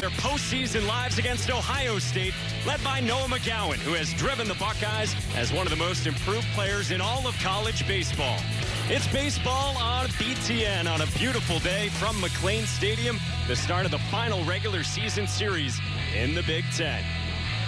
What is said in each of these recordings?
Their postseason lives against Ohio State, led by Noah McGowan, who has driven the Buckeyes as one of the most improved players in all of college baseball. It's baseball on BTN on a beautiful day from McLean Stadium, the start of the final regular season series in the Big Ten.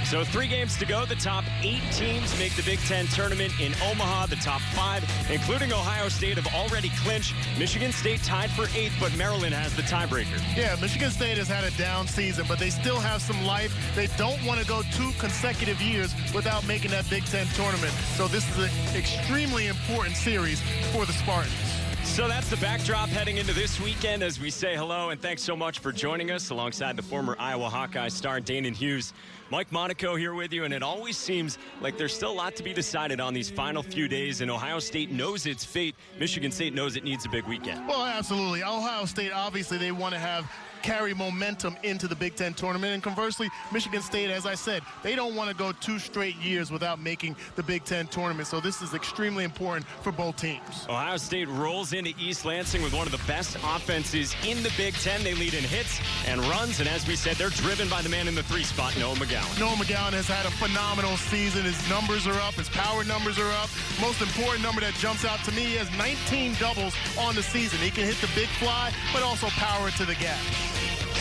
So 3 games to go. The top 8 teams make the Big Ten tournament in Omaha. The top 5, including Ohio State, have already clinched. Michigan State tied for 8th, but Maryland has the tiebreaker. Yeah, Michigan State has had a down season, but they still have some life. They don't want to go 2 consecutive years without making that Big Ten tournament. So this is an extremely important series for the Spartans. So that's the backdrop heading into this weekend as we say hello and thanks so much for joining us alongside the former Iowa Hawkeye star Danon Hughes. Mike Monaco here with you, and it always seems like there's still a lot to be decided on these final few days, and Ohio State knows its fate. Michigan State knows it needs a big weekend. Well, absolutely. Ohio State, obviously, they want to carry momentum into the Big Ten tournament. And conversely, Michigan State, as I said, they don't want to go 2 straight years without making the Big Ten tournament. So this is extremely important for both teams. Ohio State rolls into East Lansing with one of the best offenses in the Big Ten. They lead in hits and runs. And as we said, they're driven by the man in the 3 spot, Noah McGowan. Noah McGowan has had a phenomenal season. His numbers are up. His power numbers are up. Most important number that jumps out to me, he has 19 doubles on the season. He can hit the big fly, but also power it to the gap.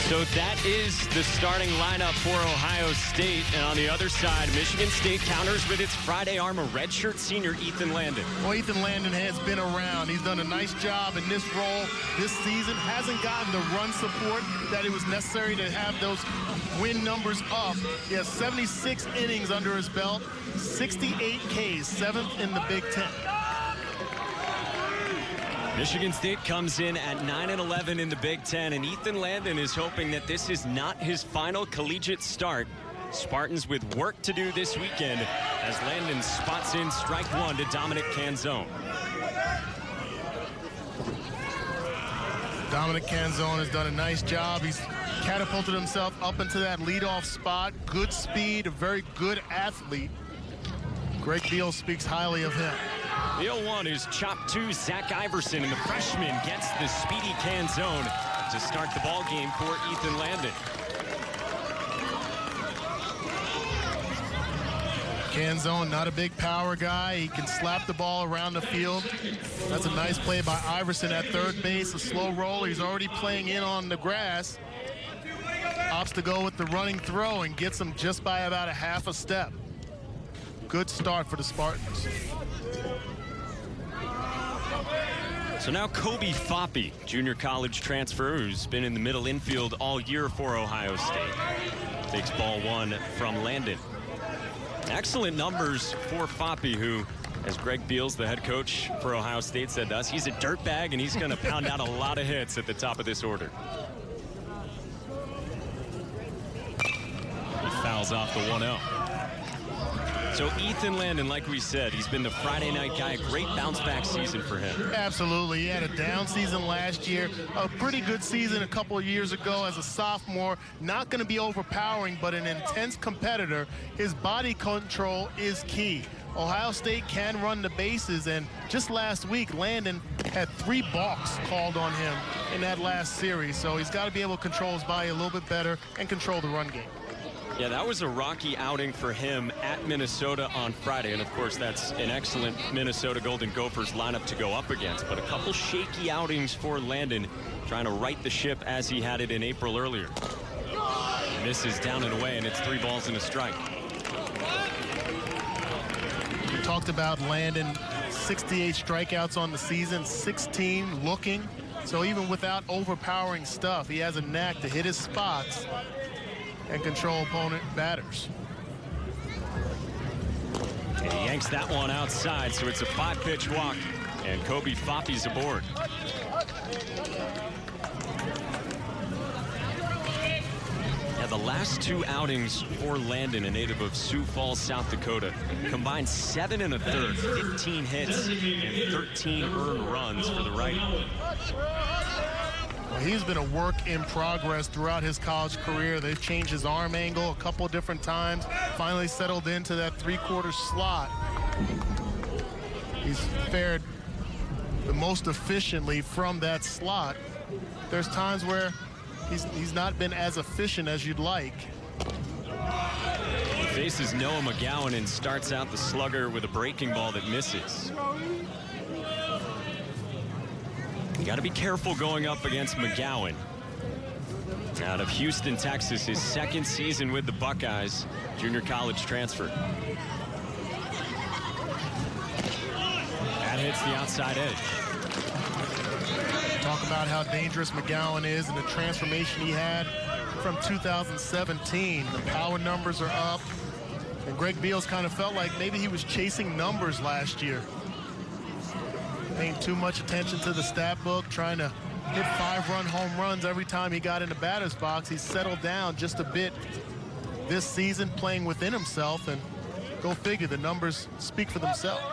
So that is the starting lineup for Ohio State. And on the other side, Michigan State counters with its Friday Armor redshirt senior Ethan Landon. Well, Ethan Landon has been around. He's done a nice job in this role this season. Hasn't gotten the run support that it was necessary to have those win numbers up. He has 76 innings under his belt, 68 Ks, 7th in the Big Ten. Michigan State comes in at 9-11 in the Big Ten, and Ethan Landon is hoping that this is not his final collegiate start. Spartans with work to do this weekend as Landon spots in strike 1 to Dominic Canzone. Dominic Canzone has done a nice job. He's catapulted himself up into that leadoff spot. Good speed, a very good athlete. Greg Beal speaks highly of him. The 0-1 is chopped to Zach Iverson, and the freshman gets the speedy Canzone to start the ball game for Ethan Landon. Canzone, not a big power guy. He can slap the ball around the field. That's a nice play by Iverson at third base. A slow roll. He's already playing in on the grass. Opts to go with the running throw and gets him just by about a half a step. Good start for the Spartans. So now Kobe Foppe, junior college transfer who's been in the middle infield all year for Ohio State, takes ball 1 from Landon. Excellent numbers for Foppe, who, as Greg Beals, the head coach for Ohio State, said to us, he's a dirtbag and he's going to pound out a lot of hits at the top of this order. He fouls off the 1-0. So Ethan Landon, like we said, he's been the Friday night guy. A great bounce-back season for him. Absolutely. He had a down season last year. A pretty good season a couple of years ago as a sophomore. Not going to be overpowering, but an intense competitor. His body control is key. Ohio State can run the bases, and just last week, Landon had 3 balks called on him in that last series. So he's got to be able to control his body a little bit better and control the run game. Yeah, that was a rocky outing for him at Minnesota on Friday. And, of course, that's an excellent Minnesota Golden Gophers lineup to go up against. But a couple shaky outings for Landon, trying to right the ship as he had it in April earlier. Misses down and away, and it's 3 balls and a strike. We talked about Landon, 68 strikeouts on the season, 16 looking. So even without overpowering stuff, he has a knack to hit his spots and control opponent batters. And he yanks that one outside, so it's a 5-pitch walk, and Kobe Foppe's aboard. Yeah, the last 2 outings for Landon, a native of Sioux Falls, South Dakota, combined 7 1/3, 15 hits, and 13 earned runs for the righty. Well, he's been a work in progress throughout his college career. They've changed his arm angle a couple different times, finally settled into that 3/4 slot. He's fared the most efficiently from that slot. There's times where he's not been as efficient as you'd like. He faces Noah McGowan and starts out the slugger with a breaking ball that misses. You got to be careful going up against McGowan. Out of Houston, Texas, his second season with the Buckeyes, junior college transfer. That hits the outside edge. Talk about how dangerous McGowan is and the transformation he had from 2017. The power numbers are up. And Greg Beals kind of felt like maybe he was chasing numbers last year. Paying too much attention to the stat book, trying to hit 5-run home runs every time he got in the batter's box. He settled down just a bit this season, playing within himself, and go figure, the numbers speak for themselves.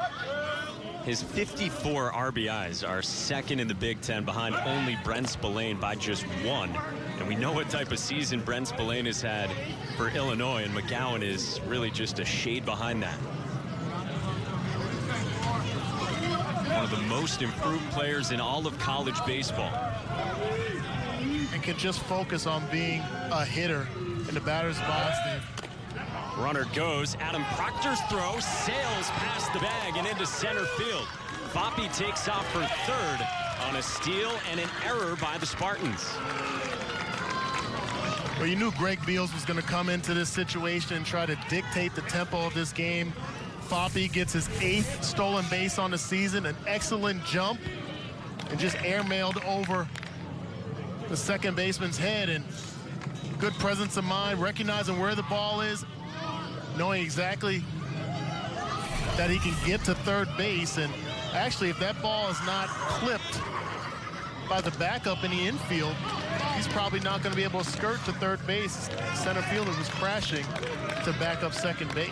His 54 RBIs are second in the Big Ten behind only Brent Spillane by just 1. And we know what type of season Brent Spillane has had for Illinois, and McGowan is really just a shade behind that. One of the most improved players in all of college baseball. And can just focus on being a hitter in the batter's box. Runner goes. Adam Proctor's throw sails past the bag and into center field. Foppe takes off for third on a steal and an error by the Spartans. Well, you knew Greg Beals was going to come into this situation and try to dictate the tempo of this game. Foppe gets his 8th stolen base on the season, an excellent jump, and just airmailed over the second baseman's head. And good presence of mind, recognizing where the ball is, knowing exactly that he can get to third base. And actually, if that ball is not clipped by the backup in the infield, he's probably not going to be able to skirt to third base. Center fielder was crashing to back up second base.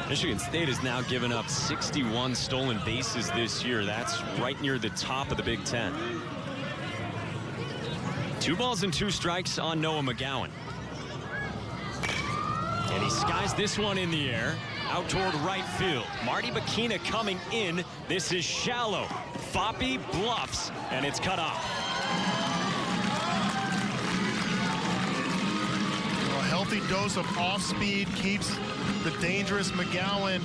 Michigan State has now given up 61 stolen bases this year. That's right near the top of the Big Ten. 2 balls and 2 strikes on Noah McGowan. And he skies this one in the air out toward right field. Marty Bacchina coming in. This is shallow. Foppe bluffs, and it's cut off. A healthy dose of off speed keeps the dangerous McGowan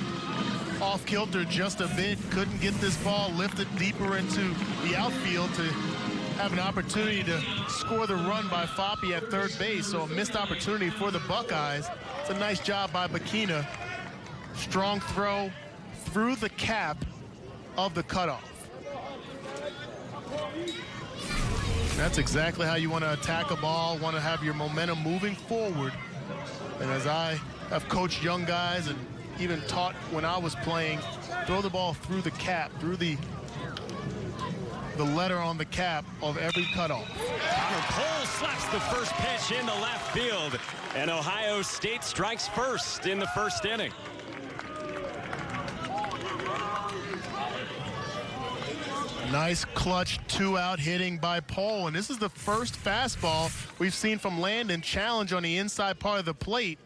off kilter just a bit. Couldn't get this ball lifted deeper into the outfield to have an opportunity to score the run by Foppe at third base. So a missed opportunity for the Buckeyes. It's a nice job by Bacchina. Strong throw through the cap of the cutoff. That's exactly how you want to attack a ball, want to have your momentum moving forward. And as I have coached young guys and even taught when I was playing, throw the ball through the cap, through the letter on the cap of every cutoff. Connor Cole slaps the first pitch into left field, and Ohio State strikes first in the first inning. Nice clutch 2-out hitting by Pohl, and this is the first fastball we've seen from Landon. Challenge on the inside part of the plate,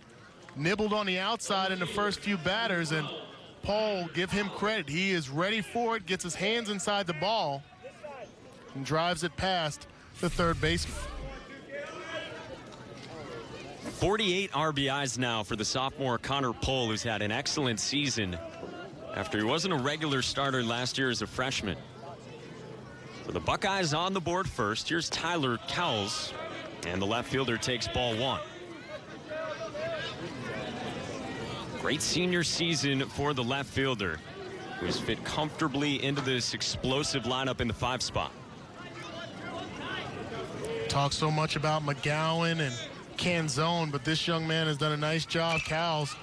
nibbled on the outside in the first few batters, and Pohl, give him credit. He is ready for it, gets his hands inside the ball, and drives it past the third baseman. 48 RBIs now for the sophomore Connor Pohl, who's had an excellent season after he wasn't a regular starter last year as a freshman. So the Buckeyes on the board first. Here's Tyler Cowles, and the left fielder takes ball 1. Great senior season for the left fielder, who's fit comfortably into this explosive lineup in the 5 spot. Talk so much about McGowan and Canzone, but this young man has done a nice job, Cowles,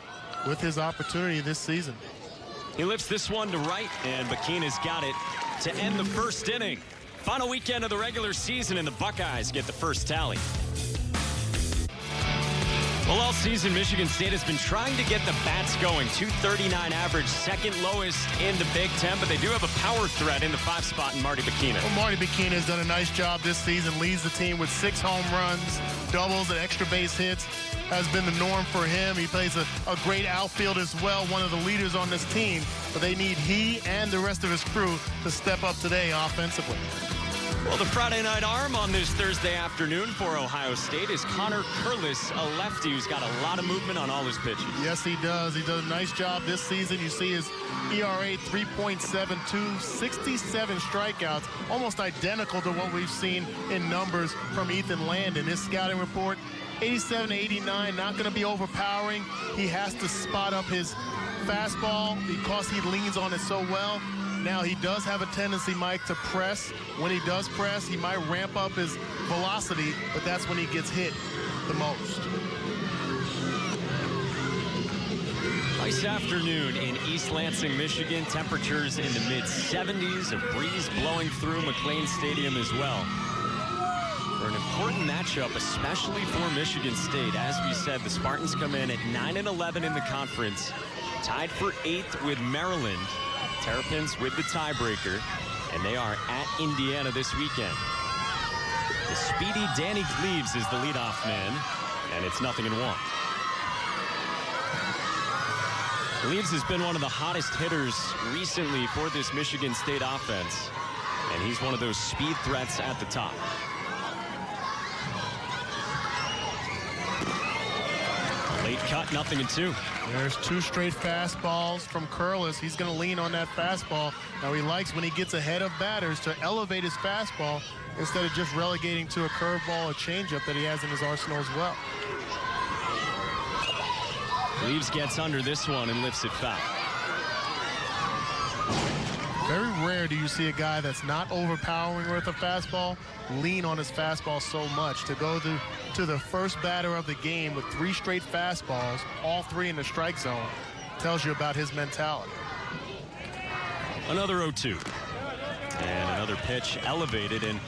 with his opportunity this season. He lifts this one to right, and Bacchina's got it to end the first inning. Final weekend of the regular season, and the Buckeyes get the first tally. Well, all season, Michigan State has been trying to get the bats going. .239 average, second lowest in the Big Ten, but they do have a power threat in the 5 spot in Marty Bacchina. Well, Marty Bacchina has done a nice job this season, leads the team with 6 home runs, doubles, and extra base hits. Has been the norm for him. He plays a great outfield as well, one of the leaders on this team, but they need he and the rest of his crew to step up today offensively. Well, the Friday night arm on this Thursday afternoon for Ohio State is Connor Curlis, a lefty who's got a lot of movement on all his pitches. Yes, he does. He does a nice job this season. You see his ERA 3.72, 67 strikeouts, almost identical to what we've seen in numbers from Ethan Land in his scouting report. 87 to 89, not going to be overpowering. He has to spot up his fastball because he leans on it so well. Now, he does have a tendency, Mike, to press. When he does press, he might ramp up his velocity, but that's when he gets hit the most. Nice afternoon in East Lansing, Michigan. Temperatures in the mid-70s, a breeze blowing through McLean Stadium as well. For an important matchup, especially for Michigan State. As we said, the Spartans come in at 9-11 in the conference, tied for 8th with Maryland. Terrapins with the tiebreaker, and they are at Indiana this weekend. The speedy Danny Cleaves is the leadoff man, and it's 0-1. Cleaves has been one of the hottest hitters recently for this Michigan State offense, and he's one of those speed threats at the top. Late cut, 0-2. There's 2 straight fastballs from Curlis. He's going to lean on that fastball. Now, he likes when he gets ahead of batters to elevate his fastball instead of just relegating to a curveball or changeup that he has in his arsenal as well. Cleaves gets under this one and lifts it foul. Very rare do you see a guy that's not overpowering with a fastball lean on his fastball so much. To go to the first batter of the game with 3 straight fastballs, all 3 in the strike zone, tells you about his mentality. Another 0-2. And another pitch elevated. And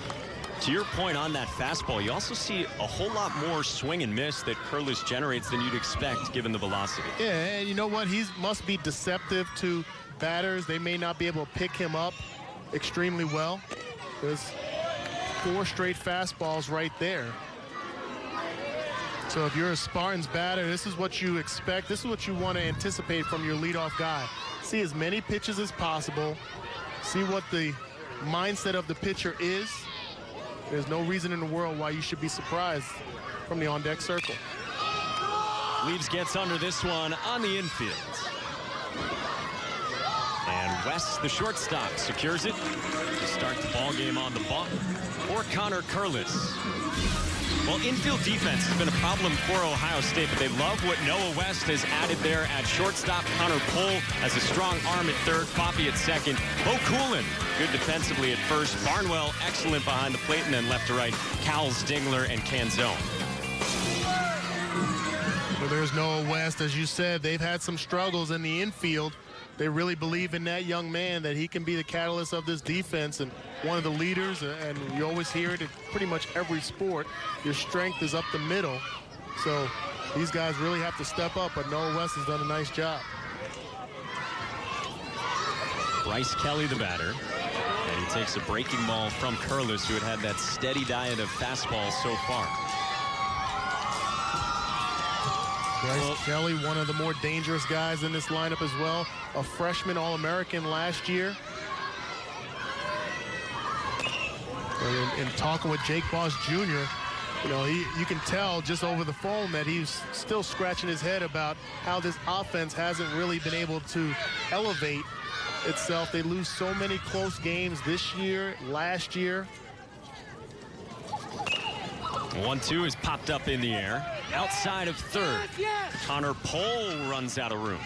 to your point on that fastball, you also see a whole lot more swing and miss that Curlis generates than you'd expect given the velocity. Yeah, and you know what? He must be deceptive to batters. They may not be able to pick him up extremely well. There's 4 straight fastballs right there. So if you're a Spartans batter, this is what you expect. This is what you want to anticipate from your leadoff guy. See as many pitches as possible. See what the mindset of the pitcher is. There's no reason in the world why you should be surprised from the on-deck circle. Cleaves gets under this one on the infield. And West, the shortstop, secures it to start the ball game on the bump for Connor Curlis. Well, infield defense has been a problem for Ohio State, but they love what Noah West has added there at shortstop. Connor Pohl has a strong arm at third, Coffey at second. Bo Coolin, good defensively at first. Barnwell, excellent behind the plate, and then left to right, Cowles, Dingler, and Canzone. Well, there's Noah West. As you said, they've had some struggles in the infield. They really believe in that young man, that he can be the catalyst of this defense and one of the leaders, and you always hear it in pretty much every sport. Your strength is up the middle. So these guys really have to step up, but Noah West has done a nice job. Bryce Kelly, the batter, and he takes a breaking ball from Curlis, who had that steady diet of fastballs so far. Bryce Kelly, one of the more dangerous guys in this lineup as well. A freshman All-American last year. In talking with Jake Boss Jr., you know, you can tell just over the phone that he's still scratching his head about how this offense hasn't really been able to elevate itself. They lose so many close games this year, last year. 1-2 is popped up in the air. Outside of third, Connor Pohl runs out of room.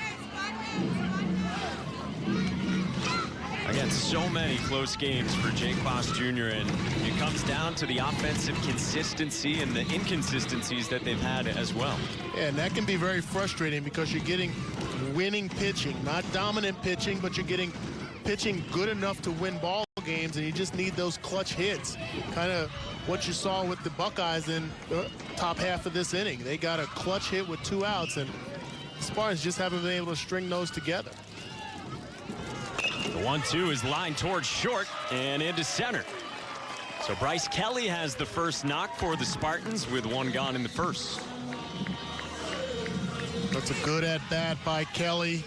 Again, so many close games for Jake Boss Jr., and it comes down to the offensive consistency and the inconsistencies that they've had as well. Yeah, and that can be very frustrating because you're getting winning pitching, not dominant pitching, but you're getting pitching good enough to win ball games, and you just need those clutch hits. Kind of what you saw with the Buckeyes in the top half of this inning. They got a clutch hit with 2 outs, and the Spartans just haven't been able to string those together. The 1-2 is lined towards short and into center. So Bryce Kelly has the first knock for the Spartans with 1 gone in the first. That's a good at-bat by Kelly.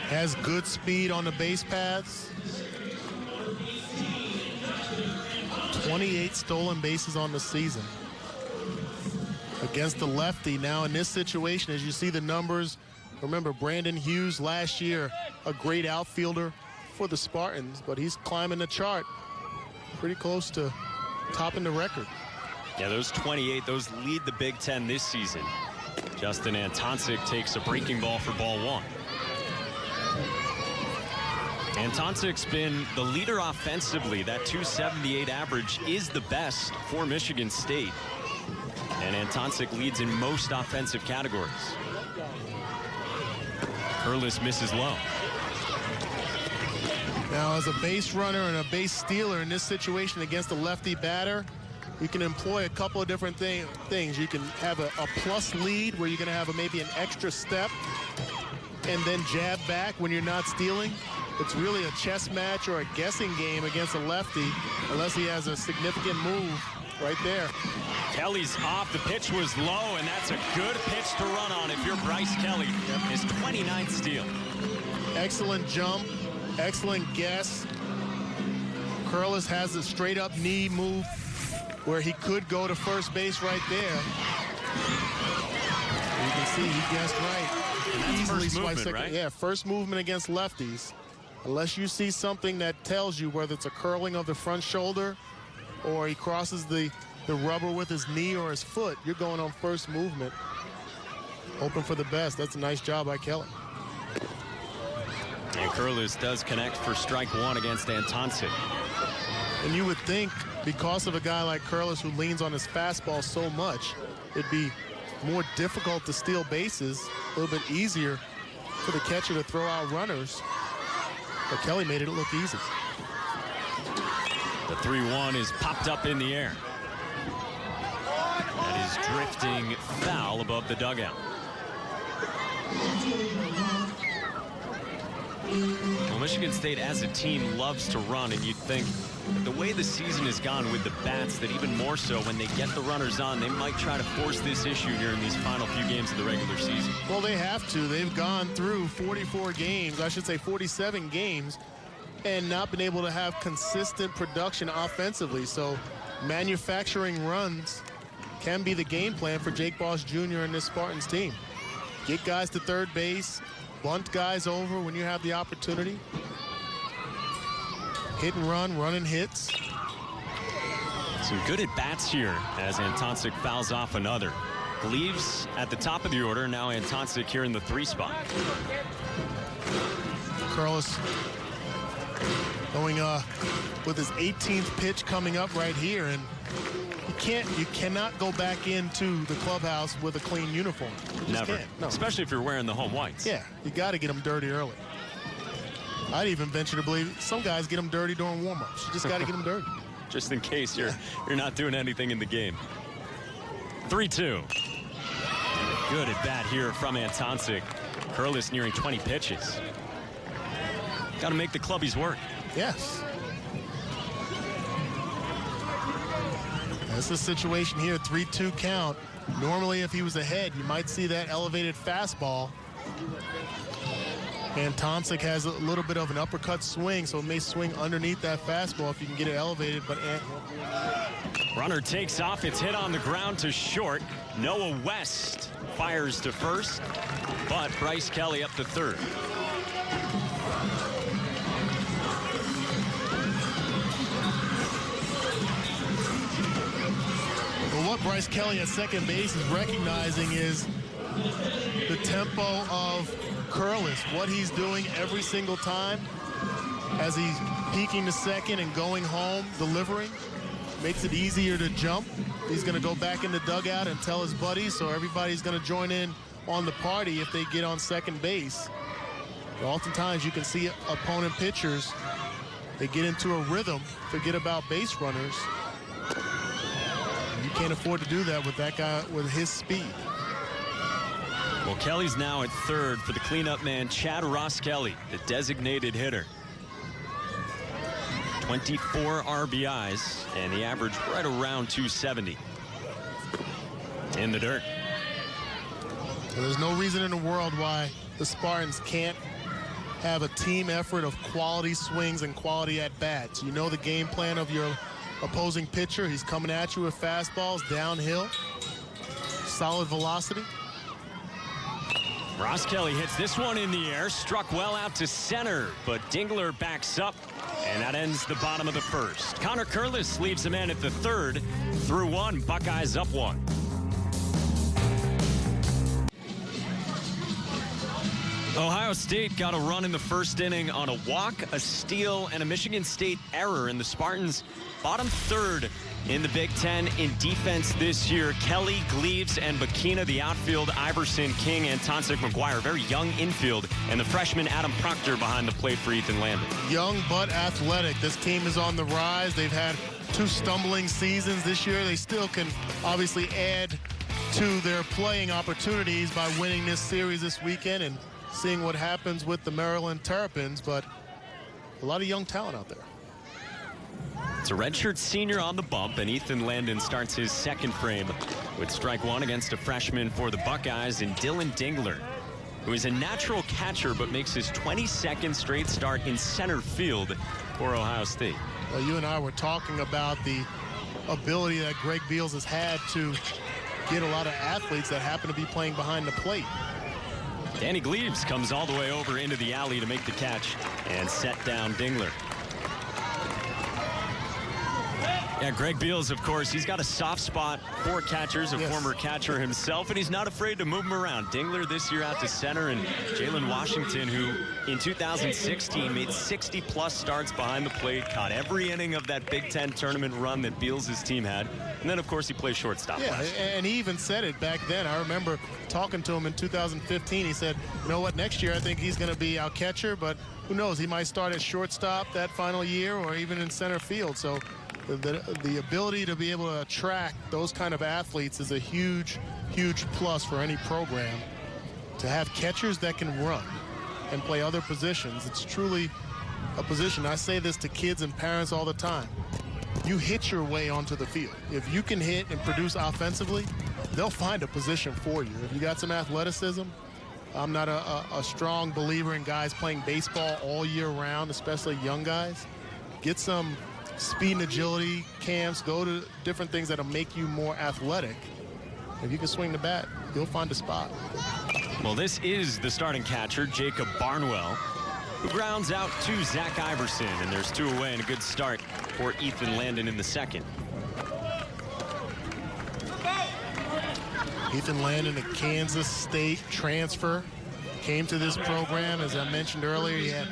Has good speed on the base paths. 28 stolen bases on the season. Against the lefty. Now in this situation, as you see the numbers, remember Brandon Hughes last year, a great outfielder for the Spartans, but he's climbing the chart pretty close to topping the record. Yeah, those 28, those lead the Big Ten this season. Justin Antoncic takes a breaking ball for ball 1. Antoncic's been the leader offensively. That .278 average is the best for Michigan State. And Antoncic leads in most offensive categories. Curlis misses low. Now, as a base runner and a base stealer in this situation against a lefty batter, you can employ a couple of different things. You can have a plus lead where you're going to have maybe an extra step and then jab back when you're not stealing. It's really a chess match or a guessing game against a lefty unless he has a significant move right there. Kelly's off. The pitch was low, and that's a good pitch to run on if you're Bryce Kelly. His 29th steal. Excellent jump. Excellent guess. Curlis has a straight up knee move where he could go to first base right there. You can see he guessed right. And that's first movement, right? Yeah, first movement against lefties. Unless you see something that tells you whether it's a curling of the front shoulder or he crosses the rubber with his knee or his foot, you're going on first movement. Hoping for the best. That's a nice job by Kelly. And Curlis does connect for strike 1 against Antoncic. And you would think because of a guy like Curlis who leans on his fastball so much, it'd be more difficult to steal bases, a little bit easier for the catcher to throw out runners. But Kelly made it look easy. The 3-1 is popped up in the air. That is drifting foul above the dugout. Well, Michigan State as a team loves to run, and you'd think that the way the season has gone with the bats, that even more so when they get the runners on, they might try to force this issue here in these final few games of the regular season. Well, they have to. They've gone through 44 games, I should say 47 games, and not been able to have consistent production offensively. So manufacturing runs can be the game plan for Jake Boss Jr. and this Spartans team. Get guys to third base, bunt guys over when you have the opportunity. Hit and run, running hits. Some good at-bats here as Antoncic fouls off another. Leaves at the top of the order. Now Antoncic here in the 3 spot. Curlis going with his 18th pitch coming up right here, and you cannot go back into the clubhouse with a clean uniform. Never. No. Especially if you're wearing the home whites. Yeah, you got to get them dirty early. I'd even venture to believe some guys get them dirty during warm-ups. You just got to get them dirty. Just in case you're not doing anything in the game. 3-2. Good at bat here from Antoncic. Curlis nearing 20 pitches. Got to make the clubbies work. Yes. That's the situation here, 3-2 count. Normally, if he was ahead, you might see that elevated fastball. Antoncic has a little bit of an uppercut swing, so it may swing underneath that fastball if you can get it elevated. But runner takes off. It's hit on the ground to short. Noah West fires to first, but Bryce Kelly up to third. Well, what Bryce Kelly at second base is recognizing is the tempo of Curlis, what he's doing every single time as he's peeking to second and going home, delivering. Makes it easier to jump. He's going to go back in the dugout and tell his buddies, so everybody's going to join in on the party if they get on second base. But oftentimes you can see opponent pitchers, they get into a rhythm, forget about base runners. You can't afford to do that with that guy with his speed. Well, Kelly's now at third for the cleanup man, Chad Ross Kelly, the designated hitter. 24 RBIs, and the average right around 270. In the dirt. And there's no reason in the world why the Spartans can't have a team effort of quality swings and quality at-bats. You know the game plan of your opposing pitcher. He's coming at you with fastballs downhill. Solid velocity. Ross Kelly hits this one in the air, struck well out to center, but Dingler backs up, and that ends the bottom of the first. Connor Curlis leaves the man at the third. Through one, Buckeyes up one. Ohio State got a run in the first inning on a walk, a steal, and a Michigan State error, and the Spartans bottom third in the Big Ten in defense this year. Kelly, Gleaves, and Bakina, the outfield, Iverson, King, and Tonsik McGuire. Very young infield, and the freshman Adam Proctor behind the plate for Ethan Landon. Young but athletic. This team is on the rise. They've had 2 stumbling seasons this year. They still can obviously add to their playing opportunities by winning this series this weekend and seeing what happens with the Maryland Terrapins, but a lot of young talent out there. It's a redshirt senior on the bump, and Ethan Landon starts his second frame with strike one against a freshman for the Buckeyes in Dylan Dingler, who is a natural catcher but makes his 22nd straight start in center field for Ohio State. Well, you and I were talking about the ability that Greg Beals has had to get a lot of athletes that happen to be playing behind the plate. Danny Gleaves comes all the way over into the alley to make the catch and set down Dingler. Yeah, Greg Beals, of course, he's got a soft spot for catchers, a former catcher himself, and he's not afraid to move them around. Dingler this year out to center, and Jalen Washington, who in 2016 made 60-plus starts behind the plate, caught every inning of that Big Ten tournament run that Beals' team had. And then, of course, he plays shortstop. Yeah, and he even said it back then. I remember talking to him in 2015. He said, you know what, next year I think he's going to be our catcher, but who knows, he might start at shortstop that final year or even in center field. So the ability to be able to attract those kind of athletes is a huge, huge plus for any program. To have catchers that can run and play other positions, it's truly a position. I say this to kids and parents all the time. You hit your way onto the field. If you can hit and produce offensively, they'll find a position for you. If you got some athleticism, I'm not a strong believer in guys playing baseball all year round, especially young guys. Get some speed and agility camps, go to different things that'll make you more athletic. If you can swing the bat, you'll find a spot. Well, this is the starting catcher, Jacob Barnwell, who grounds out to Zach Iverson, and there's 2 away and a good start for Ethan Landon in the second. Ethan Landon, a Kansas State transfer, came to this program. As I mentioned earlier, he had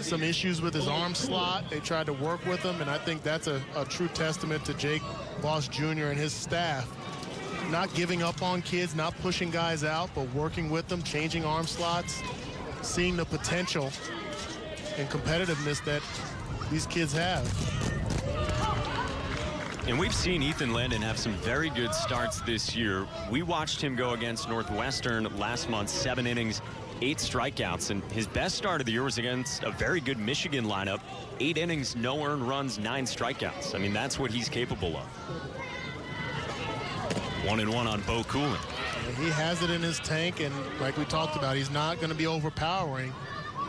some issues with his arm slot. They tried to work with him, and I think that's a true testament to Jake Boss Jr. and his staff. Not giving up on kids, not pushing guys out, but working with them, changing arm slots, seeing the potential and competitiveness that these kids have. And we've seen Ethan Landon have some very good starts this year. We watched him go against Northwestern last month, 7 innings, 8 strikeouts, and his best start of the year was against a very good Michigan lineup. 8 innings, no earned runs, 9 strikeouts. I mean, that's what he's capable of. 1-1 on Bo Coolin. He has it in his tank, and like we talked about, he's not going to be overpowering,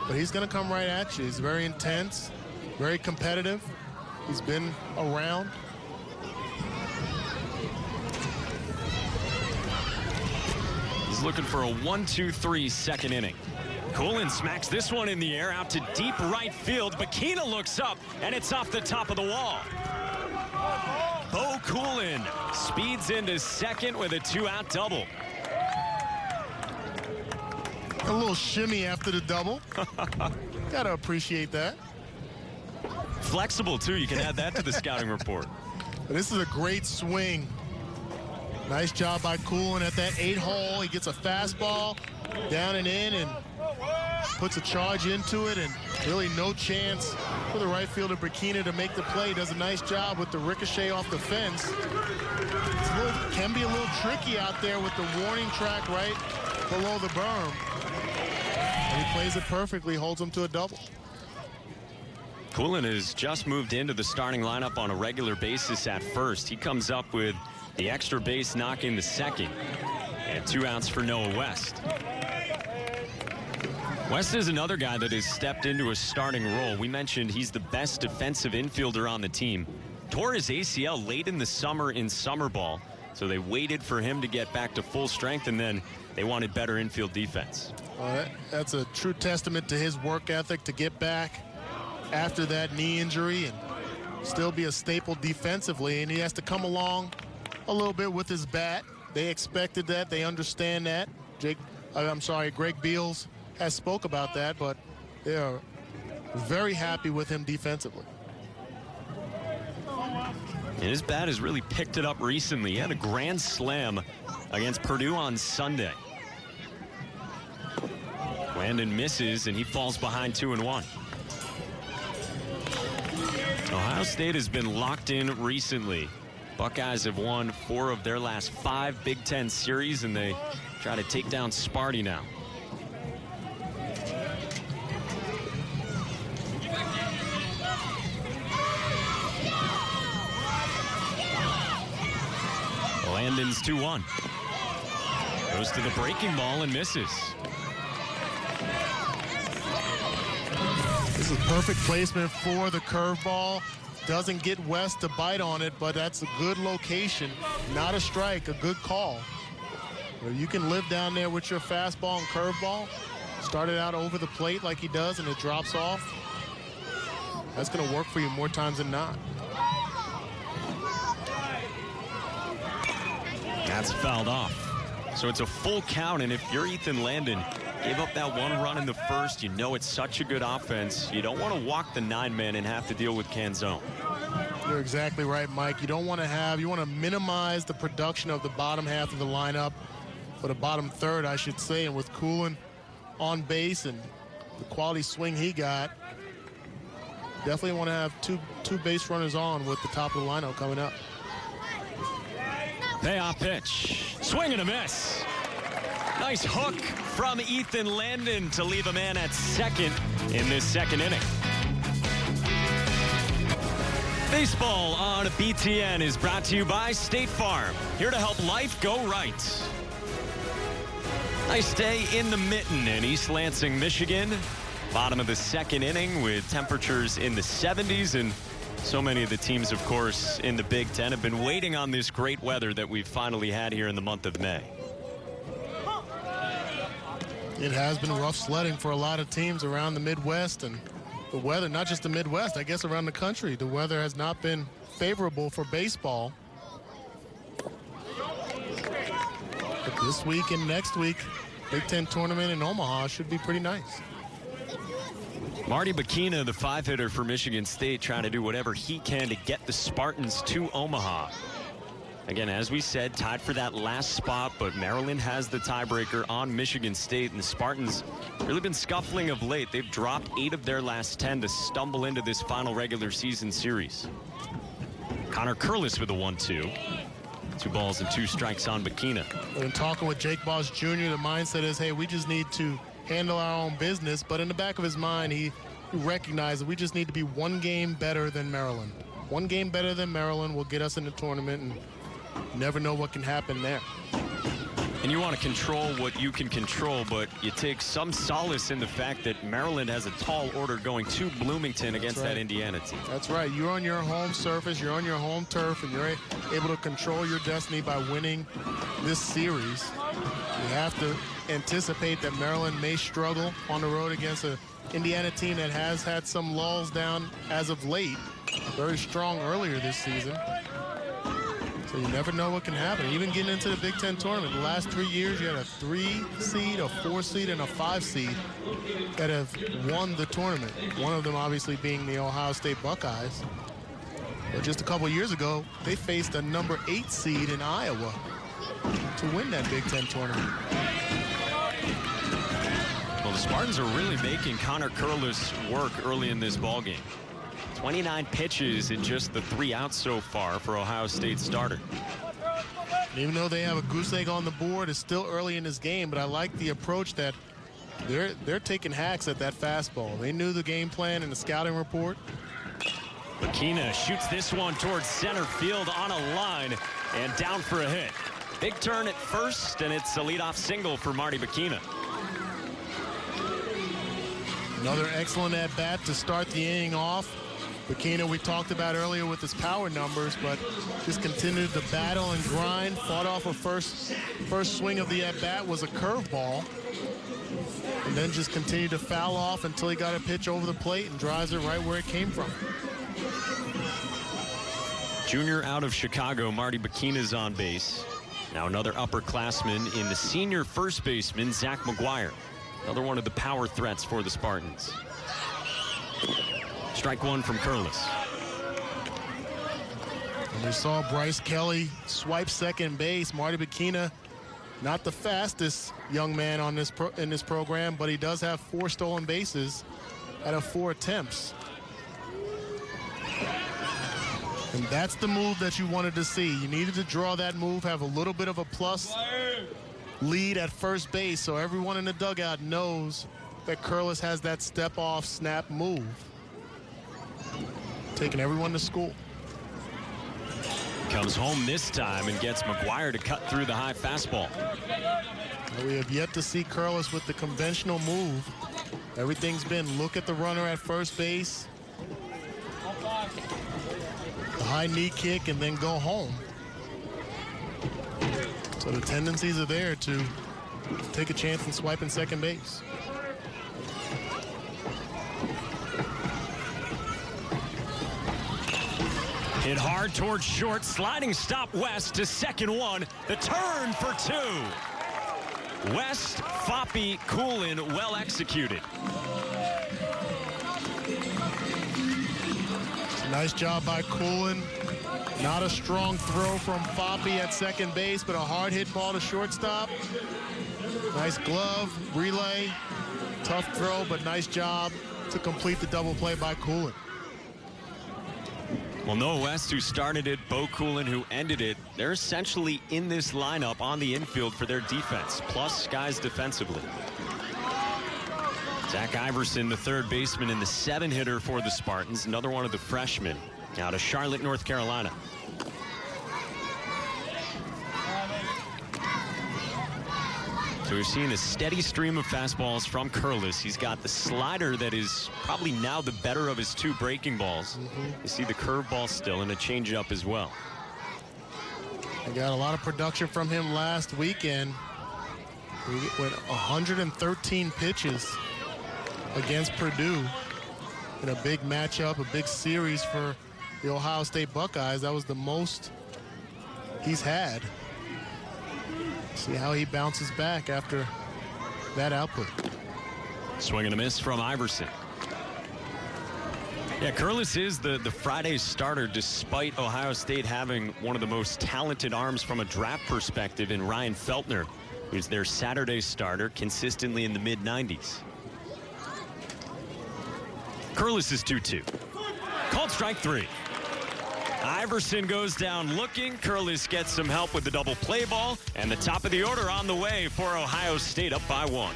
but he's going to come right at you. He's very intense, very competitive. He's been around. He's looking for a 1-2-3 second inning. Coolin smacks this one in the air out to deep right field. Bakina looks up, and it's off the top of the wall. Bo Coolin speeds into second with a 2-out double. A little shimmy after the double. Gotta appreciate that. Flexible, too. You can add that to the scouting report. This is a great swing. Nice job by Coolin at that 8-hole. He gets a fastball down and in and puts a charge into it, and really no chance for the right fielder Bakina to make the play. Does a nice job with the ricochet off the fence. Can be a little tricky out there with the warning track right below the berm. And he plays it perfectly, holds him to a double. Coolin has just moved into the starting lineup on a regular basis at first. He comes up with the extra base knock in the second, and 2 outs for Noah West. West is another guy that has stepped into a starting role. We mentioned he's the best defensive infielder on the team. tore his ACL late in the summer in summer ball. So they waited for him to get back to full strength, and then they wanted better infield defense. That's a true testament to his work ethic to get back after that knee injury and still be a staple defensively. And he has to come along a little bit with his bat. They expected that. They understand that. Greg Beals has spoke about that, but they are very happy with him defensively. And his bat has really picked it up recently. He had a grand slam against Purdue on Sunday. Landon misses, and he falls behind 2-1. Ohio State has been locked in recently. Buckeyes have won 4 of their last 5 Big Ten series, and they try to take down Sparty now. Landon's 2-1. Goes to the breaking ball and misses. This is perfect placement for the curveball. Doesn't get West to bite on it, but that's a good location. Not a strike, a good call. You can live down there with your fastball and curveball. Start it out over the plate like he does, and it drops off. That's going to work for you more times than not. That's fouled off. So it's a full count, and if you're Ethan Landon, gave up that 1 run in the first, you know it's such a good offense. You don't want to walk the 9-man and have to deal with Canzone. You're exactly right, Mike. You don't want to you want to minimize the production of the bottom half of the lineup, or the bottom third, I should say. And with Coolin on base and the quality swing he got, definitely want to have two base runners on with the top of the lineup coming up. Payoff pitch. Swing and a miss. Nice hook from Ethan Landon to leave a man at second in this second inning. Baseball on BTN is brought to you by State Farm. Here to help life go right. Nice day in the Mitten in East Lansing, Michigan. Bottom of the second inning with temperatures in the 70s, and so many of the teams, of course, in the Big Ten have been waiting on this great weather that we've finally had here in the month of May. It has been rough sledding for a lot of teams around the Midwest, and the weather, not just the Midwest, I guess around the country, the weather has not been favorable for baseball. But this week and next week, Big Ten tournament in Omaha should be pretty nice. Marty Bikina, the 5-hitter for Michigan State, trying to do whatever he can to get the Spartans to Omaha. Again, as we said, tied for that last spot, but Maryland has the tiebreaker on Michigan State, and the Spartans really been scuffling of late. They've dropped 8 of their last 10 to stumble into this final regular season series. Connor Curlis with a 1-2. 2 balls and 2 strikes on Bikina. In talking with Jake Boss Jr., the mindset is, hey, we just need to handle our own business. But in the back of his mind, he recognized that we just need to be 1 game better than Maryland. 1 game better than Maryland will get us in the tournament, and you never know what can happen there. And you want to control what you can control, but you take some solace in the fact that Maryland has a tall order going to Bloomington against that Indiana team. That's right. You're on your home surface, you're on your home turf, and you're able to control your destiny by winning this series. You have to anticipate that Maryland may struggle on the road against an Indiana team that has had some lulls down as of late. Very strong earlier this season. So you never know what can happen. Even getting into the Big Ten tournament, the last 3 years, you had a 3 seed, a 4 seed, and a 5 seed that have won the tournament. One of them obviously being the Ohio State Buckeyes. But just a couple years ago, they faced a number 8 seed in Iowa to win that Big Ten tournament. Well, the Spartans are really making Connor Curlis work early in this ballgame. 29 pitches in just the 3 outs so far for Ohio State starter. Even though they have a goose egg on the board, it's still early in this game, but I like the approach that they're taking hacks at that fastball. They knew the game plan in the scouting report. Bikina shoots this one towards center field on a line and down for a hit. Big turn at first, and it's a leadoff single for Marty Bikina. Another excellent at-bat to start the inning off. Bikina, we talked about earlier with his power numbers, but just continued to battle and grind. Fought off a first swing of the at-bat was a curveball, and then just continued to foul off until he got a pitch over the plate and drives it right where it came from. Junior out of Chicago, Marty Bikina's on base. Now another upperclassman in the senior first baseman, Zach McGuire. Another one of the power threats for the Spartans. Strike one from Curlis. And we saw Bryce Kelly swipe second base. Marty Bikina, not the fastest young man on in this program, but he does have 4 stolen bases out of 4 attempts. And that's the move that you wanted to see. You needed to draw that move, have a little bit of a plus lead at first base, so everyone in the dugout knows that Curlis has that step-off snap move. Taking everyone to school. Comes home this time and gets McGuire to cut through the high fastball. We have yet to see Curlis with the conventional move. Everything's been look at the runner at first base, the high knee kick, and then go home. So the tendencies are there to take a chance and swipe in second base. Hit hard towards short, sliding stop West to second one. The turn for 2. West, Foppe, Coolin, well executed. Nice job by Coolin. Not a strong throw from Foppe at second base, but a hard hit ball to shortstop. Nice glove, relay, tough throw, but nice job to complete the double play by Coolin. Well, Noah West, who started it, Bo Coolin, who ended it, they're essentially in this lineup on the infield for their defense, plus guys defensively. Zach Iverson, the third baseman and the 7-hitter for the Spartans, another one of the freshmen out of Charlotte, North Carolina. So we've seen a steady stream of fastballs from Curlis. He's got the slider that is probably now the better of his 2 breaking balls. You see the curveball still and a changeup as well. I got a lot of production from him last weekend. He went 113 pitches against Purdue in a big matchup, a big series for the Ohio State Buckeyes. That was the most he's had. See how he bounces back after that output. Swing and a miss from Iverson. Yeah, Curlis is the Friday starter despite Ohio State having one of the most talented arms from a draft perspective in Ryan Feltner, who's their Saturday starter consistently in the mid-90s. Curlis is 2-2. Called strike 3. Iverson goes down looking. Curlis gets some help with the double play ball, and the top of the order on the way for Ohio State, up by 1.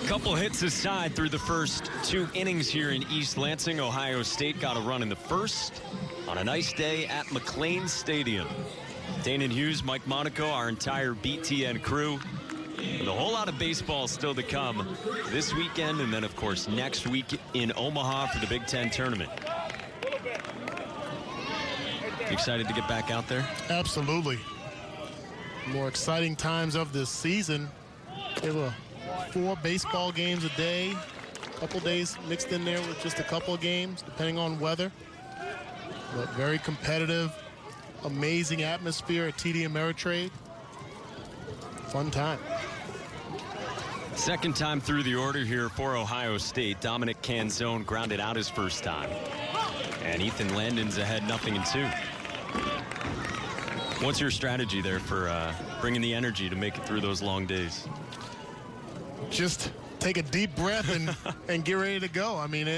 Couple hits aside through the first 2 innings here in East Lansing. Ohio State got a run in the first on a nice day at McLean Stadium. Dana Hughes, Mike Monaco, our entire BTN crew. And a whole lot of baseball still to come this weekend, and then, of course, next week in Omaha for the Big Ten tournament. Excited to get back out there? Absolutely. More exciting times of this season. They have 4 baseball games a day. A couple days mixed in there with just a couple of games, depending on weather. But very competitive, amazing atmosphere at TD Ameritrade. Fun time. Second time through the order here for Ohio State. Dominic Canzone grounded out his first time. And Ethan Landon's ahead 0-2. What's your strategy there for bringing the energy to make it through those long days? Just take a deep breath and get ready to go. I mean,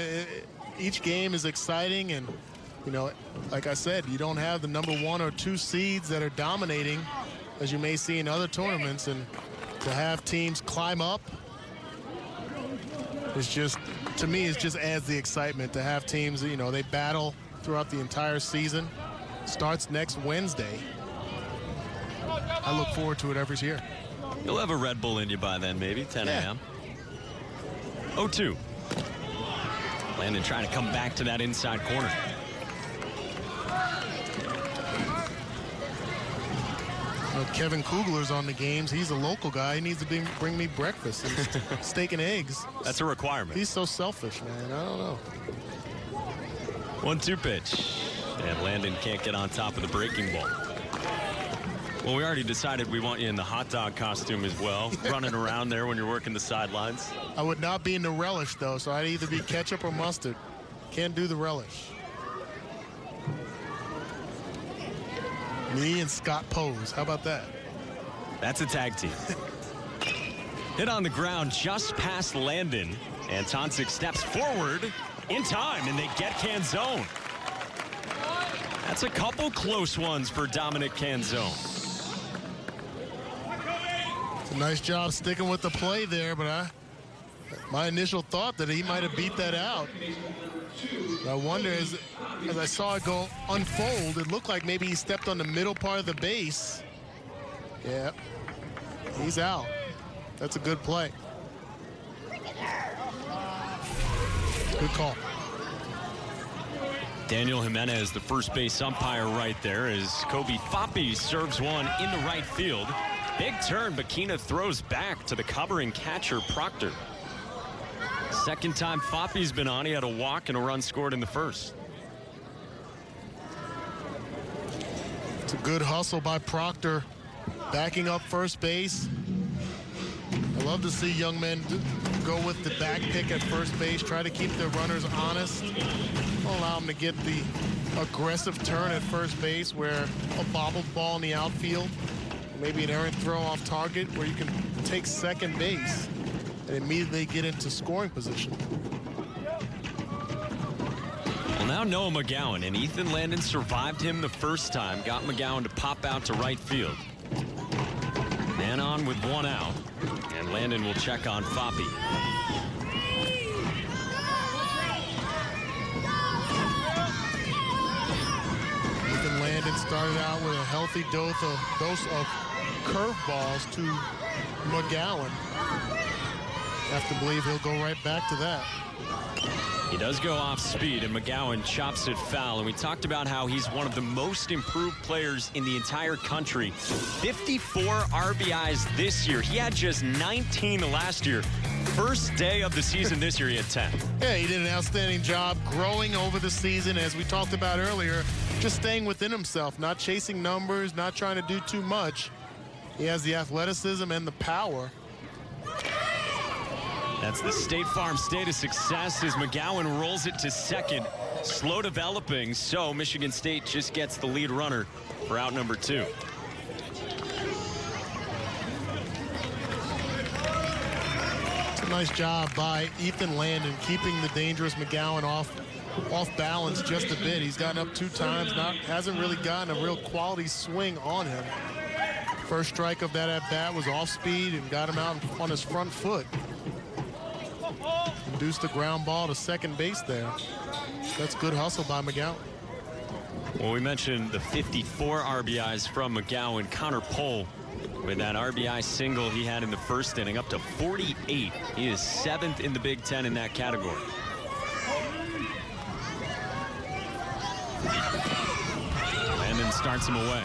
each game is exciting, and, you know, like I said, you don't have the number 1 or 2 seeds that are dominating, as you may see in other tournaments, and to have teams climb up is just, to me, it just adds the excitement to have teams, you know, they battle throughout the entire season. Starts next Wednesday. I look forward to it every year. You'll have a Red Bull in you by then, maybe 10 a.m. 0-2. Landon trying to come back to that inside corner. Kevin Kugler's on the games. He's a local guy. He needs to bring me breakfast and steak and eggs. That's a requirement. He's so selfish, man. I don't know. 1-2 pitch. And Landon can't get on top of the breaking ball. Well, we already decided we want you in the hot dog costume as well, running around there when you're working the sidelines. I would not be in the relish, though, so I'd either be ketchup or mustard. Can't do the relish. Me and Scott Pose. How about that? That's a tag team. Hit on the ground just past Landon. And Tonsick steps forward in time, and they get Canzone. That's a couple close ones for Dominic Canzone. It's a nice job sticking with the play there, but my initial thought that he might have beat that out. I wonder, as I saw it go unfold, it looked like maybe he stepped on the middle part of the base. Yeah, he's out. That's a good play. Good call. Daniel Jimenez, the first base umpire right there, as Kobe Foppe serves one into right field. Big turn, but Kina throws back to the covering catcher, Proctor. Second time Foppe's been on. He had a walk and a run scored in the first. It's a good hustle by Proctor, backing up first base. I love to see young men go with the back pick at first base, try to keep their runners honest. Allow them to get the aggressive turn at first base where a bobbled ball in the outfield, maybe an errant throw off target where you can take second base and immediately get into scoring position. Well, now Noah McGowan, and Ethan Landon survived him the first time, got McGowan to pop out to right field. Man on with one out, and Landon will check on Foppe. Ethan Landon started out with a healthy dose of curveballs to McGowan. Have to believe he'll go right back to that. He does go off speed, and McGowan chops it foul. And we talked about how he's one of the most improved players in the entire country. 54 RBIs this year. He had just 19 last year. First day of the season this year, he had 10. Yeah, he did an outstanding job growing over the season, as we talked about earlier, just staying within himself, not chasing numbers, not trying to do too much. He has the athleticism and the power. That's the State Farm state of success as McGowan rolls it to second. Slow developing, so Michigan State just gets the lead runner for out number 2. It's a nice job by Ethan Landon keeping the dangerous McGowan off balance just a bit. He's gotten up 2 times, hasn't really gotten a real quality swing on him. First strike of that at bat was off speed and got him out on his front foot. Induced the ground ball to second base there. That's good hustle by McGowan. Well, we mentioned the 54 RBIs from McGowan. Connor Pohl with that RBI single he had in the first inning, up to 48. He is 7th in the Big Ten in that category. Landon starts him away.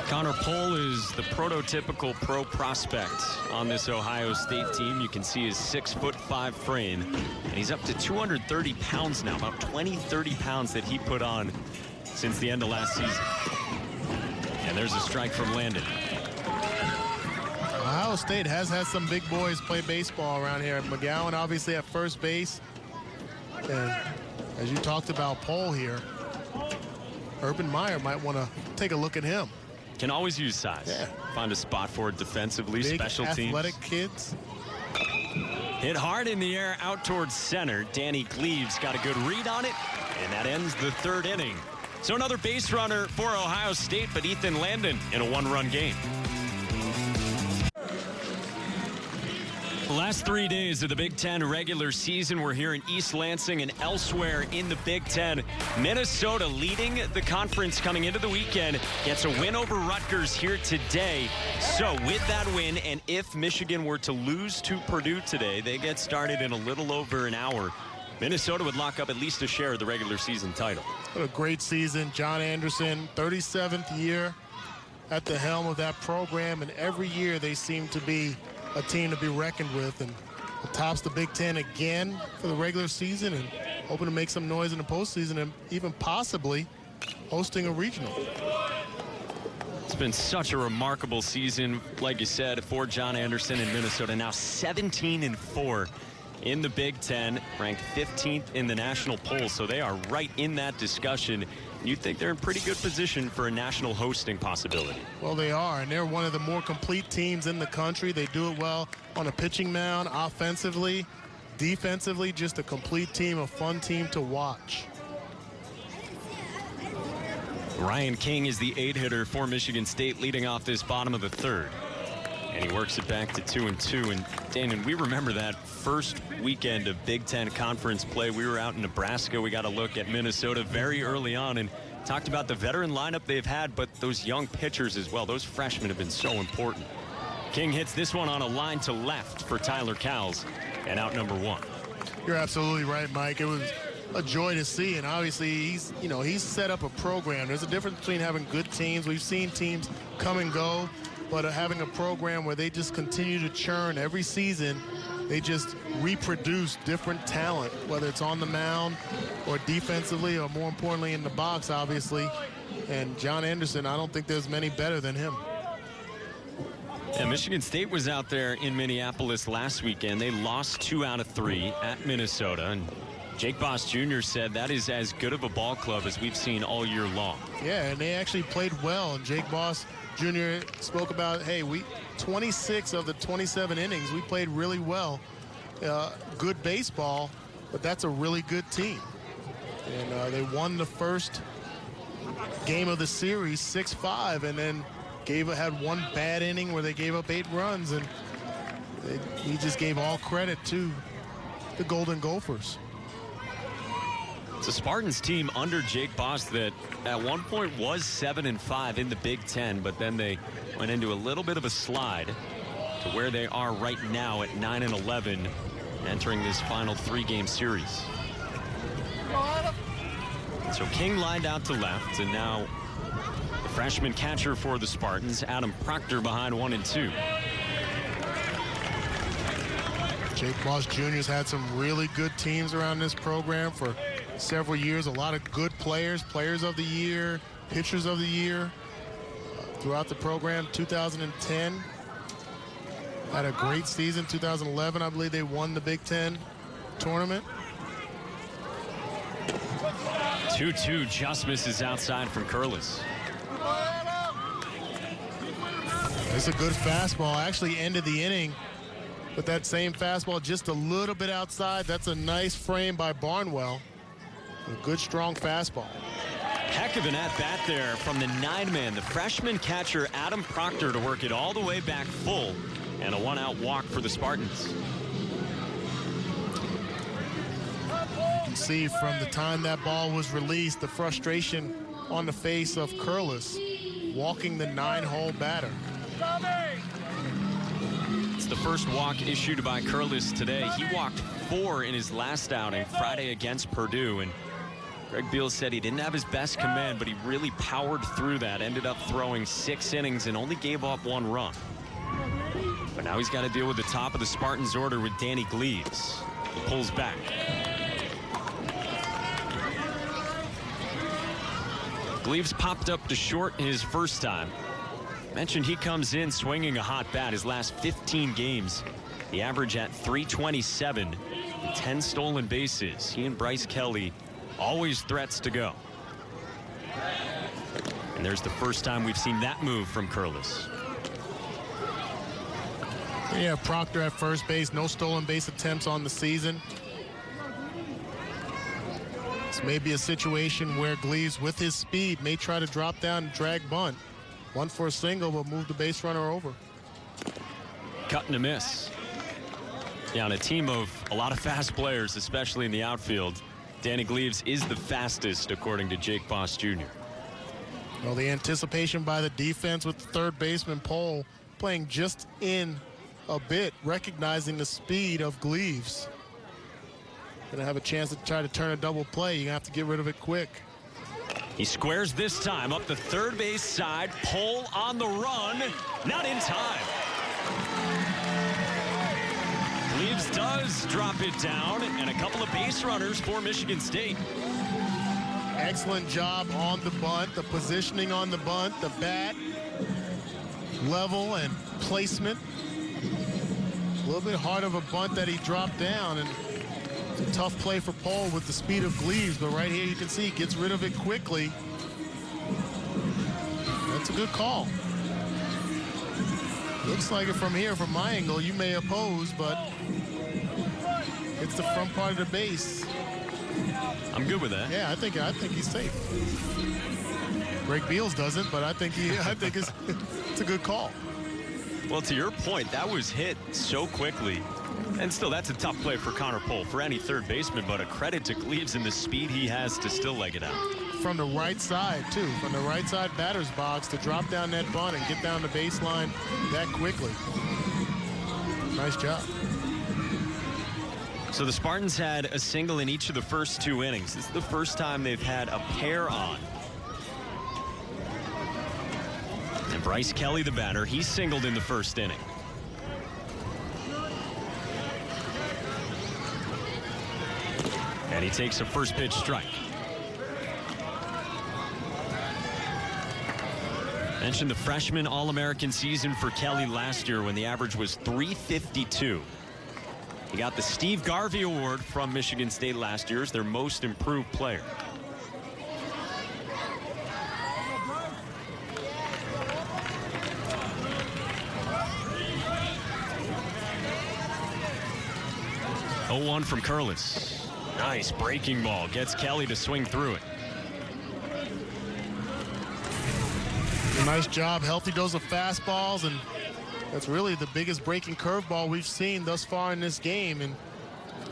Connor Pohl is the prototypical pro prospect on this Ohio State team. You can see his 6'5" frame, and he's up to 230 pounds now, about 30 pounds that he put on since the end of last season. And there's a strike from Landon. Ohio State has had some big boys play baseball around here. McGowan obviously at first base. And as you talked about Pohl here, Urban Meyer might want to take a look at him. Can always use size. Yeah. Find a spot for it defensively, big, special teams. athletic kids. Hit hard in the air out towards center. Danny Gleaves got a good read on it, and that ends the 3rd inning. So another base runner for Ohio State, but Ethan Landon in a 1-run game. last 3 days of the Big Ten regular season, we're here in East Lansing and elsewhere in the Big Ten. Minnesota leading the conference coming into the weekend, gets a win over Rutgers here today. So with that win, and if Michigan were to lose to Purdue today, they get started in a little over an hour. Minnesota would lock up at least a share of the regular season title. What a great season. John Anderson, 37th year at the helm of that program, and every year they seem to be a team to be reckoned with, and tops the Big Ten again for the regular season and hoping to make some noise in the postseason and even possibly hosting a regional. It's been such a remarkable season, like you said, for John Anderson in Minnesota. Now 17-4 in the Big Ten, ranked 15th in the national poll, so they are right in that discussion. You think they're in pretty good position for a national hosting possibility? Well, they are, and they're one of the more complete teams in the country. They do it well on a pitching mound, offensively, defensively, just a complete team, a fun team to watch. Ryan King is the 8-hitter for Michigan State, leading off this bottom of the third. And he works it back to 2-2. And Daniel, we remember that first weekend of Big Ten conference play. We were out in Nebraska. We got a look at Minnesota very early on and talked about the veteran lineup they've had, but those young pitchers as well. Those freshmen have been so important. King hits this one on a line to left for Tyler Cowles, and out number one. You're absolutely right, Mike. It was a joy to see, and obviously he's set up a program. There's a difference between having good teams. We've seen teams come and go, but having a program where they just continue to churn every season. They just reproduce different talent, whether it's on the mound or defensively or more importantly in the box, obviously. And John Anderson, I don't think there's many better than him. Yeah, Michigan State was out there in Minneapolis last weekend. They lost 2 out of 3 at Minnesota. And Jake Boss Jr. said that is as good of a ball club as we've seen all year long. Yeah, and they actually played well. And Jake Boss Jr. spoke about, hey, 26 of the 27 innings, we played really well. Good baseball, but that's a really good team. And they won the first game of the series 6-5, and then had one bad inning where they gave up 8 runs, and he just gave all credit to the Golden Gophers. It's a Spartans team under Jake Boss that at one point was 7-5 in the Big Ten, but then they went into a little bit of a slide to where they are right now at 9-11, entering this final 3-game series. So King lined out to left, and now the freshman catcher for the Spartans, Adam Proctor, behind 1 and 2. Jake Boss Jr. has had some really good teams around this program for several years. A lot of good players, players of the year, pitchers of the year throughout the program. 2010 had a great season. 2011, I believe they won the Big Ten tournament. 2-2 just misses outside from Curlis. It's a good fastball. Actually ended the inning with that same fastball just a little bit outside. That's a nice frame by Barnwell. A good, strong fastball. Heck of an at-bat there from the 9-man. The freshman catcher, Adam Proctor, to work it all the way back full. And a 1-out walk for the Spartans. You can see from the time that ball was released, the frustration on the face of Curlis, walking the 9-hole batter. It's the first walk issued by Curlis today. He walked 4 in his last outing Friday against Purdue, and Greg Beals said he didn't have his best command, but he really powered through that, ended up throwing 6 innings and only gave up 1 run. But now he's got to deal with the top of the Spartans order with Danny Gleaves. He pulls back. Gleaves popped up to short his first time. Mentioned he comes in swinging a hot bat. His last 15 games, the average at .327, 10 stolen bases. He and Bryce Kelly always threats to go. And there's the first time we've seen that move from Curlis. Yeah, Proctor at first base, no stolen base attempts on the season. This may be a situation where Gleaves, with his speed, may try to drop down and drag bunt. 1 for a single, but move the base runner over. Cut and a miss. Yeah, on a team of a lot of fast players, especially in the outfield, Danny Gleaves is the fastest, according to Jake Boss Jr. Well, the anticipation by the defense with the third baseman Pole playing just in a bit, recognizing the speed of Gleaves. Going to have a chance to try to turn a double play. You're going to have to get rid of it quick. He squares this time up the third base side. Pole on the run. Not in time. Gleaves does drop it down, and a couple of base runners for Michigan State. Excellent job on the bunt, the positioning on the bunt, the bat level and placement. A little bit hard of a bunt that he dropped down, and it's a tough play for Pole with the speed of Gleaves, but right here you can see he gets rid of it quickly. That's a good call. Looks like it from here, from my angle, you may oppose, but it's the front part of the base. I'm good with that. Yeah, I think he's safe. Greg Beals doesn't, but I think it's a good call. Well, to your point, that was hit so quickly. And still, that's a tough play for Connor Pole, for any third baseman, but a credit to Gleaves and the speed he has to still leg it out. From the right side, too. From the right side batter's box to drop down that bunt and get down the baseline that quickly. Nice job. So the Spartans had a single in each of the first 2 innings. This is the first time they've had a pair on. And Bryce Kelly, the batter, he singled in the first inning. And he takes a first pitch strike. Mentioned the freshman All-American season for Kelly last year when the average was .352. He got the Steve Garvey Award from Michigan State last year as their most improved player. Oh, 1 from Curlis. Nice breaking ball. Gets Kelly to swing through it. Nice job. Healthy dose of fastballs, and that's really the biggest breaking curveball we've seen thus far in this game. And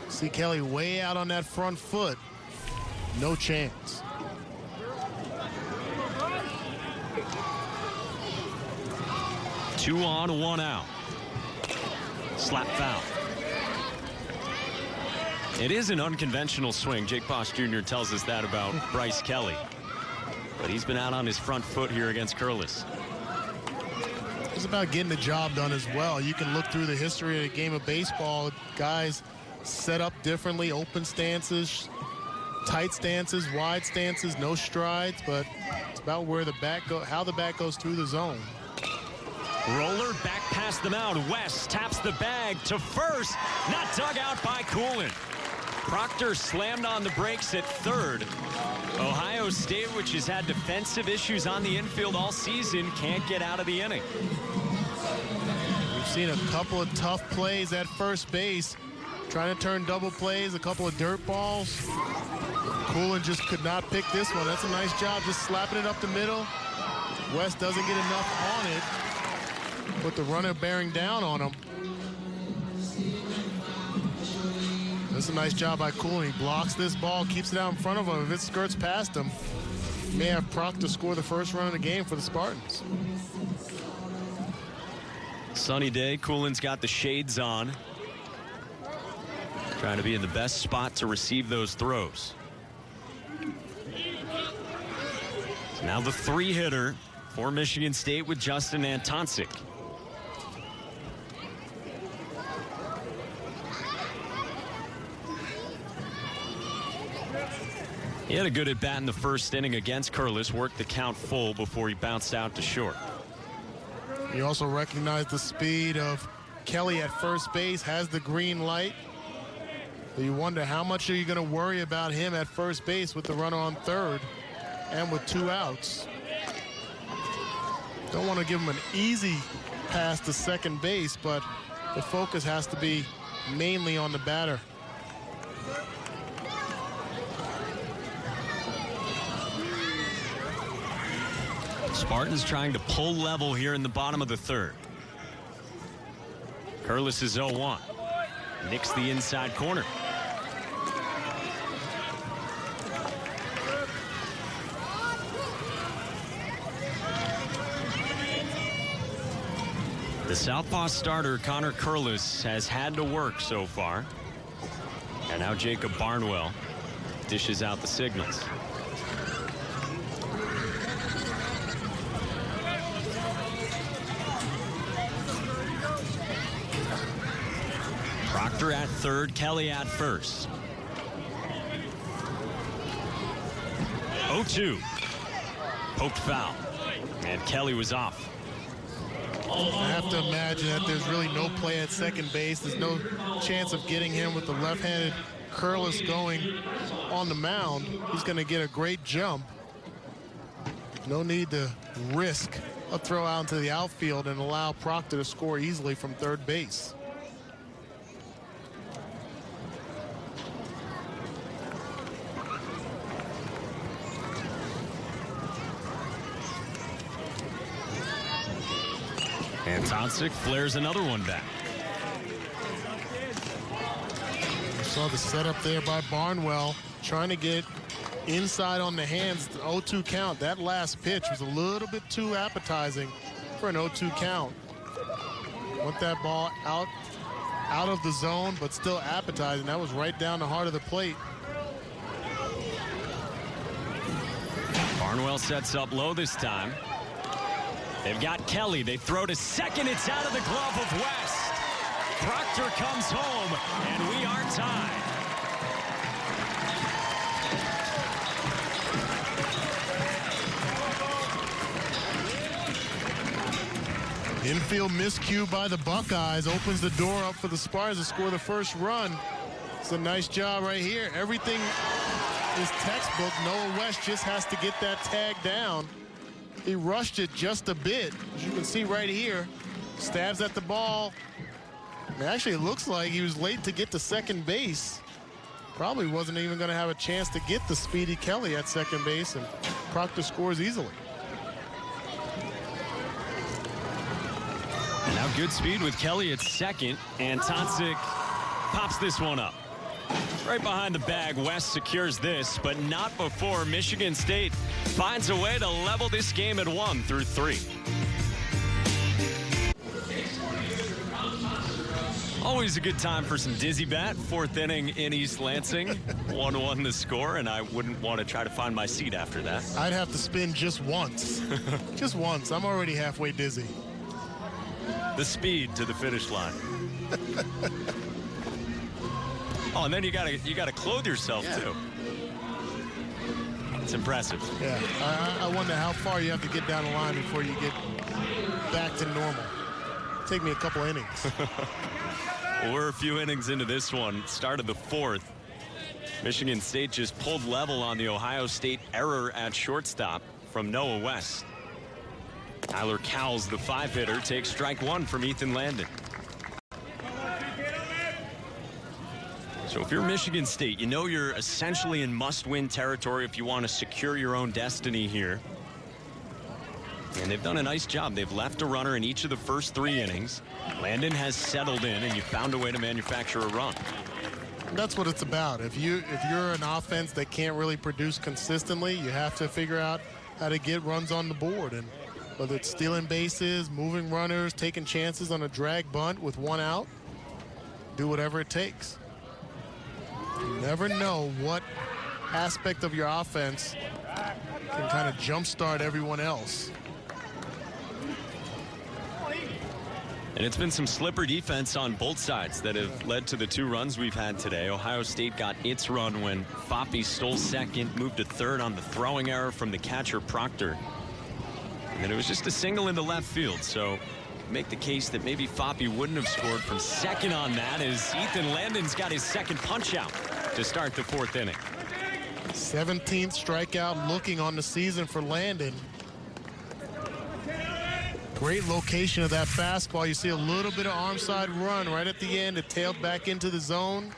see Kelly way out on that front foot. No chance. Two on, 1 out. Slap foul. It is an unconventional swing. Jake Boss Jr. tells us that about Bryce Kelly. But he's been out on his front foot here against Curlis. It's about getting the job done as well. You can look through the history of the game of baseball. Guys set up differently, open stances, tight stances, wide stances, no strides, but it's about where the bat how the bat goes through the zone. Roller back past the mound. West taps the bag to first. Not dug out by Coolin. Proctor slammed on the brakes at third. Ohio State, which has had defensive issues on the infield all season, can't get out of the inning. We've seen a couple of tough plays at first base, trying to turn double plays, a couple of dirt balls. Coolin just could not pick this one. That's a nice job, just slapping it up the middle. West doesn't get enough on it, with the runner bearing down on him. That's a nice job by Coolin. He blocks this ball, keeps it out in front of him. If it skirts past him, he may have Proctor score the first run of the game for the Spartans. Sunny day. Coolin's got the shades on. Trying to be in the best spot to receive those throws. So now the 3-hitter for Michigan State with Justin Antoncic. He had a good at-bat in the first inning against Curlis, worked the count full before he bounced out to short. You also recognize the speed of Kelly at first base, has the green light. So you wonder how much are you going to worry about him at first base with the runner on third and with 2 outs. Don't want to give him an easy pass to second base, but the focus has to be mainly on the batter. Spartans trying to pull level here in the bottom of the third. Curlis is 0-1. nicks the inside corner. The southpaw starter, Connor Curlis, has had to work so far. And now Jacob Barnwell dishes out the signals. Proctor at third, Kelly at first. 0-2. Poked foul. And Kelly was off. I have to imagine that there's really no play at second base. There's no chance of getting him with the left-handed Curlis going on the mound. He's going to get a great jump. No need to risk a throw out into the outfield and allow Proctor to score easily from third base. And Tonsik flares another one back. Saw the setup there by Barnwell, trying to get inside on the hands. The 0-2 count. That last pitch was a little bit too appetizing for an 0-2 count. Want that ball out of the zone, but still appetizing. That was right down the heart of the plate. Barnwell sets up low this time. They've got Kelly. They throw to second. It's out of the glove of West. Proctor comes home, and we are tied. Infield miscue by the Buckeyes opens the door up for the Spartans to score the first run. It's a nice job right here. Everything is textbook. Noah West just has to get that tag down. He rushed it just a bit. As you can see right here, stabs at the ball. Actually, it looks like he was late to get to second base. Probably wasn't even going to have a chance to get the speedy Kelly at second base, and Proctor scores easily. And now good speed with Kelly at second, and Tonsik pops this one up. Right behind the bag, West secures this, but not before Michigan State finds a way to level this game at 1 through 3. Always a good time for some dizzy bat. Fourth inning in East Lansing. 1-1 the score, and I wouldn't want to try to find my seat after that. I'd have to spin just once. Just once. I'm already halfway dizzy. The speed to the finish line. Oh, and then you gotta clothe yourself too. It's impressive. Yeah, I wonder how far you have to get down the line before you get back to normal. Take me a couple innings. Well, we're a few innings into this one. Start of the fourth. Michigan State just pulled level on the Ohio State error at shortstop from Noah West. Tyler Cowles, the 5-hitter, takes strike one from Ethan Landon. So if you're Michigan State, you know you're essentially in must-win territory if you want to secure your own destiny here. And they've done a nice job. They've left a runner in each of the first 3 innings. Landon has settled in, and you found a way to manufacture a run. That's what it's about. If you're an offense that can't really produce consistently, you have to figure out how to get runs on the board. And whether it's stealing bases, moving runners, taking chances on a drag bunt with 1 out, do whatever it takes. You never know what aspect of your offense can kind of jumpstart everyone else. And it's been some slippery defense on both sides that have led to the 2 runs we've had today. Ohio State got its run when Foppe stole second, moved to third on the throwing error from the catcher Proctor. And it was just a single into left field, so make the case that maybe Foppe wouldn't have scored from second on that, as Ethan Landon's got his second punch out to start the 4th inning. 17th strikeout looking on the season for Landon. Great location of that fastball. You see a little bit of arm side run right at the end. It tailed back into the zone.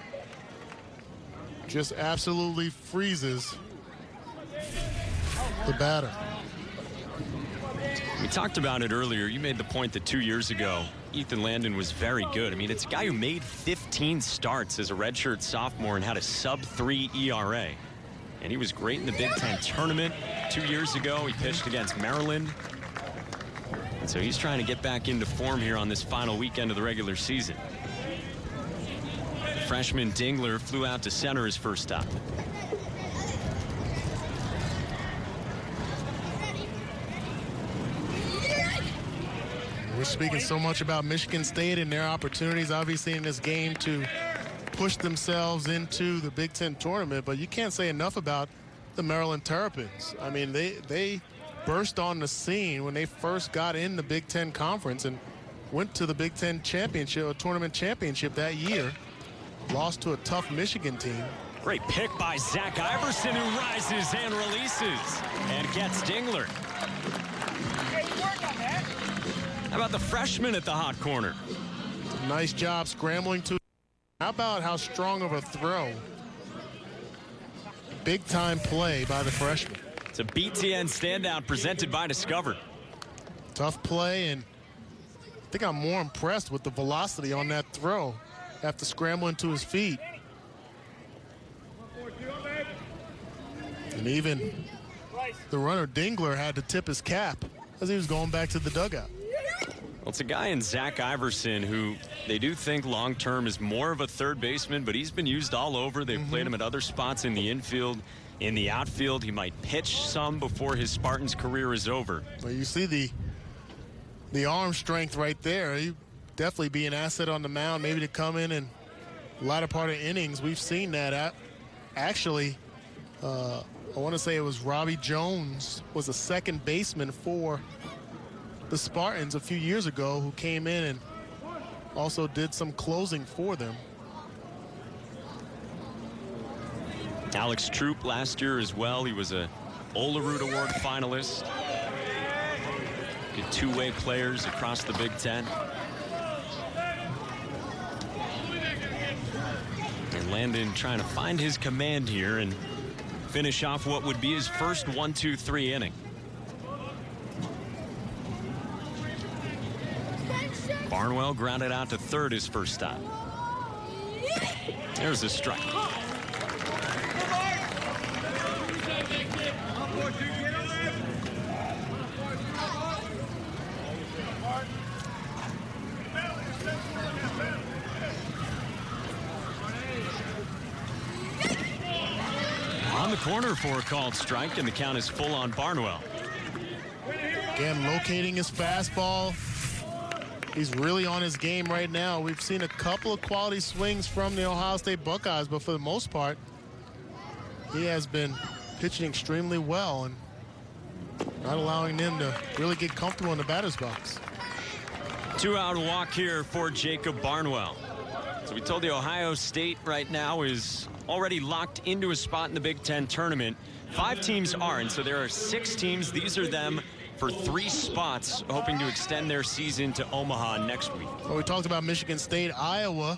Just absolutely freezes the batter. We talked about it earlier. You made the point that 2 years ago, Ethan Landon was very good. I mean, it's a guy who made 15 starts as a redshirt sophomore and had a sub-3 ERA. And he was great in the Big Ten tournament 2 years ago. He pitched against Maryland. And so he's trying to get back into form here on this final weekend of the regular season. Freshman Dingler flew out to center his first stop. We're speaking so much about Michigan State and their opportunities, obviously, in this game to push themselves into the Big Ten tournament, but you can't say enough about the Maryland Terrapins. I mean, they burst on the scene when they first got in the Big Ten Conference and went to the Big Ten championship, a tournament championship that year. Lost to a tough Michigan team. Great pick by Zach Iverson, who rises and releases and gets Dingler. How about the freshman at the hot corner? Nice job scrambling to. How about how strong of a throw? Big time play by the freshman. It's a BTN standout presented by Discover. Tough play, and I think I'm more impressed with the velocity on that throw after scrambling to his feet. And even the runner Dingler had to tip his cap as he was going back to the dugout. Well, it's a guy in Zach Iverson who they do think long-term is more of a third baseman, but he's been used all over. They've played him at other spots in the infield, in the outfield. He might pitch some before his Spartans career is over. Well, you see the arm strength right there. He definitely be an asset on the mound, maybe to come in and latter part of innings. We've seen that. Actually, I want to say it was Robbie Jones was a second baseman for the Spartans a few years ago who came in and also did some closing for them. Alex Troop last year as well. He was a Olerud Award finalist. Good two-way players across the Big Ten. And Landon trying to find his command here and finish off what would be his first 1-2-3 inning. Barnwell grounded out to third his first stop. There's a strike. On the corner for a called strike, and the count is full on Barnwell. Again, locating his fastball. He's really on his game right now. We've seen a couple of quality swings from the Ohio State Buckeyes, but for the most part, he has been pitching extremely well and not allowing them to really get comfortable in the batter's box. 2-out walk here for Jacob Barnwell. So we told you Ohio State right now is already locked into a spot in the Big Ten tournament. 5 teams aren't, so there are 6 teams. These are them for 3 spots, hoping to extend their season to Omaha next week. Well, we talked about Michigan State, Iowa.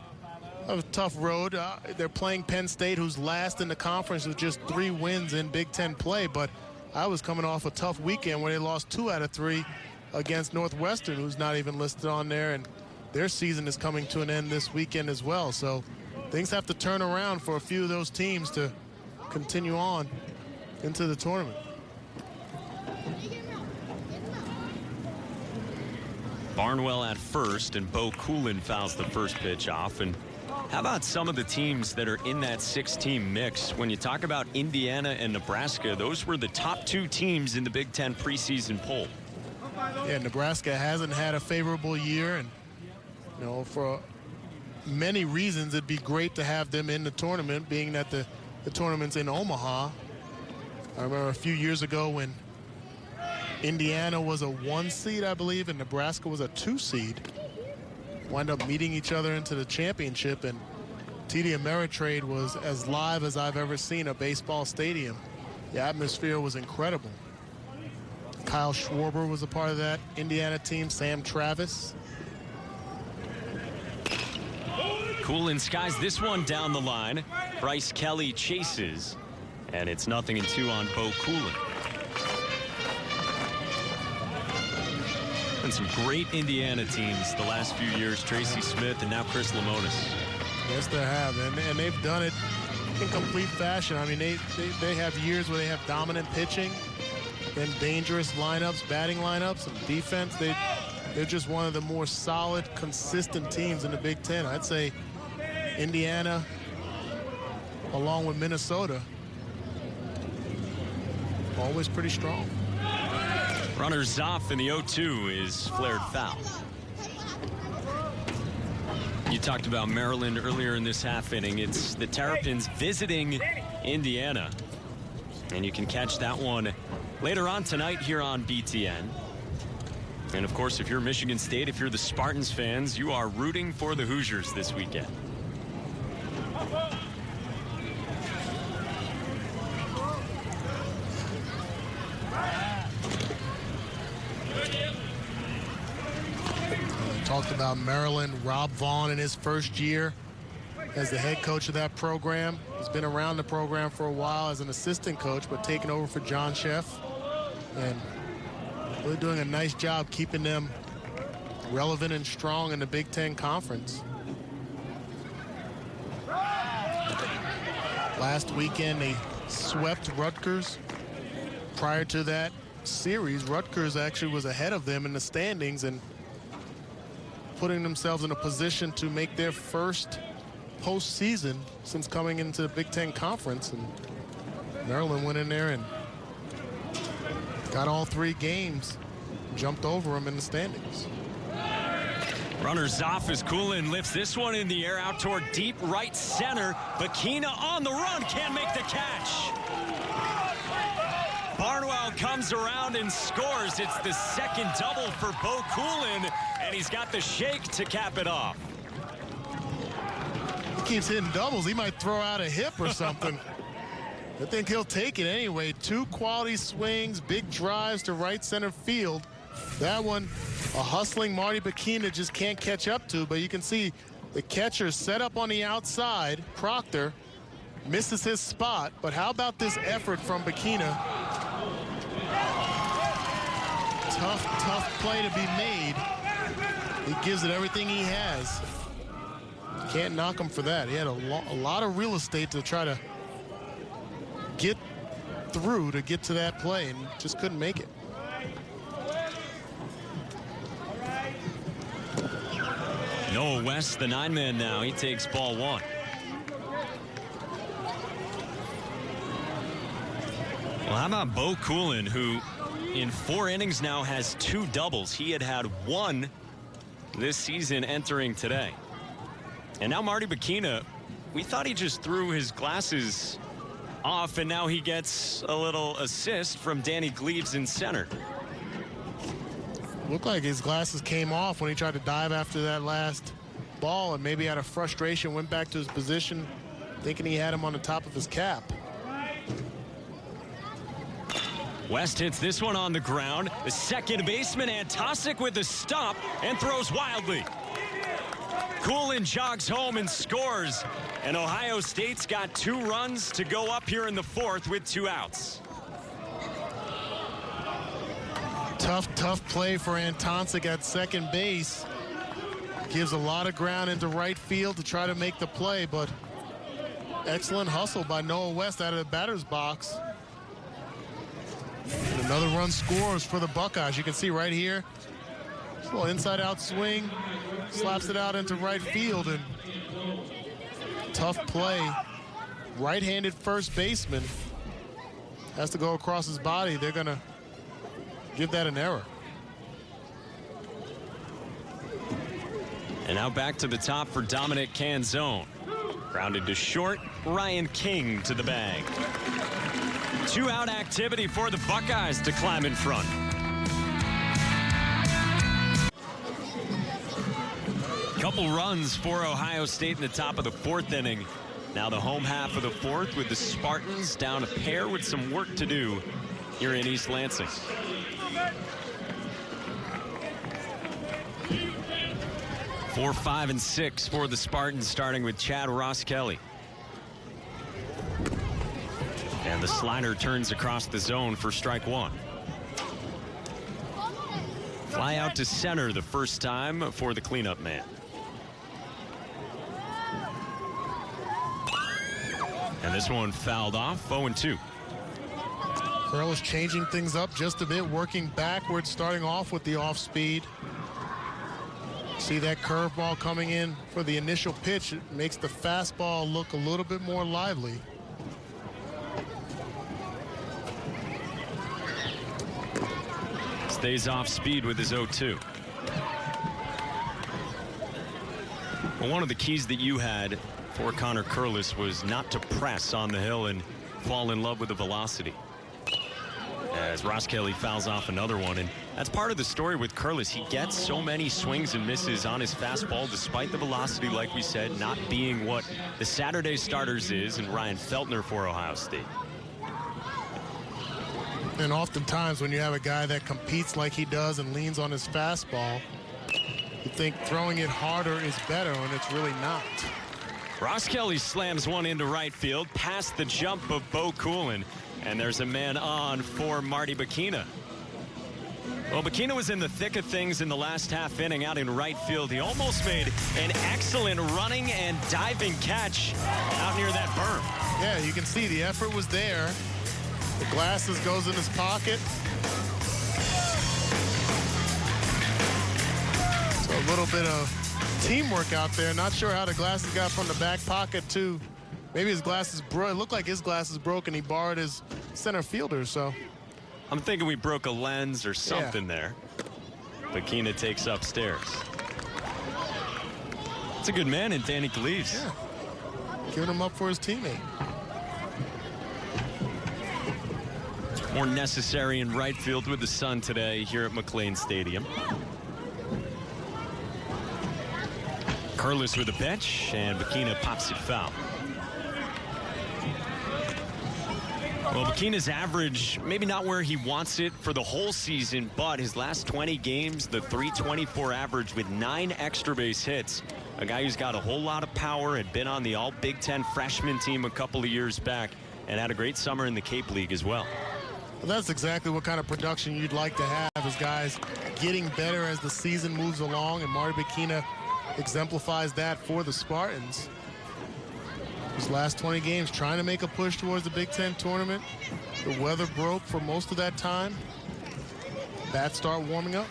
A tough road. They're playing Penn State, who's last in the conference with just 3 wins in Big Ten play. But I was coming off a tough weekend where they lost 2 out of 3 against Northwestern, who's not even listed on there. And their season is coming to an end this weekend as well. So things have to turn around for a few of those teams to continue on into the tournament. Barnwell at first, and Bo Coolin fouls the first pitch off. And how about some of the teams that are in that 6-team mix? When you talk about Indiana and Nebraska, those were the top 2 teams in the Big Ten preseason poll. Yeah, Nebraska hasn't had a favorable year, and you know, for many reasons it'd be great to have them in the tournament, being that the tournament's in Omaha. I remember a few years ago when Indiana was a 1 seed, I believe, and Nebraska was a 2 seed. Wind up meeting each other into the championship, and TD Ameritrade was as live as I've ever seen a baseball stadium. The atmosphere was incredible. Kyle Schwarber was a part of that Indiana team, Sam Travis. Coolin skies this one down the line. Bryce Kelly chases, and it's 0-2 on Bo Coolin. And some great Indiana teams the last few years. Tracy Smith and now Chris Lemonis. Yes, they have, and they've done it in complete fashion. I mean, they have years where they have dominant pitching, then dangerous lineups, batting lineups, and defense. They're just one of the more solid, consistent teams in the Big Ten. I'd say Indiana, along with Minnesota, always pretty strong. Runners off in the 0-2 is flared foul. You talked about Maryland earlier in this half inning. It's the Terrapins visiting Indiana. And you can catch that one later on tonight here on BTN. And of course, if you're Michigan State, if you're the Spartans fans, you are rooting for the Hoosiers this weekend. Talked about Maryland, Rob Vaughn in his first year as the head coach of that program. He's been around the program for a while as an assistant coach, but taking over for John Sheff. And really doing a nice job keeping them relevant and strong in the Big Ten Conference. Last weekend, they swept Rutgers. Prior to that series, Rutgers actually was ahead of them in the standings and putting themselves in a position to make their first postseason since coming into the Big Ten Conference. And Maryland went in there and got all 3 games, jumped over them in the standings. Runners off as Coolin lifts this one in the air out toward deep right center. Bakina on the run, can't make the catch. Barnwell comes around and scores. It's the second double for Bo Coolin, and he's got the shake to cap it off. He keeps hitting doubles. He might throw out a hip or something. I think he'll take it anyway. 2 quality swings, big drives to right center field. That one, a hustling Marty Bakina just can't catch up to, but you can see the catcher set up on the outside. Proctor misses his spot, but how about this effort from Bakina? Tough play to be made. He gives it everything he has. Can't knock him for that. He had a lot of real estate to try to get through to get to that play and just couldn't make it. Noah West, the 9-man now. He takes ball 1. Well, how about Bo Coolin, who in 4 innings now has 2 doubles. He had 1 this season entering today. And now Marty Bakina, we thought he just threw his glasses off, and now he gets a little assist from Danny Gleaves in center. Looked like his glasses came off when he tried to dive after that last ball, and maybe out of frustration went back to his position thinking he had him on the top of his cap. West hits this one on the ground. The second baseman, Antosic, with the stop and throws wildly. Coolin jogs home and scores. And Ohio State's got 2 runs to go up here in the 4th with 2 outs. Tough play for Antosic at second base. Gives a lot of ground into right field to try to make the play, but excellent hustle by Noah West out of the batter's box. And another run scores for the Buckeyes. You can see right here, a little inside-out swing, slaps it out into right field, and tough play. Right-handed first baseman has to go across his body. They're going to give that an error. And now back to the top for Dominic Canzone. Grounded to short, Ryan King to the bag. 2-out activity for the Buckeyes to climb in front. Couple runs for Ohio State in the top of the 4th inning. Now the home half of the 4th with the Spartans down a pair with some work to do here in East Lansing. Four, 5, and 6 for the Spartans, starting with Chad Ross Kelly. And the slider turns across the zone for strike 1. Fly out to center the first time for the cleanup man. And this one fouled off, 0-2. Curl is changing things up just a bit, working backwards, starting off with the off speed. See that curveball coming in for the initial pitch. It makes the fastball look a little bit more lively. Stays off speed with his 0-2. Well, one of the keys that you had for Connor Curlis was not to press on the hill and fall in love with the velocity. As Ross Kelly fouls off another one, and that's part of the story with Curlis. He gets so many swings and misses on his fastball despite the velocity, like we said, not being what the Saturday starters is and Ryan Feltner for Ohio State. And oftentimes when you have a guy that competes like he does and leans on his fastball, you think throwing it harder is better, and it's really not. Ross Kelly slams one into right field past the jump of Bo Coolin. And there's a man on for Marty Bacchina. Well, Bacchina was in the thick of things in the last half inning out in right field. He almost made an excellent running and diving catch out near that berm. Yeah, you can see the effort was there. The glasses goes in his pocket. So a little bit of teamwork out there. Not sure how the glasses got from the back pocket to maybe his glasses broke. It looked like his glasses broke and he borrowed his center fielder. So I'm thinking we broke a lens or something there. Bacchina takes upstairs. It's a good man in Danny Cleaves. Yeah. Giving him up for his teammate. More necessary in right field with the sun today here at McLean Stadium. Curlis with a pitch, and Bacchina pops it foul. Well, Bacchina's average, maybe not where he wants it for the whole season, but his last 20 games, the .324 average with 9 extra base hits. A guy who's got a whole lot of power, had been on the all Big Ten freshman team a couple of years back, and had a great summer in the Cape League as well. Well, that's exactly what kind of production you'd like to have, is guys getting better as the season moves along, and Marty Bacchina exemplifies that for the Spartans. His last 20 games trying to make a push towards the Big Ten tournament. The weather broke for most of that time. Bats start warming up.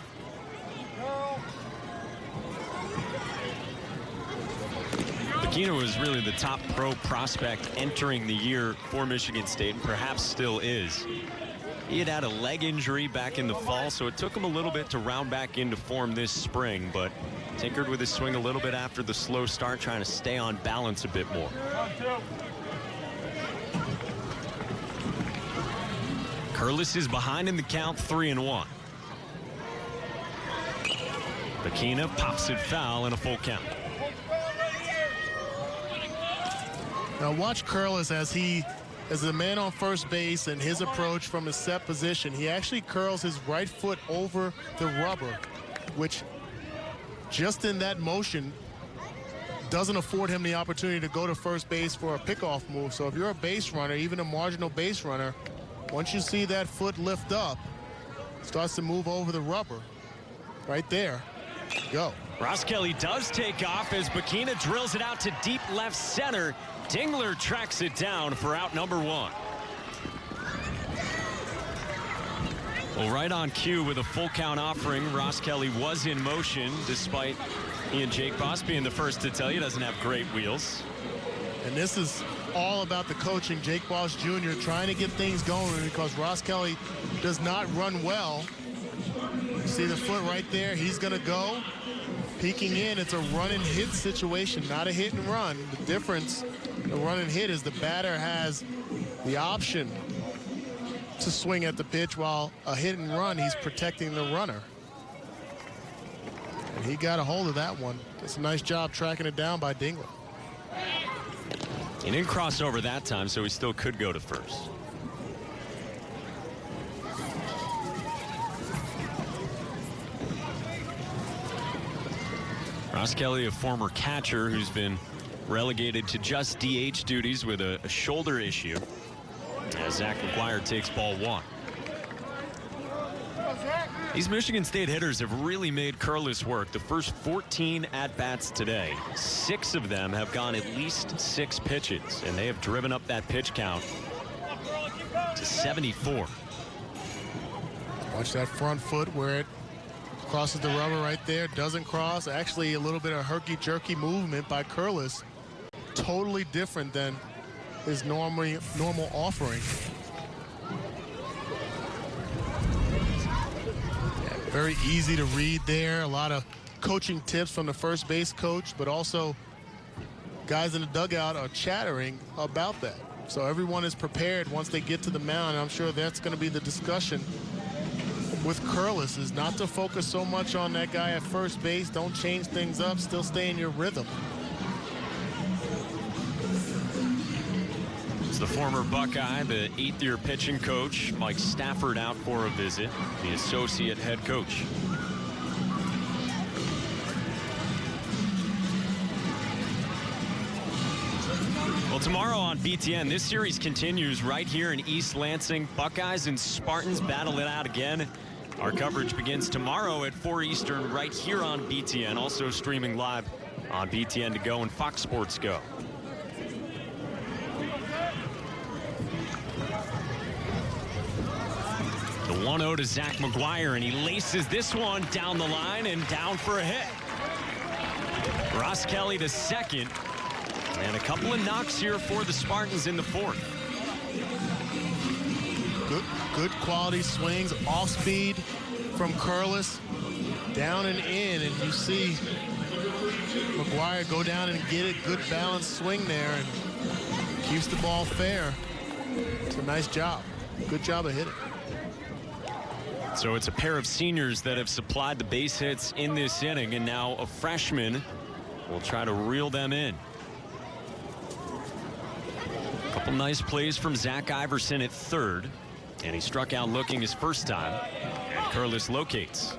Bacchina was really the top pro prospect entering the year for Michigan State, and perhaps still is. He had a leg injury back in the fall, so it took him a little bit to round back into form this spring, but tinkered with his swing a little bit after the slow start, trying to stay on balance a bit more. Curlis is behind in the count, 3-1. Bacchina pops it foul in a full count. Now watch Curlis as the man on first base, and his approach from his set position. He actually curls his right foot over the rubber, which just in that motion doesn't afford him the opportunity to go to first base for a pickoff move. So if you're a base runner, even a marginal base runner, once you see that foot lift up, starts to move over the rubber. Right there. Go. Ross Kelly does take off as Bacchina drills it out to deep left center. Dingler tracks it down for out number 1. Well, right on cue with a full count offering, Ross Kelly was in motion, despite he and Jake Boss being the first to tell you doesn't have great wheels. And this is all about the coaching. Jake Boss Jr. trying to get things going, because Ross Kelly does not run well. You see the foot right there. He's going to go. Peeking in, it's a run and hit situation, not a hit and run. The difference, the run and hit, is the batter has the option to swing at the pitch, while a hit and run, he's protecting the runner. And he got a hold of that one. It's a nice job tracking it down by Dingler. He didn't cross over that time, so he still could go to first. Ross Kelly, a former catcher who's been relegated to just DH duties with a shoulder issue, as Zach McGuire takes ball 1. These Michigan State hitters have really made Curlis work. The first 14 at-bats today, 6 of them have gone at least 6 pitches, and they have driven up that pitch count to 74. Watch that front foot where it crosses the rubber right there. Doesn't cross. Actually, a little bit of herky-jerky movement by Curlis. Totally different than his normal offering. Yeah, very easy to read there. A lot of coaching tips from the first base coach, but also guys in the dugout are chattering about that. So everyone is prepared once they get to the mound. And I'm sure that's going to be the discussion with Curlis, is not to focus so much on that guy at first base. Don't change things up. Still stay in your rhythm. It's the former Buckeye, the 8th-year pitching coach, Mike Stafford, out for a visit, the associate head coach. Well, tomorrow on BTN, this series continues right here in East Lansing. Buckeyes and Spartans battle it out again. Our coverage begins tomorrow at 4 Eastern right here on BTN, also streaming live on BTN To Go and Fox Sports Go. The 1-0 to Zach McGuire, and he laces this one down the line and down for a hit. Ross Kelly to second, and a couple of knocks here for the Spartans in the 4th. Good quality swings, off speed from Curlis, down and in, and you see McGuire go down and get it. Good balanced swing there, and keeps the ball fair. It's a nice job. Good job of hitting. So it's a pair of seniors that have supplied the base hits in this inning, and now a freshman will try to reel them in. A couple nice plays from Zach Iverson at third, and he struck out looking his first time, and Curlis locates.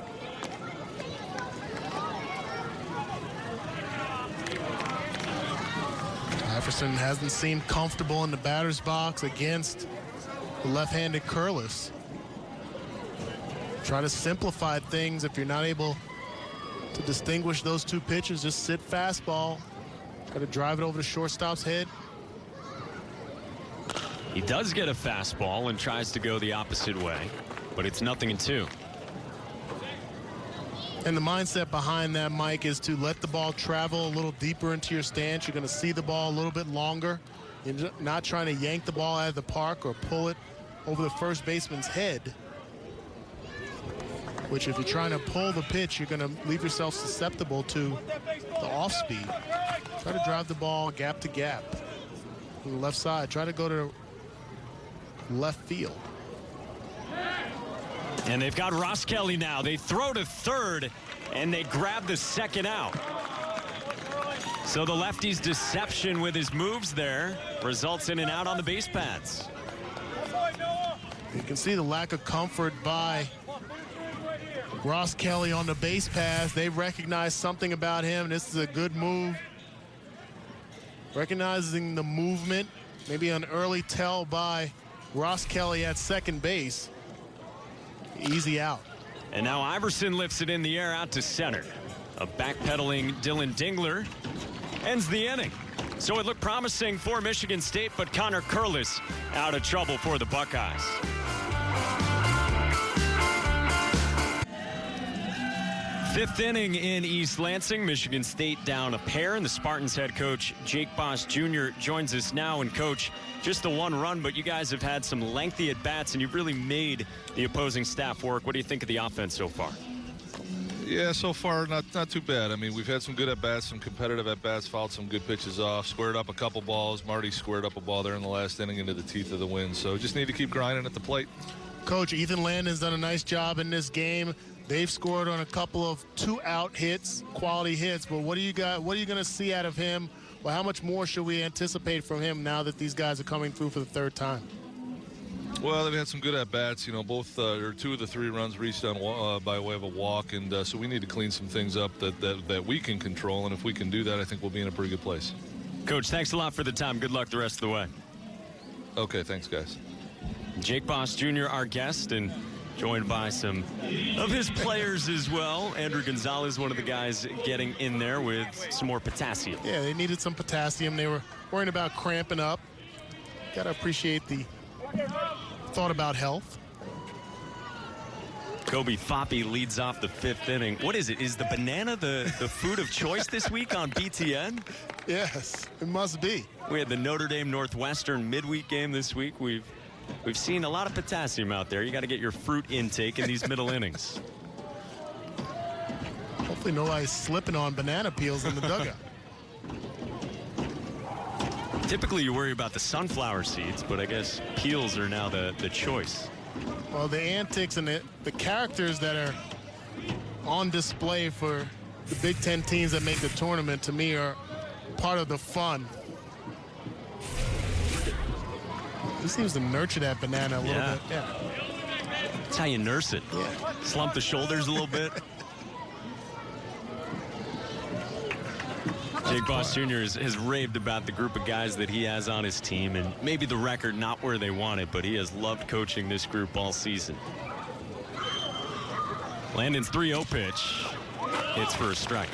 Iverson hasn't seemed comfortable in the batter's box against the left-handed Curlis. Try to simplify things. If you're not able to distinguish those two pitches, just sit fastball. Try to drive it over the shortstop's head. He does get a fastball and tries to go the opposite way, but it's 0-2. And the mindset behind that, Mike, is to let the ball travel a little deeper into your stance. You're going to see the ball a little bit longer. You're not trying to yank the ball out of the park or pull it over the first baseman's head, which if you're trying to pull the pitch, you're going to leave yourself susceptible to the off speed. Try to drive the ball gap to gap on the left side. Try to go to left field. And they've got Ross Kelly now. They throw to third, and they grab the second out. So the lefty's deception with his moves there results in an out on the base paths. You can see the lack of comfort by Ross Kelly on the base pass. They recognize something about him. This is a good move. Recognizing the movement, maybe an early tell by Ross Kelly at second base. Easy out. And now Iverson lifts it in the air out to center. A backpedaling Dylan Dingler ends the inning. So it looked promising for Michigan State, but Connor Curlis out of trouble for the Buckeyes. Fifth inning in East Lansing. Michigan State down a pair, and the Spartans head coach Jake Boss Jr. joins us now. And coach, just the one run, but you guys have had some lengthy at bats, and you've really made the opposing staff work. What do you think of the offense so far? Yeah, so far not too bad. I mean, we've had some good at bats, some competitive at bats, fouled some good pitches off, squared up a couple balls. Marty squared up a ball there in the last inning into the teeth of the wind. So just need to keep grinding at the plate. Coach, Ethan Landon's done a nice job in this game. They've scored on a couple of 2-out hits, quality hits. But what do you got? What are you going to see out of him? Well, how much more should we anticipate from him now that these guys are coming through for the third time? Well, they've had some good at-bats. You know, both or 2 of the 3 runs reached on by way of a walk, and so we need to clean some things up that we can control, and if we can do that, I think we'll be in a pretty good place. Coach, thanks a lot for the time. Good luck the rest of the way. Okay, thanks, guys. Jake Boss Jr., our guest, and joined by some of his players as well. Andrew Gonzalez, one of the guys getting in there with some more potassium. Yeah, they needed some potassium. They were worrying about cramping up. Got to appreciate the thought about health. Kobe Foppe leads off the 5th inning. What is it? Is the banana the food of choice this week on BTN? Yes, it must be. We had the Notre Dame Northwestern midweek game this week. We've seen a lot of potassium out there. You got to get your fruit intake in these middle innings. Hopefully nobody's slipping on banana peels in the dugout. Typically you worry about the sunflower seeds, but I guess peels are now the choice. Well, the antics and the characters that are on display for the Big Ten teams that make the tournament, to me, are part of the fun. He seems to nurture that banana a little bit. Yeah. That's how you nurse it. Yeah. Slump the shoulders a little bit. Jake Boss Jr. has raved about the group of guys that he has on his team, and maybe the record not where they want it, but he has loved coaching this group all season. Landon's 3-0 pitch. Hits for a strike.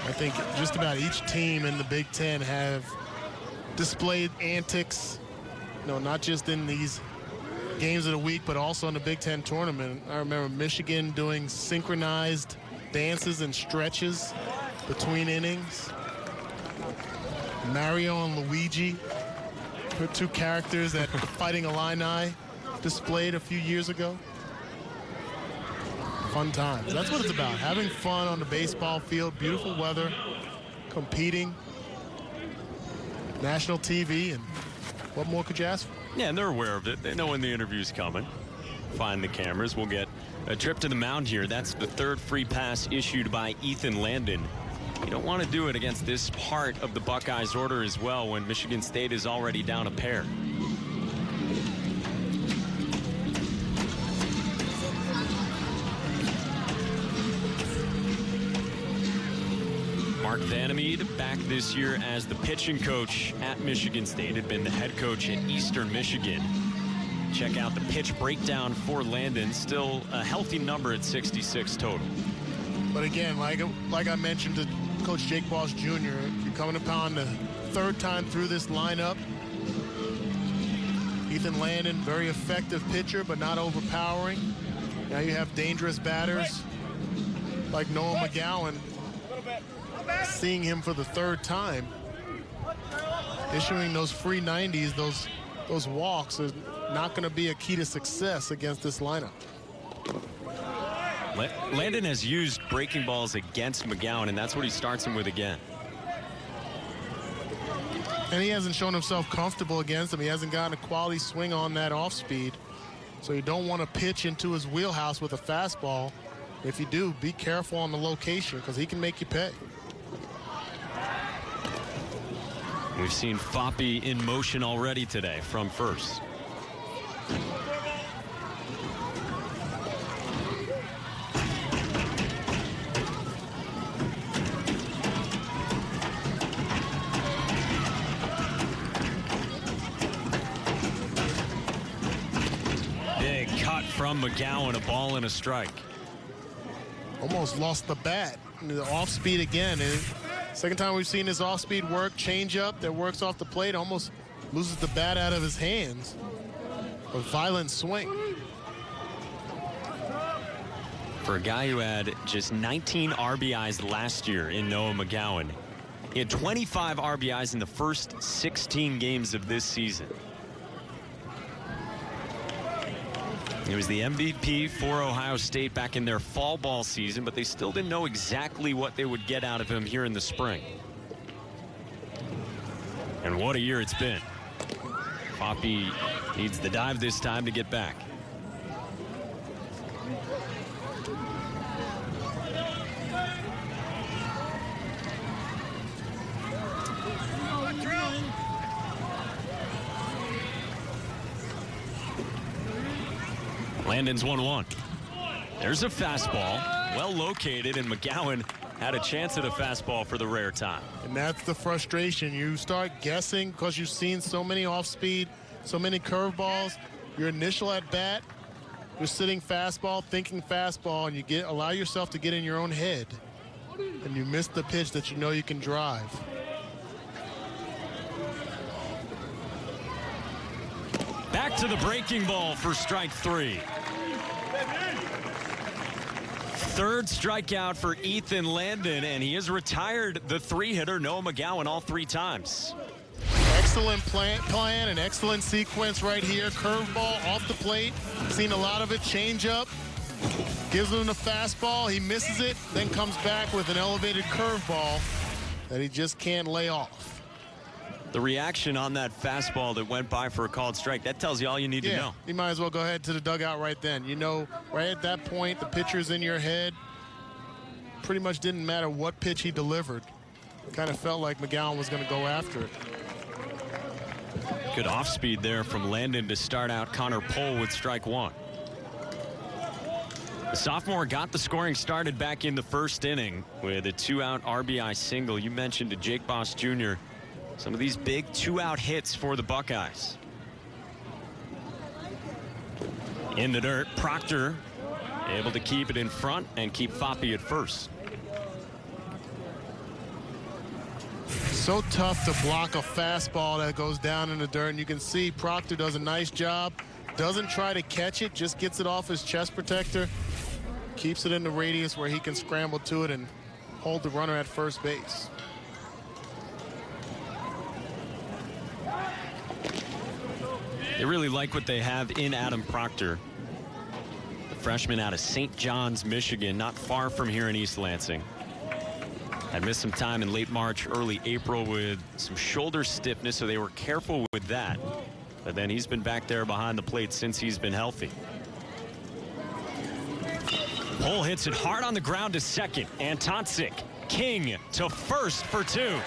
I think just about each team in the Big Ten have displayed antics, not just in these games of the week, but also in the Big Ten tournament. I remember Michigan doing synchronized dances and stretches between innings. Mario and Luigi, two characters that Fighting Illini displayed a few years ago. Fun times. That's what it's about, having fun on the baseball field, beautiful weather, competing, national TV, and what more could you ask for? Yeah, and they're aware of it. They know when the interview's coming. Find the cameras. We'll get a trip to the mound here. That's the 3rd free pass issued by Ethan Landon. You don't want to do it against this part of the Buckeyes order as well when Michigan State is already down a pair. Mark Vandermeed back this year as the pitching coach at Michigan State. Had been the head coach at Eastern Michigan. Check out the pitch breakdown for Landon. Still a healthy number at 66 total. But again, like I mentioned to Coach Jake Boss Jr., you're coming upon the 3rd time through this lineup. Ethan Landon, very effective pitcher, but not overpowering. Now you have dangerous batters like Noah McGowan. Seeing him for the 3rd time, issuing those free 90s, those walks are not going to be a key to success against this lineup. Landon has used breaking balls against McGowan, and that's what he starts him with again. And he hasn't shown himself comfortable against him. He hasn't gotten a quality swing on that off speed. So you don't want to pitch into his wheelhouse with a fastball. If you do, be careful on the location because he can make you pay. We've seen Foppe in motion already today from first. Big cut from McGowan, a ball and a strike. Almost lost the bat. The off speed again. Second time we've seen his off-speed work, change-up that works off the plate, almost loses the bat out of his hands. A violent swing. For a guy who had just 19 RBIs last year in Noah McGowan, he had 25 RBIs in the first 16 games of this season. He was the MVP for Ohio State back in their fall ball season, but they still didn't know exactly what they would get out of him here in the spring. And what a year it's been. Foppe needs the dive this time to get back. Landon's 1-1. There's a fastball, well located, and McGowan had a chance at a fastball for the rare time. And that's the frustration. You start guessing because you've seen so many off-speed, so many curveballs. Your initial at-bat, you're sitting fastball, thinking fastball, and you allow yourself to get in your own head, and you miss the pitch that you know you can drive. Back to the breaking ball for strike 3. Third strikeout for Ethan Landon, and he has retired the 3-hitter Noah McGowan all 3 times. Excellent plan and excellent sequence right here. Curveball off the plate. Seen a lot of it. Changeup. Gives him the fastball. He misses it, then comes back with an elevated curveball that he just can't lay off. The reaction on that fastball that went by for a called strike, that tells you all you need to know. You might as well go ahead to the dugout right then. You know, right at that point, the pitcher's in your head. Pretty much didn't matter what pitch he delivered. Kind of felt like McGowan was going to go after it. Good off speed there from Landon to start out Connor Pohl with strike 1. The sophomore got the scoring started back in the first inning with a 2-out RBI single. You mentioned to Jake Boss Jr. some of these big 2-out hits for the Buckeyes. In the dirt, Proctor able to keep it in front and keep Foppe at first. So tough to block a fastball that goes down in the dirt, and you can see Proctor does a nice job. Doesn't try to catch it, just gets it off his chest protector, keeps it in the radius where he can scramble to it and hold the runner at first base. They really like what they have in Adam Proctor, the freshman out of St. John's, Michigan, not far from here in East Lansing. Had missed some time in late March, early April with some shoulder stiffness, so they were careful with that. But then he's been back there behind the plate since he's been healthy. Pohl hits it hard on the ground to second. Antoncic, King to first for 2.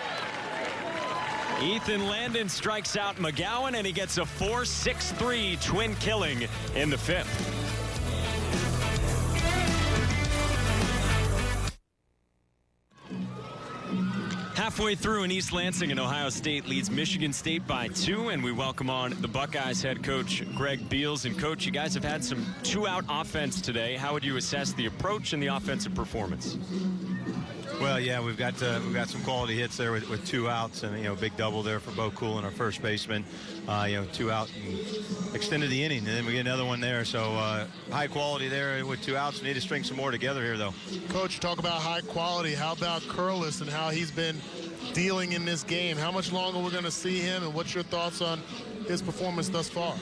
Ethan Landon strikes out McGowan, and he gets a 4-6-3 twin killing in the 5th. Halfway through in East Lansing, and Ohio State leads Michigan State by 2, and we welcome on the Buckeyes head coach Greg Beals. And coach, you guys have had some 2-out offense today. How would you assess the approach and the offensive performance? Well, yeah, we've got some quality hits there with 2 outs, and big double there for Bo Coolin, our first baseman. 2 out and extended the inning, and then we get another one there. So high quality there with 2 outs. We need to string some more together here, though. Coach, talk about high quality. How about Curlis and how he's been dealing in this game? How much longer we're going to see him, and what's your thoughts on his performance thus far?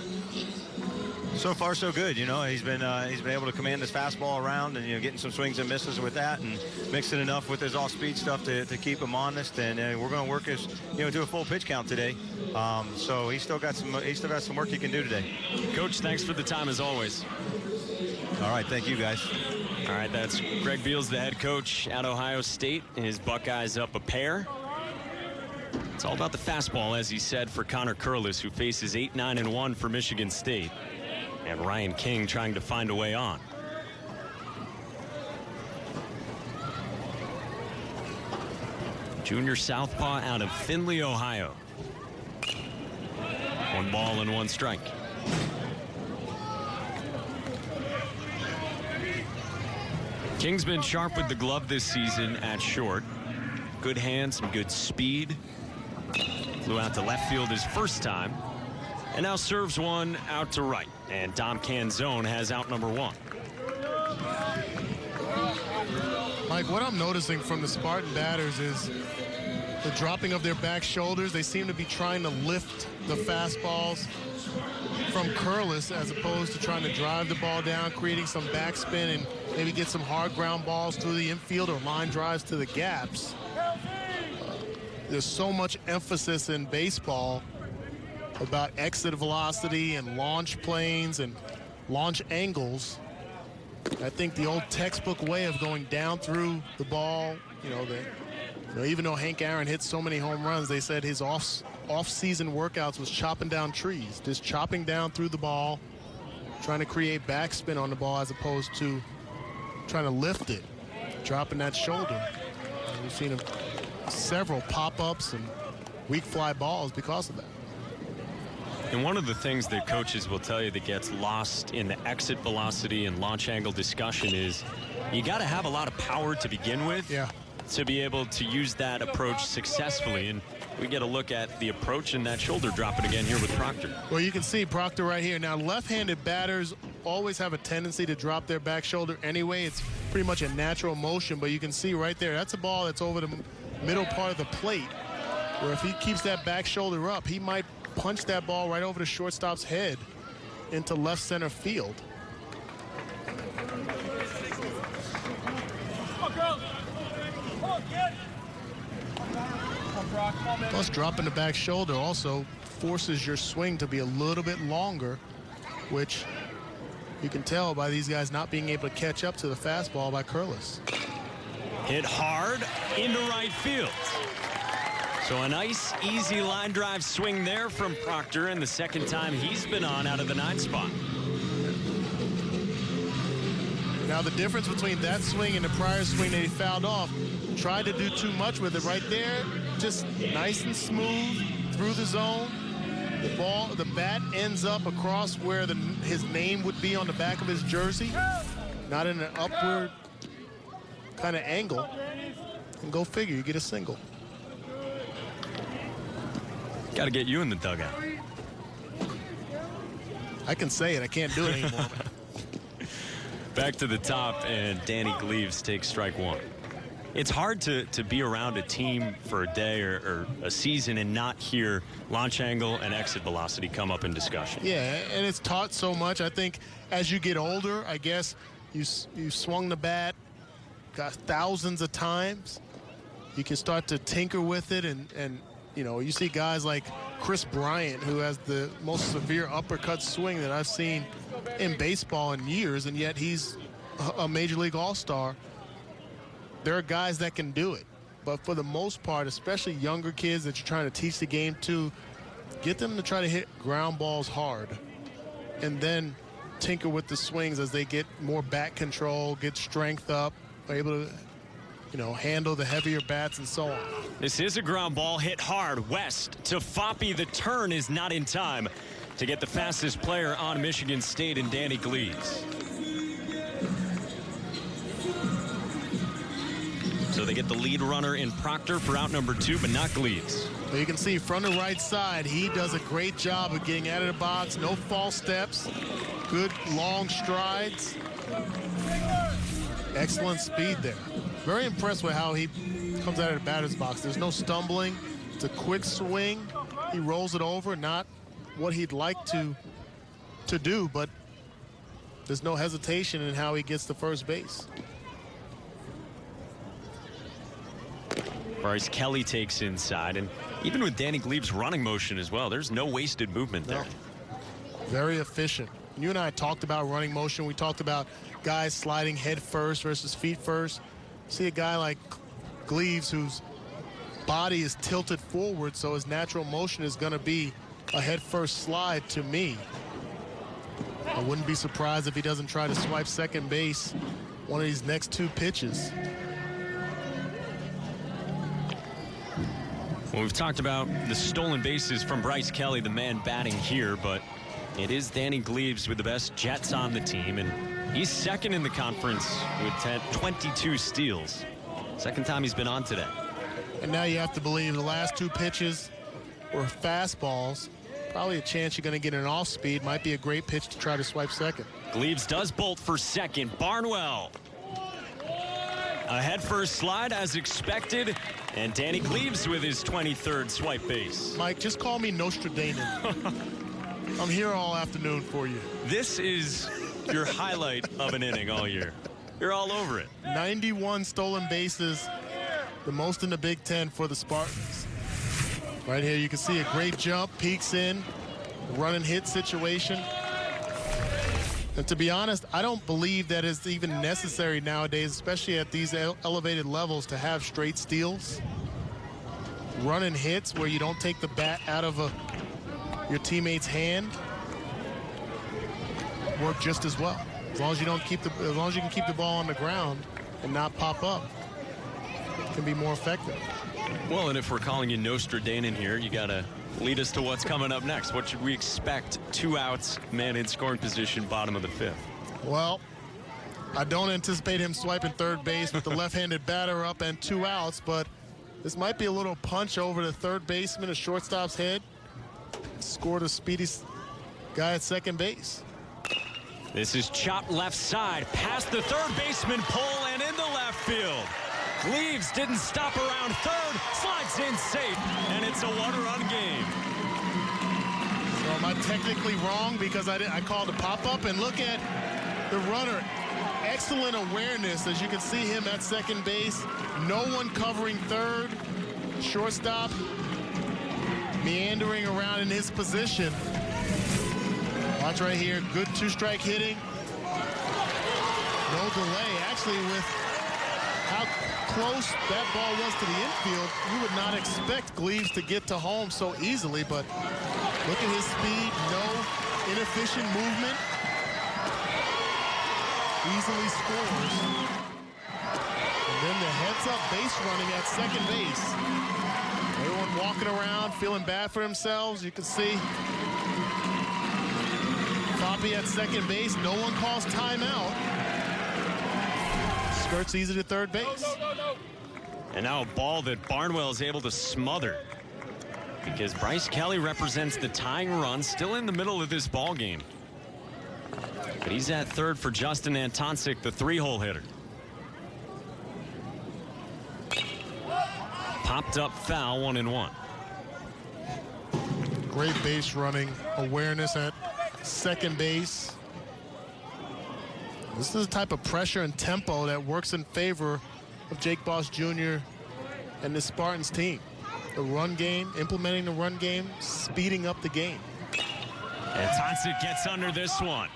So far, so good. He's been able to command his fastball around, and getting some swings and misses with that, and mixing enough with his off-speed stuff to keep him honest. And we're going to work his do a full pitch count today. So he's still got some work he can do today. Coach, thanks for the time as always. All right, thank you guys. All right, that's Greg Beals, the head coach at Ohio State. His Buckeyes up a pair. It's all about the fastball, as he said, for Connor Curlis, who faces 8-9-1 for Michigan State. And Ryan King trying to find a way on. Junior southpaw out of Findlay, Ohio. 1 ball and 1 strike. King's been sharp with the glove this season at short. Good hands, some good speed. Flew out to left field his first time. And now serves one out to right. And Dom Canzone has out number 1. Mike, what I'm noticing from the Spartan batters is the dropping of their back shoulders. They seem to be trying to lift the fastballs from Curlis as opposed to trying to drive the ball down, creating some backspin and maybe get some hard ground balls through the infield or line drives to the gaps. There's so much emphasis in baseball about exit velocity and launch planes and launch angles. I think the old textbook way of going down through the ball, even though Hank Aaron hit so many home runs, they said his off-season workouts was chopping down trees, just chopping down through the ball, trying to create backspin on the ball as opposed to trying to lift it, dropping that shoulder. And we've seen several pop-ups and weak fly balls because of that. And one of the things that coaches will tell you that gets lost in the exit velocity and launch angle discussion is you got to have a lot of power to begin with to be able to use that approach successfully. And we get a look at the approach and that shoulder dropping again here with Proctor. Well, you can see Proctor right here. Now, left-handed batters always have a tendency to drop their back shoulder anyway. It's pretty much a natural motion, but you can see right there, that's a ball that's over the middle part of the plate, where if he keeps that back shoulder up, he might punch that ball right over the shortstop's head into left center field. Plus, dropping the back shoulder also forces your swing to be a little bit longer, which you can tell by these guys not being able to catch up to the fastball by Curlis. Hit hard into right field. So a nice, easy line drive swing there from Proctor, and the second time he's been on out of the 9 spot. Now, the difference between that swing and the prior swing that he fouled off, tried to do too much with it right there. Just nice and smooth through the zone. The bat ends up across where his name would be on the back of his jersey, not in an upward kind of angle. And go figure, you get a single. Got to get you in the dugout. I can say it, I can't do it anymore. Back to the top, and Danny Gleaves takes strike 1. It's hard to be around a team for a day or a season and not hear launch angle and exit velocity come up in discussion. Yeah, and it's taught so much. I think as you get older, I guess you swung the bat, got thousands of times. You can start to tinker with it, and you know, you see guys like Chris Bryant, who has the most severe uppercut swing that I've seen in baseball in years, and yet he's a Major League All-Star. There are guys that can do it, but for the most part, especially younger kids that you're trying to teach the game to, get them to try to hit ground balls hard and then tinker with the swings as they get more bat control, get strength up, are able to, you know, handle the heavier bats and so on. This is a ground ball hit hard west to Foppe. The turn is not in time to get the fastest player on Michigan State in Danny Gleaves. So they get the lead runner in Proctor for out number 2, but not Gleaves. Well, you can see from the right side, he does a great job of getting out of the box. No false steps, good long strides, excellent speed there. Very impressed with how he comes out of the batter's box. There's no stumbling. It's a quick swing. He rolls it over, not what he'd like to do, but there's no hesitation in how he gets to first base. Bryce Kelly takes inside, and even with Danny Gleaves' running motion as well, there's no wasted movement there. No. Very efficient. You and I talked about running motion. We talked about guys sliding head first versus feet first. See a guy like Gleaves whose body is tilted forward, so his natural motion is going to be a head first slide to me. I wouldn't be surprised if he doesn't try to swipe second base one of these next 2 pitches. Well, we've talked about the stolen bases from Bryce Kelly, the man batting here, but it is Danny Gleaves with the best Jets on the team, and he's second in the conference with 22 steals. Second time he's been on today. And now you have to believe the last 2 pitches were fastballs. Probably a chance you're going to get an off speed. Might be a great pitch to try to swipe second. Gleaves does bolt for second. Barnwell. A head first slide as expected. And Danny Gleaves with his 23rd swipe base. Mike, just call me Nostradamus. I'm here all afternoon for you. This is your highlight of an inning all year. You're all over it. 91 stolen bases, the most in the Big Ten for the Spartans. Right here, you can see a great jump, peeks in, run and hit situation. And to be honest, I don't believe that it's even necessary nowadays, especially at these elevated levels, to have straight steals. Run and hits where you don't take the bat out of your teammate's hand work just as well. As long as you can keep the ball on the ground and not pop up, it can be more effective. Well, and if we're calling you Nostradamus here, you got to lead us to what's coming up next. What should we expect? 2 outs, man in scoring position, bottom of the 5th. Well, I don't anticipate him swiping third base with the left-handed batter up and 2 outs, but this might be a little punch over the third baseman, a shortstop's head. Scored a speedy guy at second base. This is chopped left side, past the third baseman pole and in the left field. Cleaves didn't stop around third, slides in safe, and it's a 1-run game. So am I technically wrong because I called a pop-up? And look at the runner. Excellent awareness, as you can see him at second base. No one covering third. Shortstop meandering around in his position. Watch right here, good 2-strike hitting. No delay. Actually, with how close that ball was to the infield, you would not expect Cleaves to get to home so easily, but look at his speed, no inefficient movement. Easily scores. And then the heads-up base running at second base. Everyone walking around, feeling bad for themselves. You can see Poppy at second base. No one calls timeout. Skirts easy to third base. And now a ball that Barnwell is able to smother, because Bryce Kelly represents the tying run, still in the middle of this ball game. But he's at third for Justin Antonsic, the 3-hole hitter. Popped up foul, 1-1. Great base running awareness at second base. This is the type of pressure and tempo that works in favor of Jake Boss Jr. and the Spartans team. The run game, implementing the run game, speeding up the game. And Antonsic gets under this one.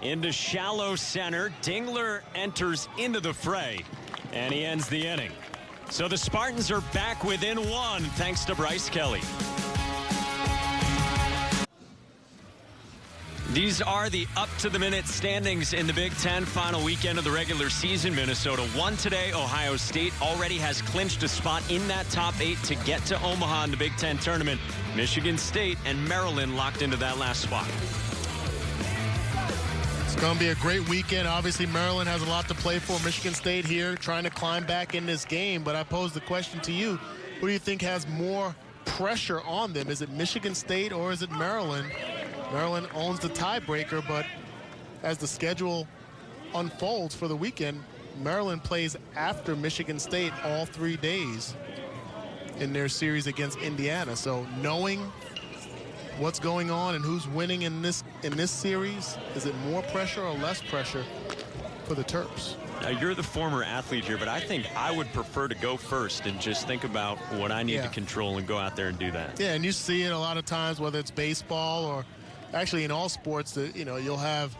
Into shallow center. Dingler enters into the fray, and he ends the inning. So the Spartans are back within 1 thanks to Bryce Kelly. These are the up-to-the-minute standings in the Big Ten final weekend of the regular season. Minnesota won today. Ohio State already has clinched a spot in that top 8 to get to Omaha in the Big Ten tournament. Michigan State and Maryland locked into that last spot. It's going to be a great weekend. Obviously, Maryland has a lot to play for. Michigan State here trying to climb back in this game. But I pose the question to you, who do you think has more pressure on them? Is it Michigan State or is it Maryland? Maryland owns the tiebreaker, but as the schedule unfolds for the weekend, Maryland plays after Michigan State all 3 days in their series against Indiana. So knowing what's going on and who's winning in this series, is it more pressure or less pressure for the Terps? Now, you're the former athlete here, but I think I would prefer to go first and just think about what I need to control and go out there and do that. Yeah, and you see it a lot of times, whether it's baseball or actually in all sports, that you'll have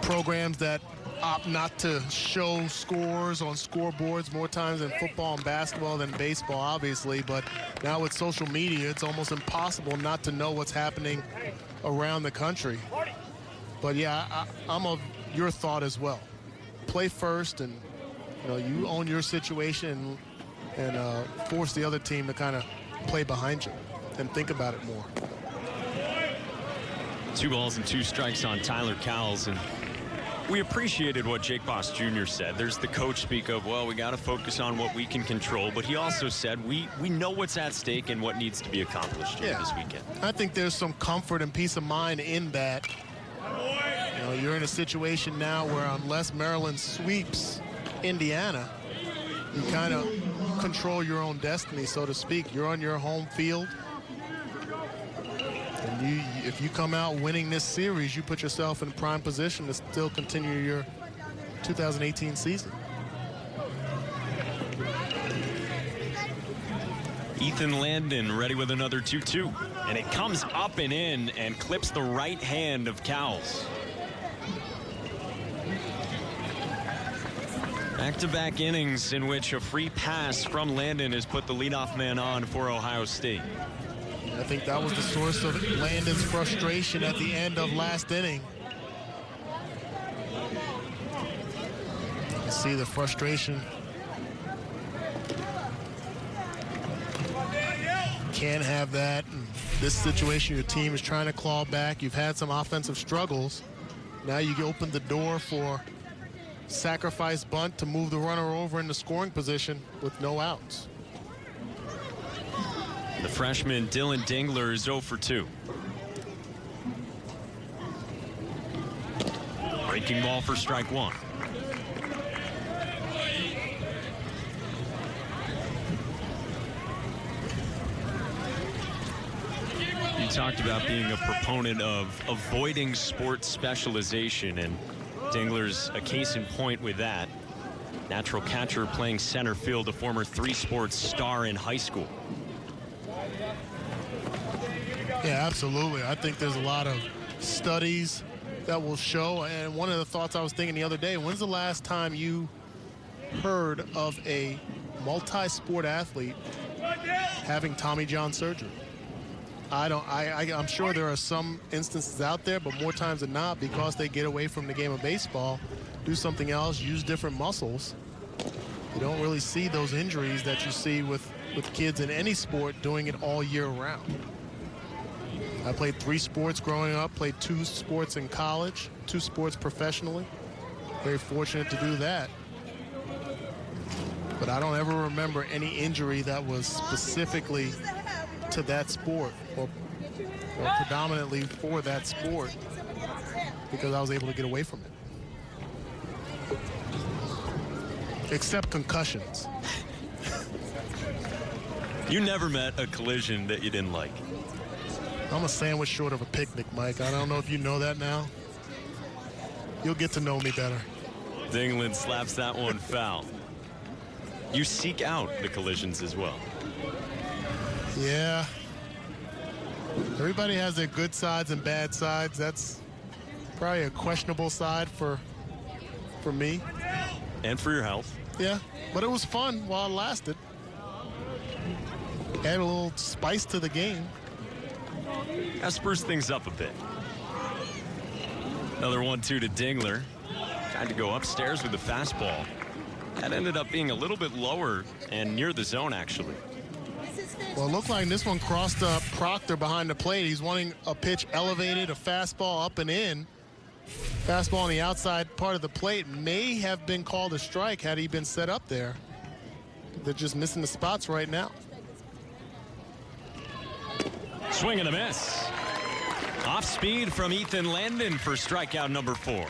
programs that opt not to show scores on scoreboards more times in football and basketball than baseball, obviously. But now with social media, it's almost impossible not to know what's happening around the country. But yeah, I'm of your thought as well. Play first, and you own your situation, and force the other team to kind of play behind you and think about it more. 2 balls and 2 strikes on Tyler Cowles, and we appreciated what Jake Boss Jr. said. There's the coach speak of, well, we got to focus on what we can control, but he also said we know what's at stake and what needs to be accomplished here this weekend. I think there's some comfort and peace of mind in that. You're in a situation now where unless Maryland sweeps Indiana, you kind of control your own destiny, so to speak. You're on your home field. And if you come out winning this series, you put yourself in prime position to still continue your 2018 season. Ethan Landon ready with another 2-2. And it comes up and in and clips the right hand of Cowles. Back-to-back innings in which a free pass from Landon has put the leadoff man on for Ohio State. I think that was the source of Landon's frustration at the end of last inning. You see the frustration can't have that. In this situation, your team is trying to claw back. You've had some offensive struggles. Now you open the door for sacrifice bunt to move the runner over into scoring position with no outs. The freshman Dylan Dingler is 0 for 2. Breaking ball for strike one. You talked about being a proponent of avoiding sports specialization, and Dingler's a case in point with that. Natural catcher playing center field, a former 3-sports star in high school. Yeah, absolutely. I think there's a lot of studies that will show, and one of the thoughts I was thinking the other day, when's the last time you heard of a multi-sport athlete having Tommy John surgery? I'm sure there are some instances out there, but more times than not, because they get away from the game of baseball, do something else, use different muscles, you don't really see those injuries that you see with kids in any sport doing it all year round. I played 3 sports growing up, played 2 sports in college, 2 sports professionally. Very fortunate to do that. But I don't ever remember any injury that was specifically to that sport or predominantly for that sport because I was able to get away from it. Except concussions. You never met a collision that you didn't like. I'm a sandwich short of a picnic, Mike. I don't know if you know that now. You'll get to know me better. Dingler slaps that one foul. You seek out the collisions as well. Yeah. Everybody has their good sides and bad sides. That's probably a questionable side for me. And for your health. Yeah, but it was fun while it lasted. Add a little spice to the game. That spurs things up a bit. Another 1-2 to Dingler. Tried to go upstairs with the fastball. That ended up being a little bit lower and near the zone, actually. Well, it looked like this one crossed up Proctor behind the plate. He's wanting a pitch elevated, a fastball up and in. Fastball on the outside part of the plate may have been called a strike had he been set up there. They're just missing the spots right now. Swing and a miss. Off speed from Ethan Landon for strikeout number 4.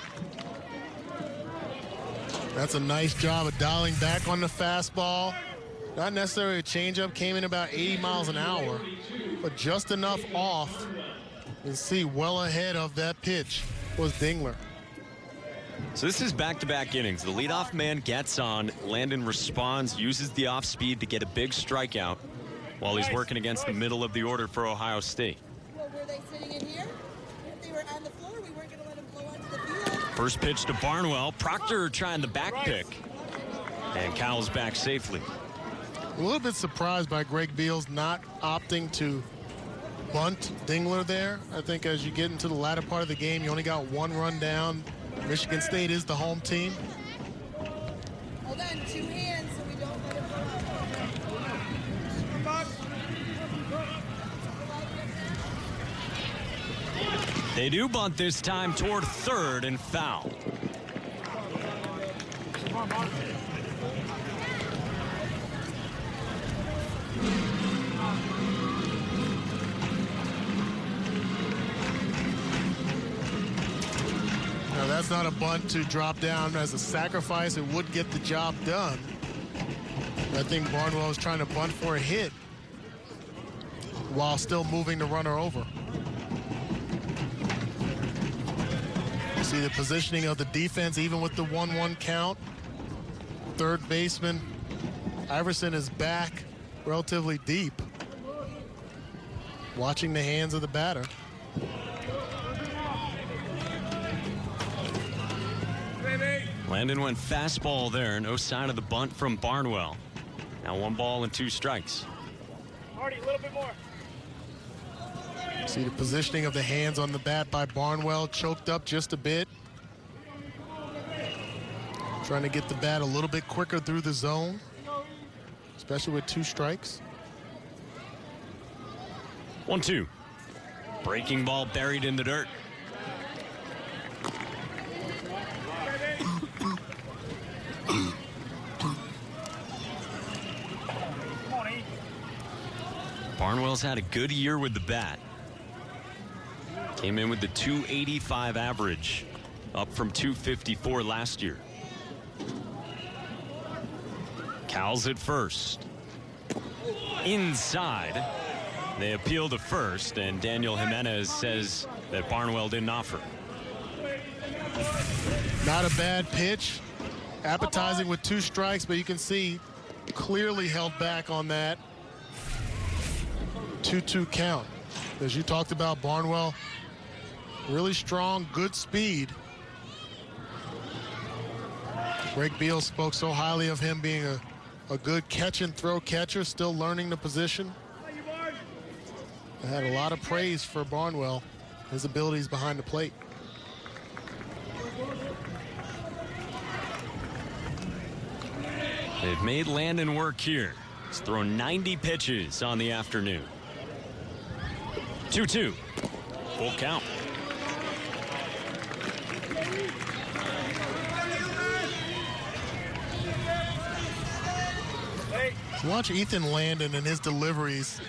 That's a nice job of dialing back on the fastball. Not necessarily a changeup, came in about 80 miles an hour, but just enough off. You can see well ahead of that pitch was Dingler. So this is back-to-back innings. The leadoff man gets on. Landon responds, uses the off speed to get a big strikeout while he's working against the middle of the order for Ohio State. Well, were they sitting in here? If they were on the floor, we weren't going to let them blow onto the field. First pitch to Barnwell. Proctor trying the back pick. And Cowles back safely. A little bit surprised by Greg Beals not opting to bunt Dingler there. I think as you get into the latter part of the game, you only got 1 run down. Michigan State is the home team. Hold on, 2 hands so we don't let it blow out. They do bunt this time toward third and foul. Now that's not a bunt to drop down as a sacrifice. It would get the job done. I think Barnwell was trying to bunt for a hit while still moving the runner over. You see the positioning of the defense even with the 1-1 count. Third baseman Iverson is back relatively deep, watching the hands of the batter. Landon went fastball there. No sign of the bunt from Barnwell. Now 1 ball and 2 strikes. Marty, a little bit more. See the positioning of the hands on the bat by Barnwell, choked up just a bit. Trying to get the bat a little bit quicker through the zone, especially with 2 strikes. 1-2. Breaking ball buried in the dirt. Barnwell's had a good year with the bat. Came in with the .285 average, up from .254 last year. Cowles at first. Inside. They appeal to first, and Daniel Jimenez says that Barnwell didn't offer. Not a bad pitch. Appetizing with 2 strikes, but you can see clearly held back on that 2-2 count. As you talked about, Barnwell, really strong, good speed. Greg Beal spoke so highly of him being a good catch and throw catcher, still learning the position. I had a lot of praise for Barnwell, his abilities behind the plate. They've made Landon work here. He's thrown 90 pitches on the afternoon. 2-2. Full count. Watch Ethan Landon and his deliveries.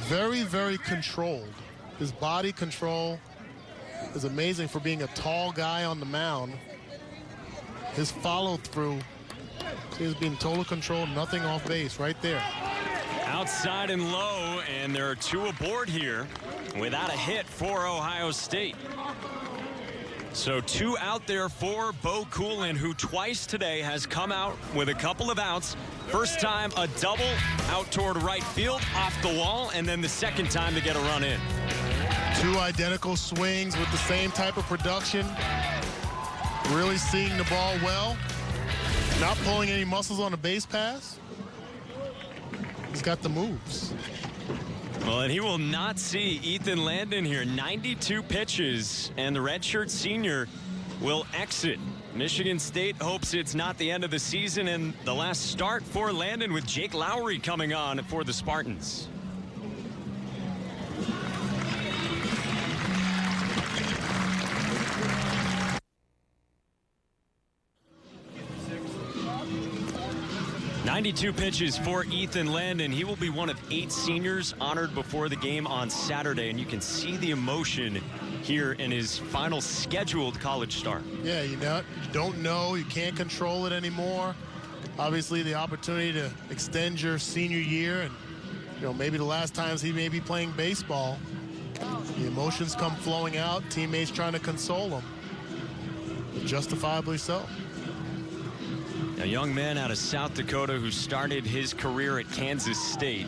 Very, very controlled. His body control is amazing for being a tall guy on the mound. His follow through, he's being total control, nothing off base right there. Outside and low, and there are 2 aboard here without a hit for Ohio State. So 2 out there for Bo Coolin, who twice today has come out with a couple of outs. First time a double out toward right field off the wall, and then the second time to get a run in. 2 identical swings with the same type of production. Really seeing the ball well. Not pulling any muscles on the base pass. He's got the moves. Well, and he will not see Ethan Landon here. 92 pitches, and the redshirt senior will exit. Michigan State hopes it's not the end of the season and the last start for Landon, with Jake Lowry coming on for the Spartans. .92 pitches for Ethan Landon. He will be one of 8 seniors honored before the game on Saturday, and you can see the emotion here in his final scheduled college start. Yeah, you don't know, you can't control it anymore. Obviously, the opportunity to extend your senior year, and maybe the last times he may be playing baseball. The emotions come flowing out, teammates trying to console him, justifiably so. A young man out of South Dakota who started his career at Kansas State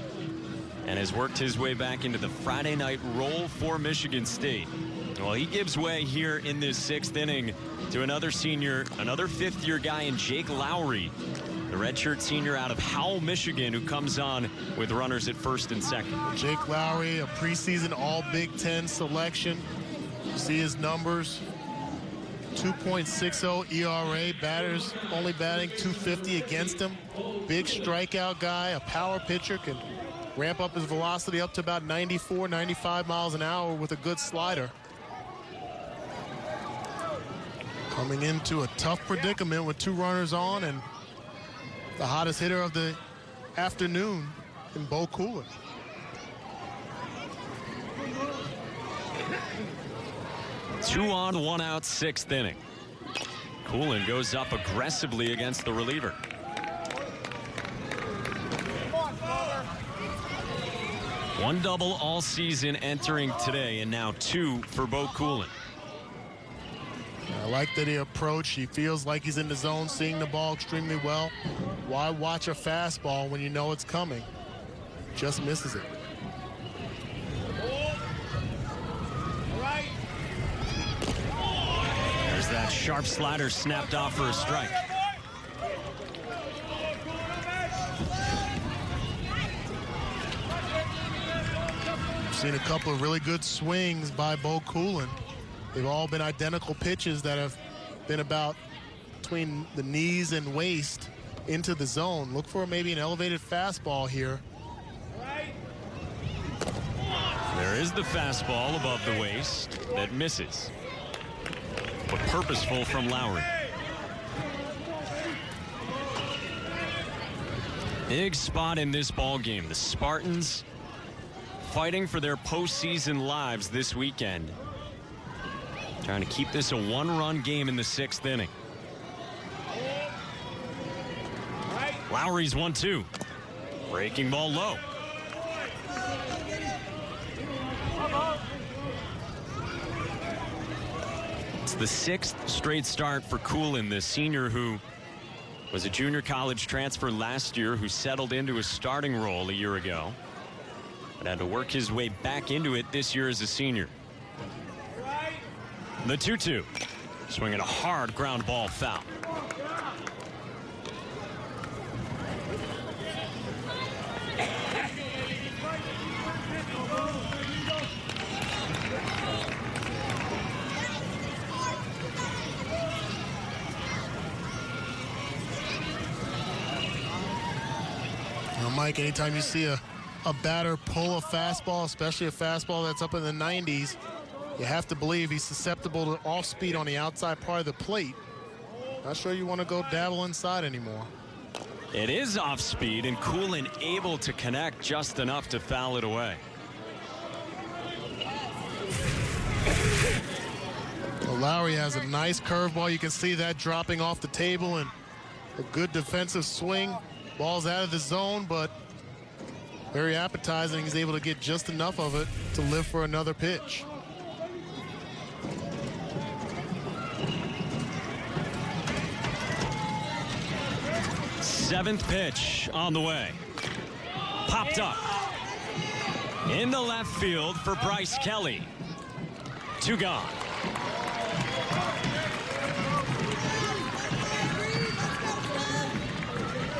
and has worked his way back into the Friday night role for Michigan State. Well, he gives way here in this 6th inning to another senior, another 5th-year guy in Jake Lowry, the redshirt senior out of Howell, Michigan, who comes on with runners at first and second. Jake Lowry, a preseason All-Big Ten selection. You see his numbers. 2.60 ERA, batters only batting .250 against him. Big strikeout guy, a power pitcher, can ramp up his velocity up to about 94, 95 miles an hour with a good slider. Coming into a tough predicament with 2 runners on, and the hottest hitter of the afternoon in Bo Coolin. Two on, 1 out, 6th inning. Coolin goes up aggressively against the reliever. One double all season entering today, and now 2 for Bo Coolin. I like that he approached. He feels like he's in the zone, seeing the ball extremely well. Why watch a fastball when you know it's coming? Just misses it. There's that sharp slider snapped off for a strike. We've seen a couple of really good swings by Bo Coolin. They've all been identical pitches that have been about between the knees and waist into the zone. Look for maybe an elevated fastball here. There is the fastball above the waist that misses. But purposeful from Lowry. Big spot in this ball game. The Spartans fighting for their postseason lives this weekend. Trying to keep this a one-run game in the 6th inning. Lowry's 1-2. Breaking ball low. It's the 6th straight start for Coolin, the senior who was a junior college transfer last year, who settled into a starting role a year ago, but had to work his way back into it this year as a senior. The 2-2. Swinging a hard ground ball foul. Mike, anytime you see a batter pull a fastball, especially a fastball that's up in the 90s, you have to believe he's susceptible to off speed on the outside part of the plate. Not sure you want to go dabble inside anymore. It is off speed, and Coolin able to connect just enough to foul it away. Well, Lowry has a nice curveball. You can see that dropping off the table, and a good defensive swing. Ball's out of the zone, but very appetizing. He's able to get just enough of it to live for another pitch. Seventh pitch on the way. Popped up. In the left field for Bryce Kelly. 2 gone.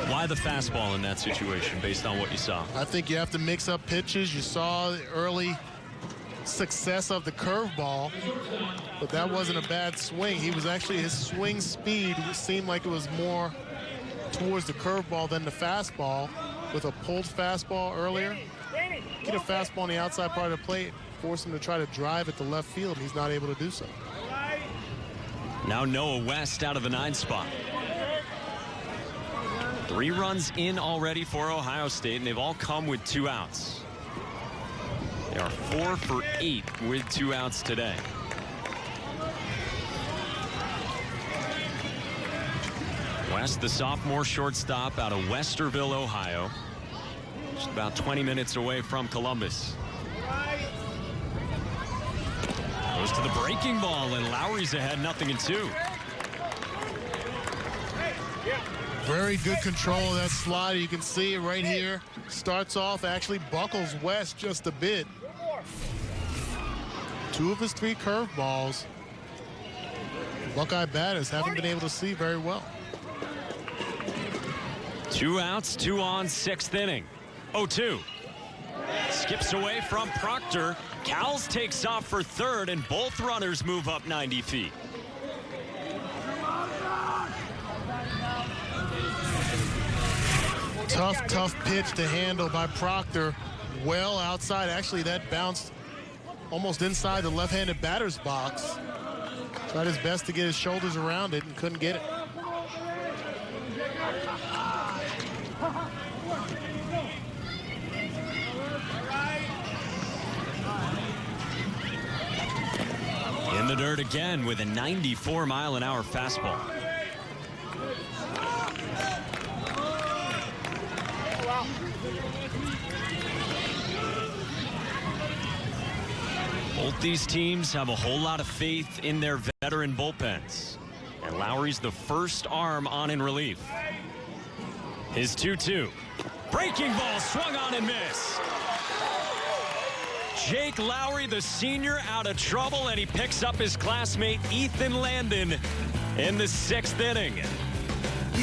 Why the fastball in that situation based on what you saw? I think you have to mix up pitches. You saw the early success of the curveball, but that wasn't a bad swing. He was actually, his swing speed seemed like it was more towards the curveball than the fastball. With a pulled fastball earlier, get a fastball on the outside part of the plate, force him to try to drive at the left field, and he's not able to do so. Now Noah West out of the 9 spot. 3 runs in already for Ohio State, and they've all come with 2 outs. They are 4 for 8 with 2 outs today. West, the sophomore shortstop out of Westerville, Ohio. Just about 20 minutes away from Columbus. Goes to the breaking ball, and Lowry's ahead, 0-2. Very good control of that slider. You can see it right here. Starts off, actually buckles West just a bit. 2 of his 3 curveballs, Buckeye batters haven't been able to see very well. 2 outs, 2 on, 6th inning. 0-2. Skips away from Proctor. Cowles takes off for 3rd, and both runners move up 90 feet. Tough pitch to handle by Proctor. Well outside. Actually, that bounced almost inside the left-handed batter's box. Tried his best to get his shoulders around it and couldn't get it. In the dirt again with a 94-mile-an-hour fastball. Both these teams have a whole lot of faith in their veteran bullpens. And Lowry's the first arm on in relief. His 2-2. Breaking ball swung on and missed. Jake Lowry, the senior, out of trouble, and he picks up his classmate Ethan Landon in the 6th inning.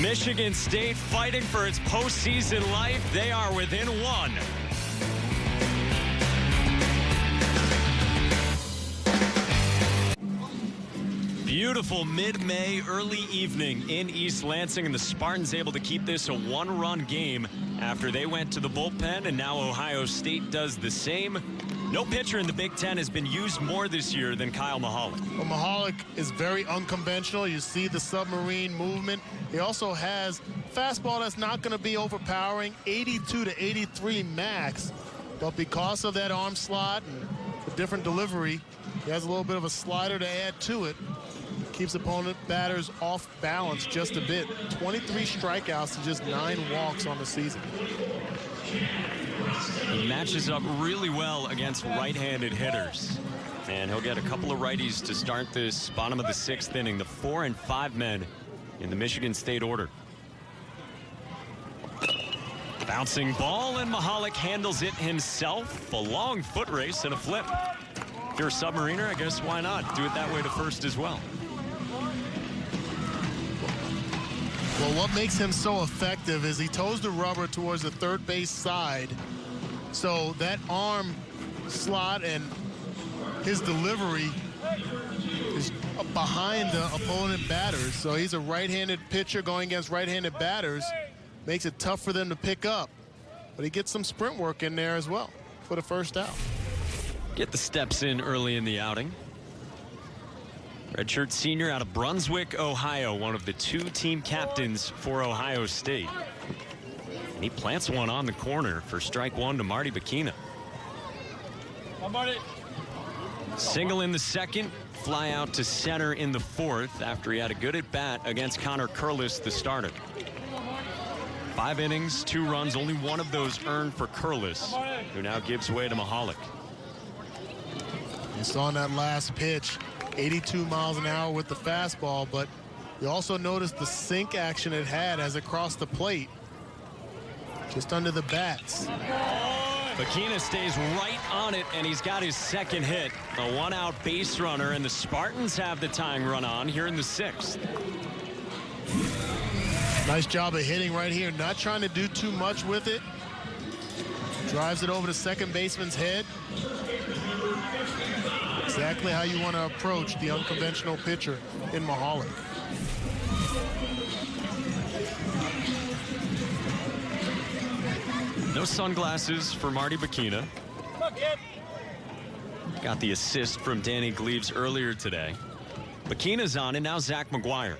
Michigan State fighting for its postseason life. They are within 1. Beautiful mid-May early evening in East Lansing, and the Spartans able to keep this a 1-run game after they went to the bullpen, and now Ohio State does the same. No pitcher in the Big Ten has been used more this year than Kyle Mihalik. Well, Mihalik is very unconventional. You see the submarine movement. He also has fastball that's not going to be overpowering, 82 to 83 max. But because of that arm slot and the different delivery, he has a little bit of a slider to add to it. Keeps opponent batters off balance just a bit. 23 strikeouts to just 9 walks on the season. He matches up really well against right-handed hitters. And he'll get a couple of righties to start this bottom of the 6th inning. The 4 and 5 men in the Michigan State order. Bouncing ball, and Mihalik handles it himself. A long foot race and a flip. If you're a submariner, I guess why not do it that way to first as well. Well, what makes him so effective is he toes the rubber towards the third base side. So that arm slot and his delivery is behind the opponent batters. So he's a right-handed pitcher going against right-handed batters. Makes it tough for them to pick up. But he gets some sprint work in there as well for the first out. Get the steps in early in the outing. Redshirt senior out of Brunswick, Ohio, one of the 2 team captains for Ohio State. And he plants one on the corner for strike 1 to Marty Bikina. Single in the 2nd, fly out to center in the 4th after he had a good at bat against Connor Curlis, the starter. 5 innings, 2 runs, only one of those earned for Curlis, who now gives way to Mihalik. You saw on that last pitch, 82 miles an hour with the fastball, but you also noticed the sink action it had as it crossed the plate, just under the bats. Bikina stays right on it, and he's got his 2nd hit. A 1-out base runner, and the Spartans have the tying run on here in the 6th. Nice job of hitting right here, not trying to do too much with it. Drives it over the second baseman's head. Exactly how you want to approach the unconventional pitcher in Mihalik. No sunglasses for Marty Bikina. Got the assist from Danny Gleaves earlier today. Bikina's on, and now Zach McGuire.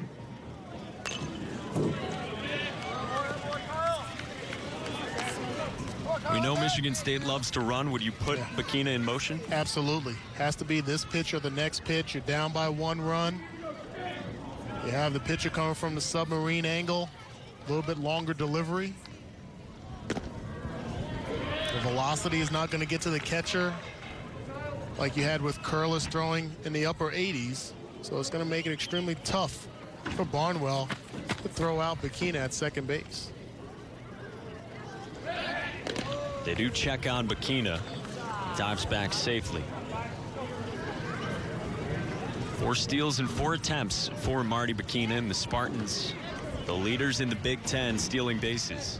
We know Michigan State loves to run. Would you put Bikina in motion? Absolutely. Has to be this pitch or the next pitch. You're down by 1 run. You have the pitcher coming from the submarine angle. A little bit longer delivery. The velocity is not going to get to the catcher like you had with Curlis throwing in the upper 80s. So it's going to make it extremely tough for Barnwell to throw out Bikina at second base. They do check on Bikina. Dives back safely. 4 steals and 4 attempts for Marty Bikina and the Spartans, the leaders in the Big Ten stealing bases.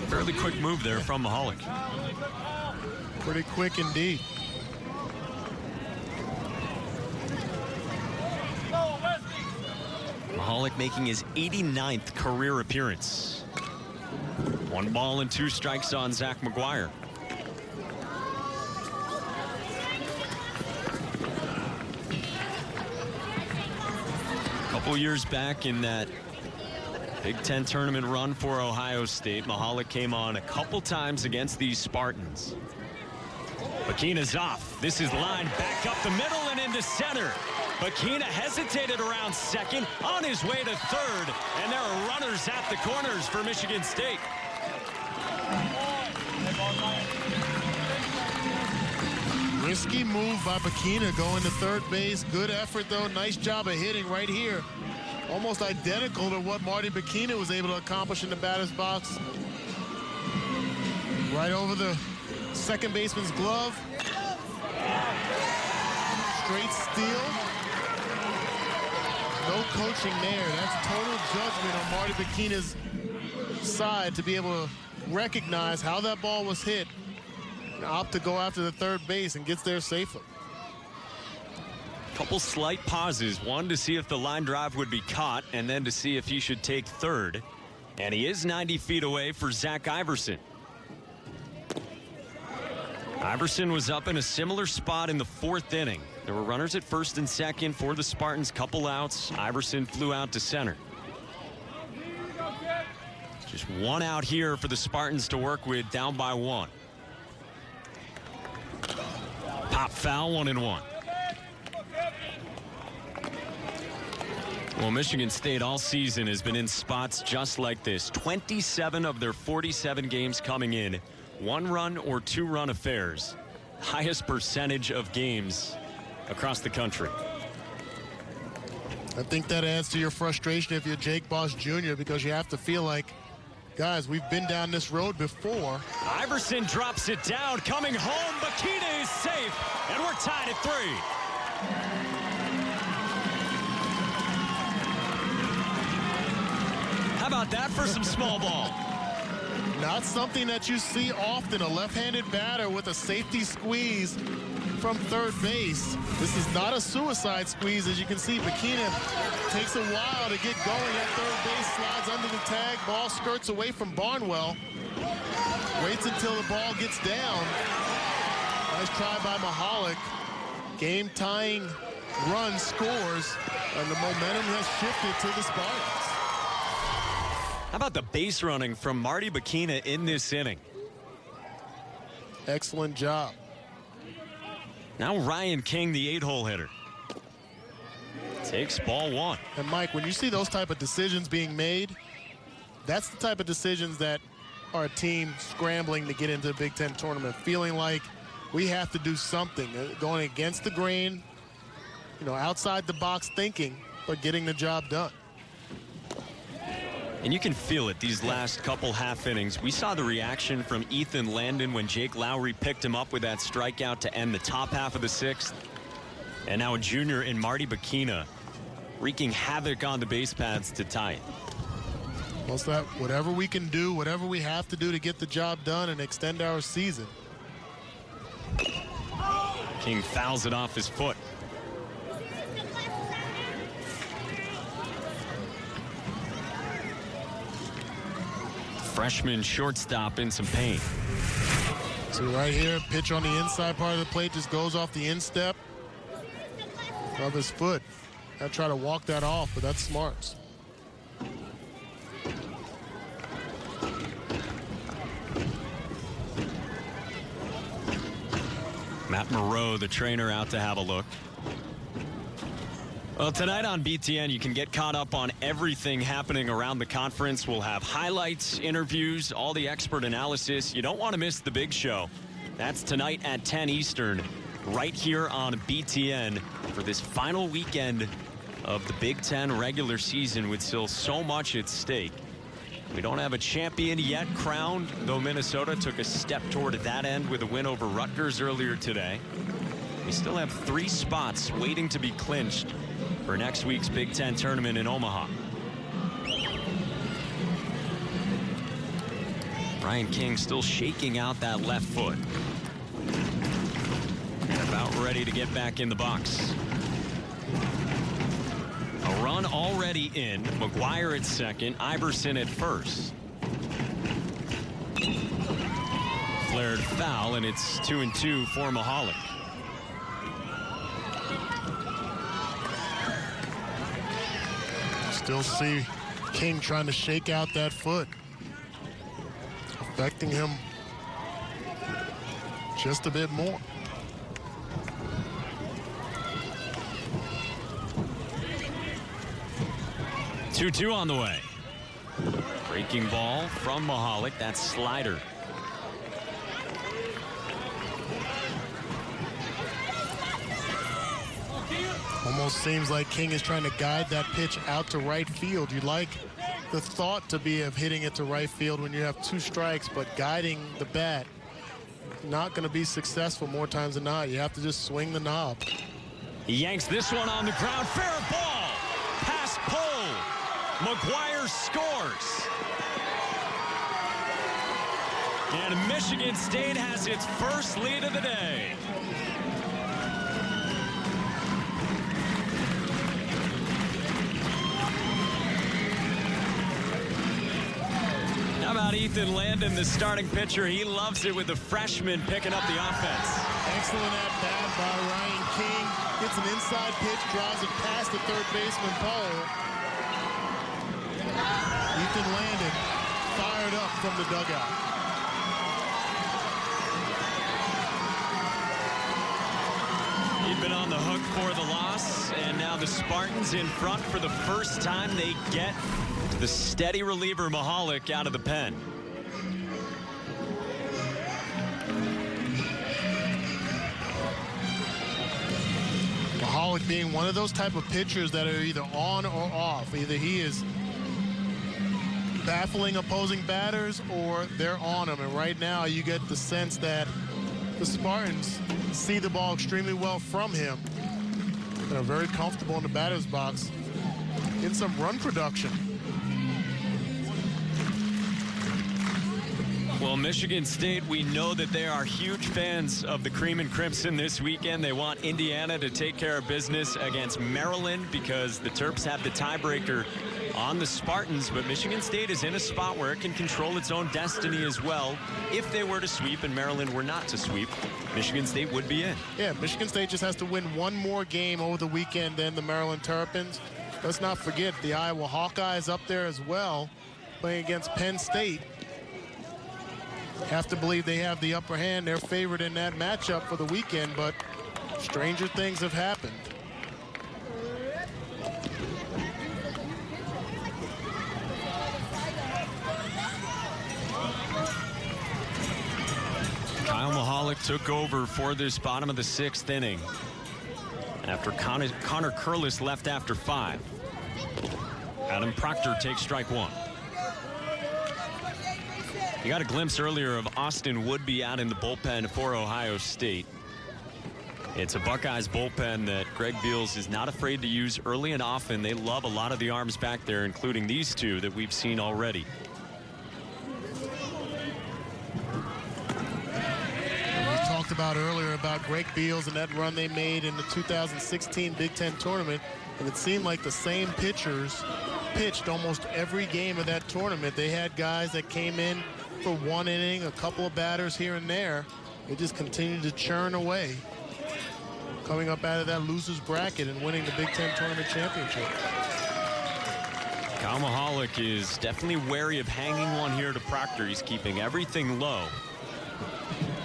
Fairly quick move there from Mihalik. Pretty quick indeed. Mihalik making his 89th career appearance. 1 ball and 2 strikes on Zach McGuire. A couple years back in that Big Ten tournament run for Ohio State, Mihalik came on a couple times against these Spartans. Bikina's off. This is lined back up the middle and into center. Bikina hesitated around second, on his way to third, and there are runners at the corners for Michigan State. Risky move by Bikina going to third base. Good effort, though. Nice job of hitting right here. Almost identical to what Marty Bikina was able to accomplish in the batter's box. Right over the second baseman's glove. Straight steal. No coaching there. That's total judgment on Marty Bikina's side to be able to recognize how that ball was hit and opt to go after the third base and gets there safely. Couple slight pauses, one to see if the line drive would be caught and then to see if he should take third. And he is 90 feet away for Zach Iverson. Iverson was up in a similar spot in the 4th inning. There were runners at first and second for the Spartans, couple outs. Iverson flew out to center. Just one out here for the Spartans to work with, down by 1. Pop foul, 1-1. Well, Michigan State all season has been in spots just like this. 27 of their 47 games coming in 1-run or 2-run affairs. Highest percentage of games across the country. I think that adds to your frustration if you're Jake Boss Jr. because you have to feel like, guys, we've been down this road before. Iverson drops it down, coming home. Bakina is safe, and we're tied at 3. How about that for some small ball? Not something that you see often. A left-handed batter with a safety squeeze from third base. This is not a suicide squeeze, as you can see. Bakina takes a while to get going at third base, slides under the tag, ball skirts away from Barnwell. Waits until the ball gets down. Nice try by Mahalik. Game-tying run scores, and the momentum has shifted to the Spartans. How about the base running from Marty Bakina in this inning? Excellent job. Now Ryan King, the 8-hole hitter, takes ball 1. And Mike, when you see those type of decisions being made, that's the type of decisions that are a team scrambling to get into the Big Ten tournament, feeling like we have to do something, going against the grain, outside the box thinking, but getting the job done. And you can feel it these last couple half innings. We saw the reaction from Ethan Landon when Jake Lowry picked him up with that strikeout to end the top half of the 6th. And now a junior in Marty Bakina wreaking havoc on the base paths to tie it. What's that? Whatever we can do, whatever we have to do to get the job done and extend our season. King fouls it off his foot. Freshman shortstop in some pain. So right here, pitch on the inside part of the plate just goes off the instep of his foot. I try to walk that off, but that's smart. Matt Moreau, the trainer, out to have a look. Well, tonight on BTN, you can get caught up on everything happening around the conference. We'll have highlights, interviews, all the expert analysis. You don't want to miss the big show. That's tonight at 10 Eastern, right here on BTN for this final weekend of the Big Ten regular season with still so much at stake. We don't have a champion yet crowned, though Minnesota took a step toward that end with a win over Rutgers earlier today. We still have 3 spots waiting to be clinched for next week's Big Ten tournament in Omaha. Ryan King still shaking out that left foot. And about ready to get back in the box. A run already in. McGuire at second. Iverson at first. Flared foul, and it's 2-2 for Mahalik. Still see King trying to shake out that foot, affecting him just a bit more. Two on the way. Breaking ball from Mahalik. That slider. Almost seems like King is trying to guide that pitch out to right field. You like the thought to be of hitting it to right field when you have 2 strikes, but guiding the bat, not going to be successful more times than not. You have to just swing the knob. He yanks this one on the ground. Fair ball. Pass pole. McGuire scores. And Michigan State has its first lead of the day. about Ethan Landon, the starting pitcher? He loves it with the freshman picking up the offense. Excellent at-bat by Ryan King. Gets an inside pitch, drives it past the third baseman pole. Ethan Landon fired up from the dugout. He'd been on the hook for the loss, and now the Spartans in front for the first time. They get the steady reliever Mahalik out of the pen. Mahalik being one of those type of pitchers that are either on or off. Either he is baffling opposing batters or they're on him. And right now you get the sense that the Spartans see the ball extremely well from him. They're very comfortable in the batter's box. Getting some run production. Well, Michigan State, we know that they are huge fans of the Cream and Crimson this weekend. They want Indiana to take care of business against Maryland because the Terps have the tiebreaker on the Spartans, but Michigan State is in a spot where it can control its own destiny as well. If they were to sweep and Maryland were not to sweep, Michigan State would be in. Yeah, Michigan State just has to win one more game over the weekend than the Maryland Terrapins. Let's not forget the Iowa Hawkeyes up there as well, playing against Penn State. Have to believe they have the upper hand. They're favored in that matchup for the weekend, but stranger things have happened. Kyle Mahalik took over for this bottom of the 6th inning after Connor Curlis left after 5. Adam Proctor takes strike 1. You got a glimpse earlier of Austin Woodby out in the bullpen for Ohio State. It's a Buckeyes bullpen that Greg Beals is not afraid to use early and often. They love a lot of the arms back there, including these two that we've seen already. We talked about earlier about Greg Beals and that run they made in the 2016 Big Ten tournament, and it seemed like the same pitchers pitched almost every game of that tournament. They had guys that came in for one inning, a couple of batters here and there. They just continued to churn away, coming up out of that loser's bracket and winning the Big Ten tournament championship. Kyle Mahalik is definitely wary of hanging one here to Proctor. He's keeping everything low.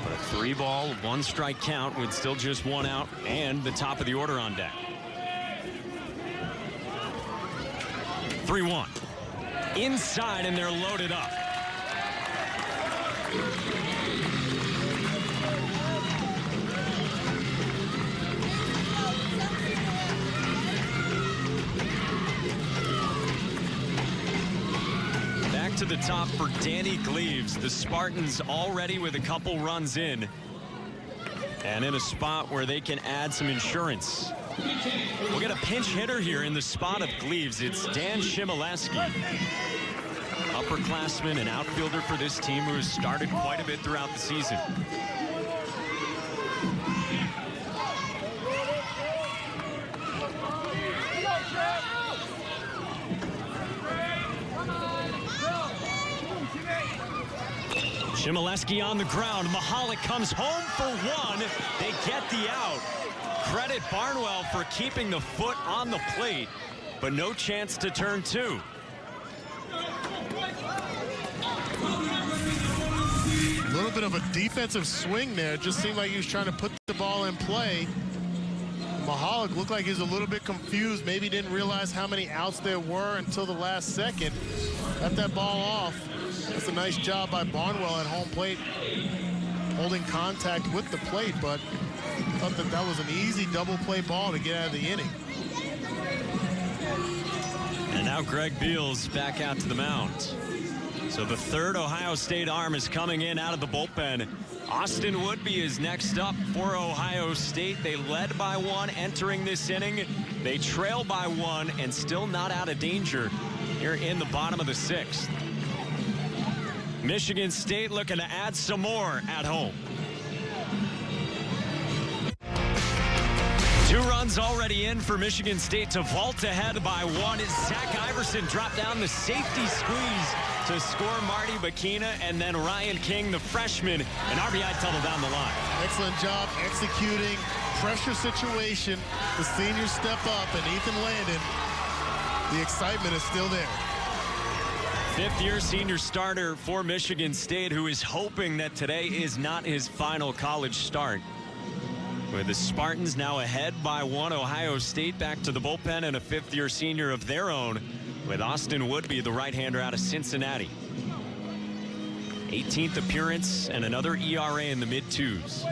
But a 3-ball, 1-strike count with still just 1 out and the top of the order on deck. 3-1. Inside, and they're loaded up. Back to the top for Danny Gleaves. The Spartans already with a couple runs in and in a spot where they can add some insurance. We'll get a pinch hitter here in the spot of Gleaves. It's Dan Shimileski, upperclassman and outfielder for this team who has started quite a bit throughout the season. Shimileski on the ground. Mahalik comes home for 1. They get the out. Credit Barnwell for keeping the foot on the plate, but no chance to turn 2. A little bit of a defensive swing there. It just seemed like he was trying to put the ball in play. Mahalik looked like he was a little bit confused. Maybe didn't realize how many outs there were until the last second. Got that ball off. That's a nice job by Barnwell at home plate, holding contact with the plate, but I thought that was an easy double play ball to get out of the inning. And now Greg Beals back out to the mound. So the third Ohio State arm is coming in out of the bullpen. Austin Woodby is next up for Ohio State. They led by 1 entering this inning. They trail by 1 and still not out of danger here in the bottom of the 6th. Michigan State looking to add some more at home. 2 runs runs already in for Michigan State to vault ahead by 1. Zach Iverson dropped down the safety squeeze to score Marty Bakina, and then Ryan King, the freshman, an RBI tunnel down the line. Excellent job executing. Pressure situation. The seniors step up, and Ethan Landon, the excitement is still there. Fifth-year senior starter for Michigan State, who is hoping that today is not his final college start. With the Spartans now ahead by 1, Ohio State back to the bullpen, and a fifth-year senior of their own with Austin Woodby, the right-hander out of Cincinnati. 18th appearance and another ERA in the mid-2s.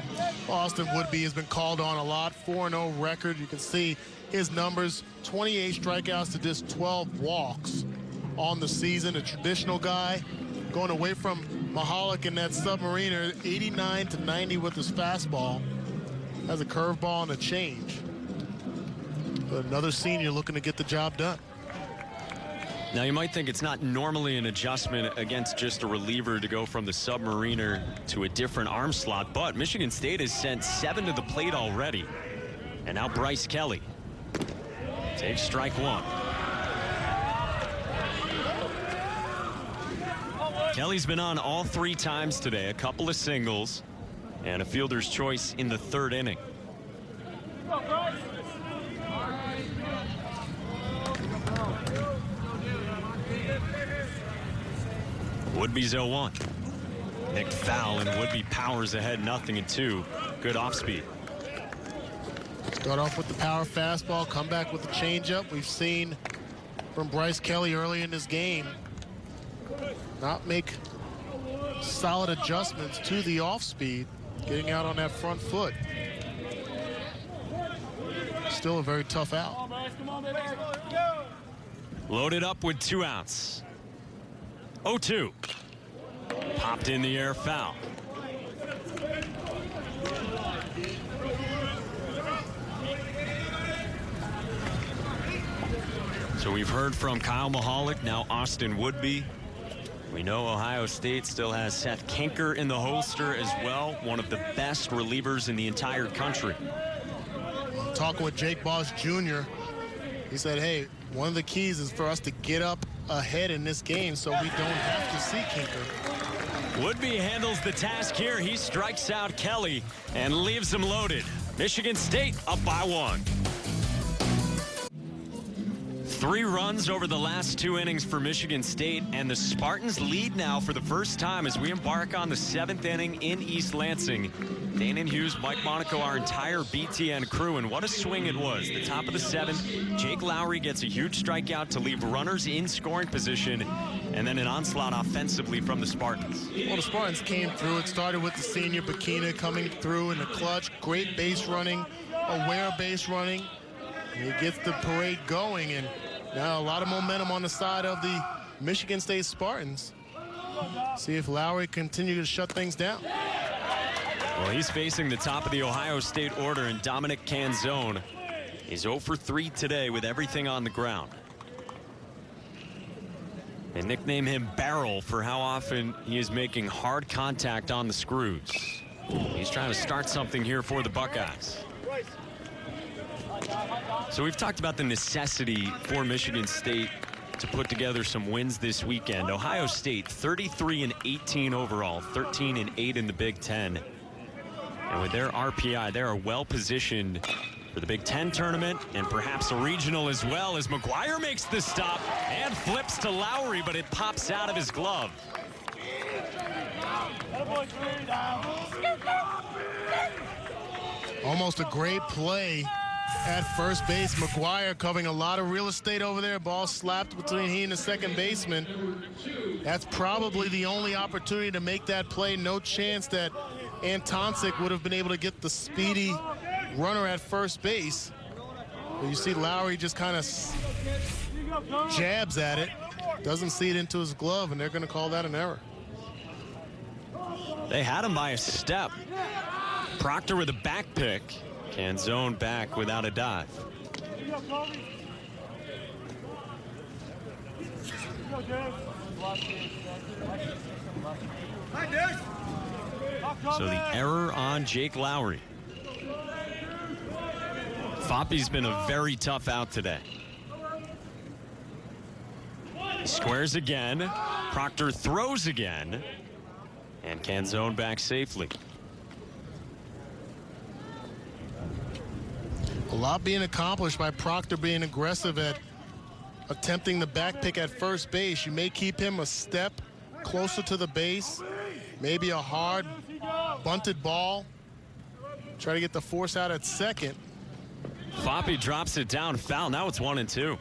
Austin Woodby has been called on a lot. 4-0 record. You can see his numbers, 28 strikeouts to just 12 walks on the season. A traditional guy going away from Mahalik in that submariner, 89 to 90 with his fastball. Has a curveball and a change. But another senior looking to get the job done. Now, you might think it's not normally an adjustment against just a reliever to go from the submariner to a different arm slot, but Michigan State has sent 7 to the plate already. And now Bryce Kelly takes strike 1. Kelly's been on all 3 times today, a couple of singles, and a fielder's choice in the 3rd inning. Woodby's 0-1. Nicked foul, and Woodby powers ahead 0-2. Good off speed. Start off with the power fastball, come back with the changeup. We've seen from Bryce Kelly early in this game not make solid adjustments to the off speed, getting out on that front foot. Still a very tough out. Loaded up with 2 outs. 0-2. Popped in the air, foul. So we've heard from Kyle Mahalik, now Austin Woodby. We know Ohio State still has Seth Kinker in the holster as well, one of the best relievers in the entire country. Talking with Jake Boss Jr., he said, hey, one of the keys is for us to get up ahead in this game so we don't have to see Kinker. Woodby handles the task here. He strikes out Kelly and leaves him loaded. Michigan State up by 1. 3 runs over the last 2 innings for Michigan State, and the Spartans lead now for the first time as we embark on the 7th inning in East Lansing. Danon Hughes, Mike Monaco, our entire BTN crew, and what a swing it was. The top of the 7th, Jake Lowry gets a huge strikeout to leave runners in scoring position, and then an onslaught offensively from the Spartans. Well, the Spartans came through. It started with the senior Bakina coming through in the clutch. Great base running, aware base running. And he gets the parade going, and now a lot of momentum on the side of the Michigan State Spartans. See if Lowry continue to shut things down. Well, he's facing the top of the Ohio State order, and Dominic Canzone is 0 for 3 today with everything on the ground. They nickname him Barrel for how often he is making hard contact on the screws. He's trying to start something here for the Buckeyes. So we've talked about the necessity for Michigan State to put together some wins this weekend. Ohio State 33-18 overall, 13-8 in the Big Ten. And with their RPI, they are well positioned for the Big Ten tournament and perhaps a regional as well, as McGuire makes the stop and flips to Lowry, but it pops out of his glove. Almost a great play at first base. McGuire covering a lot of real estate over there. Ball slapped between he and the second baseman. That's probably the only opportunity to make that play. No chance that Antoncic would have been able to get the speedy runner at first base. But you see Lowry just kind of jabs at it, doesn't see it into his glove, and they're going to call that an error. They had him by a step. Proctor with a back pick. Canzone back without a dive. So the error on Jake Lowry. Foppy's been a very tough out today. He squares again. Proctor throws again. And Canzone back safely. A lot being accomplished by Proctor being aggressive at attempting the back pick at first base. You may keep him a step closer to the base. Maybe a hard bunted ball. Try to get the force out at second. Foppy drops it down, foul. Now it's 1-2.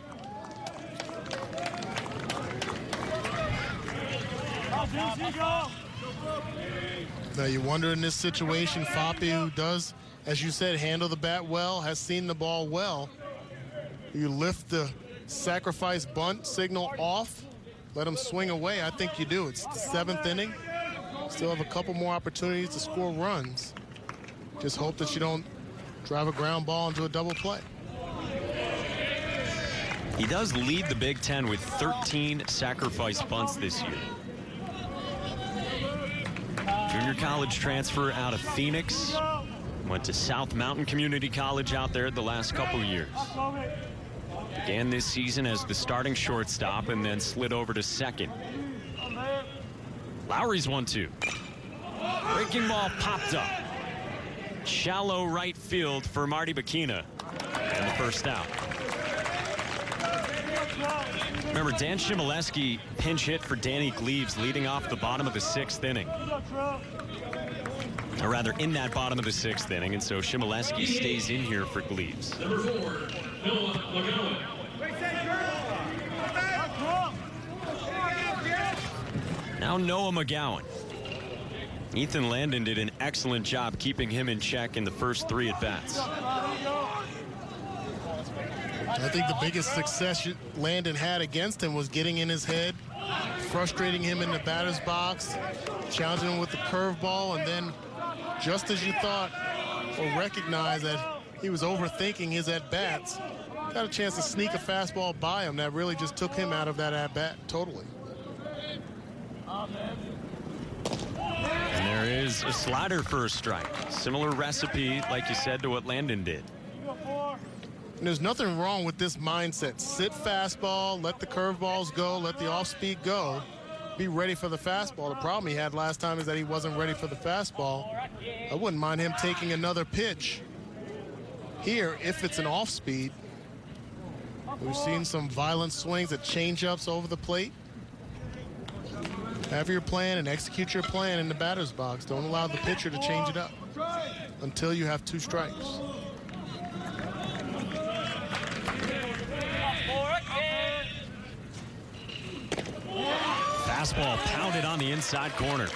Now you wonder in this situation, Foppy, who does, as you said, handle the bat well, has seen the ball well. You lift the sacrifice bunt signal off, let him swing away. I think you do. It's the 7th inning. Still have a couple more opportunities to score runs. Just hope that you don't drive a ground ball into a double play. He does lead the Big Ten with 13 sacrifice bunts this year. Junior college transfer out of Phoenix. Went to South Mountain Community College out there the last couple years. Began this season as the starting shortstop and then slid over to second. Lowry's 1-2. Breaking ball popped up. Shallow right field for Marty Bikina. And the first out. Remember, Dan Shimoleski pinch hit for Danny Gleaves leading off the bottom of the 6th inning. Or rather, in that bottom of the 6th inning, and so Shimoleski stays in here for Gleaves. Number 4, Noah McGowan. Now Noah McGowan. Ethan Landon did an excellent job keeping him in check in the first 3 at-bats. I think the biggest success Landon had against him was getting in his head, frustrating him in the batter's box, challenging him with the curveball, and then just as you thought or recognized that he was overthinking his at-bats, got a chance to sneak a fastball by him that really just took him out of that at-bat totally. And there is a slider for a strike. Similar recipe, like you said, to what Landon did. And there's nothing wrong with this mindset. Sit fastball, let the curveballs go, let the off-speed go. Be ready for the fastball. The problem he had last time is that he wasn't ready for the fastball. I wouldn't mind him taking another pitch here if it's an off-speed. We've seen some violent swings at change-ups over the plate. Have your plan and execute your plan in the batter's box. Don't allow the pitcher to change it up until you have 2 strikes. Fastball pounded on the inside corner.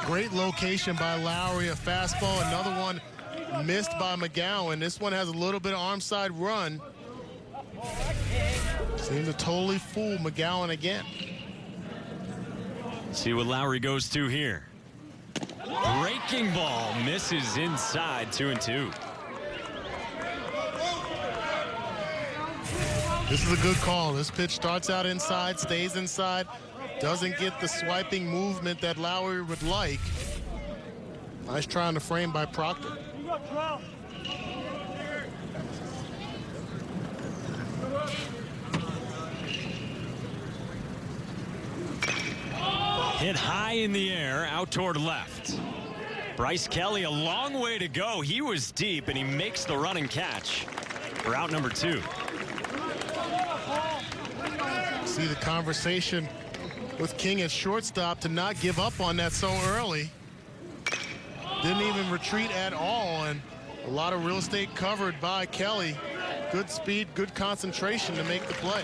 Great location by Lowry, a fastball, another one missed by McGowan. This one has a little bit of arm side run. Seemed to totally fool McGowan again. See what Lowry goes to here. Breaking ball misses inside, 2-2. This is a good call. This pitch starts out inside, stays inside, doesn't get the swiping movement that Lowry would like. Nice try on the frame by Proctor. Hit high in the air, out toward left. Bryce Kelly, a long way to go. He was deep, and he makes the running catch for out number 2. See the conversation with King at shortstop to not give up on that so early. Didn't even retreat at all, and a lot of real estate covered by Kelly. Good speed, good concentration to make the play.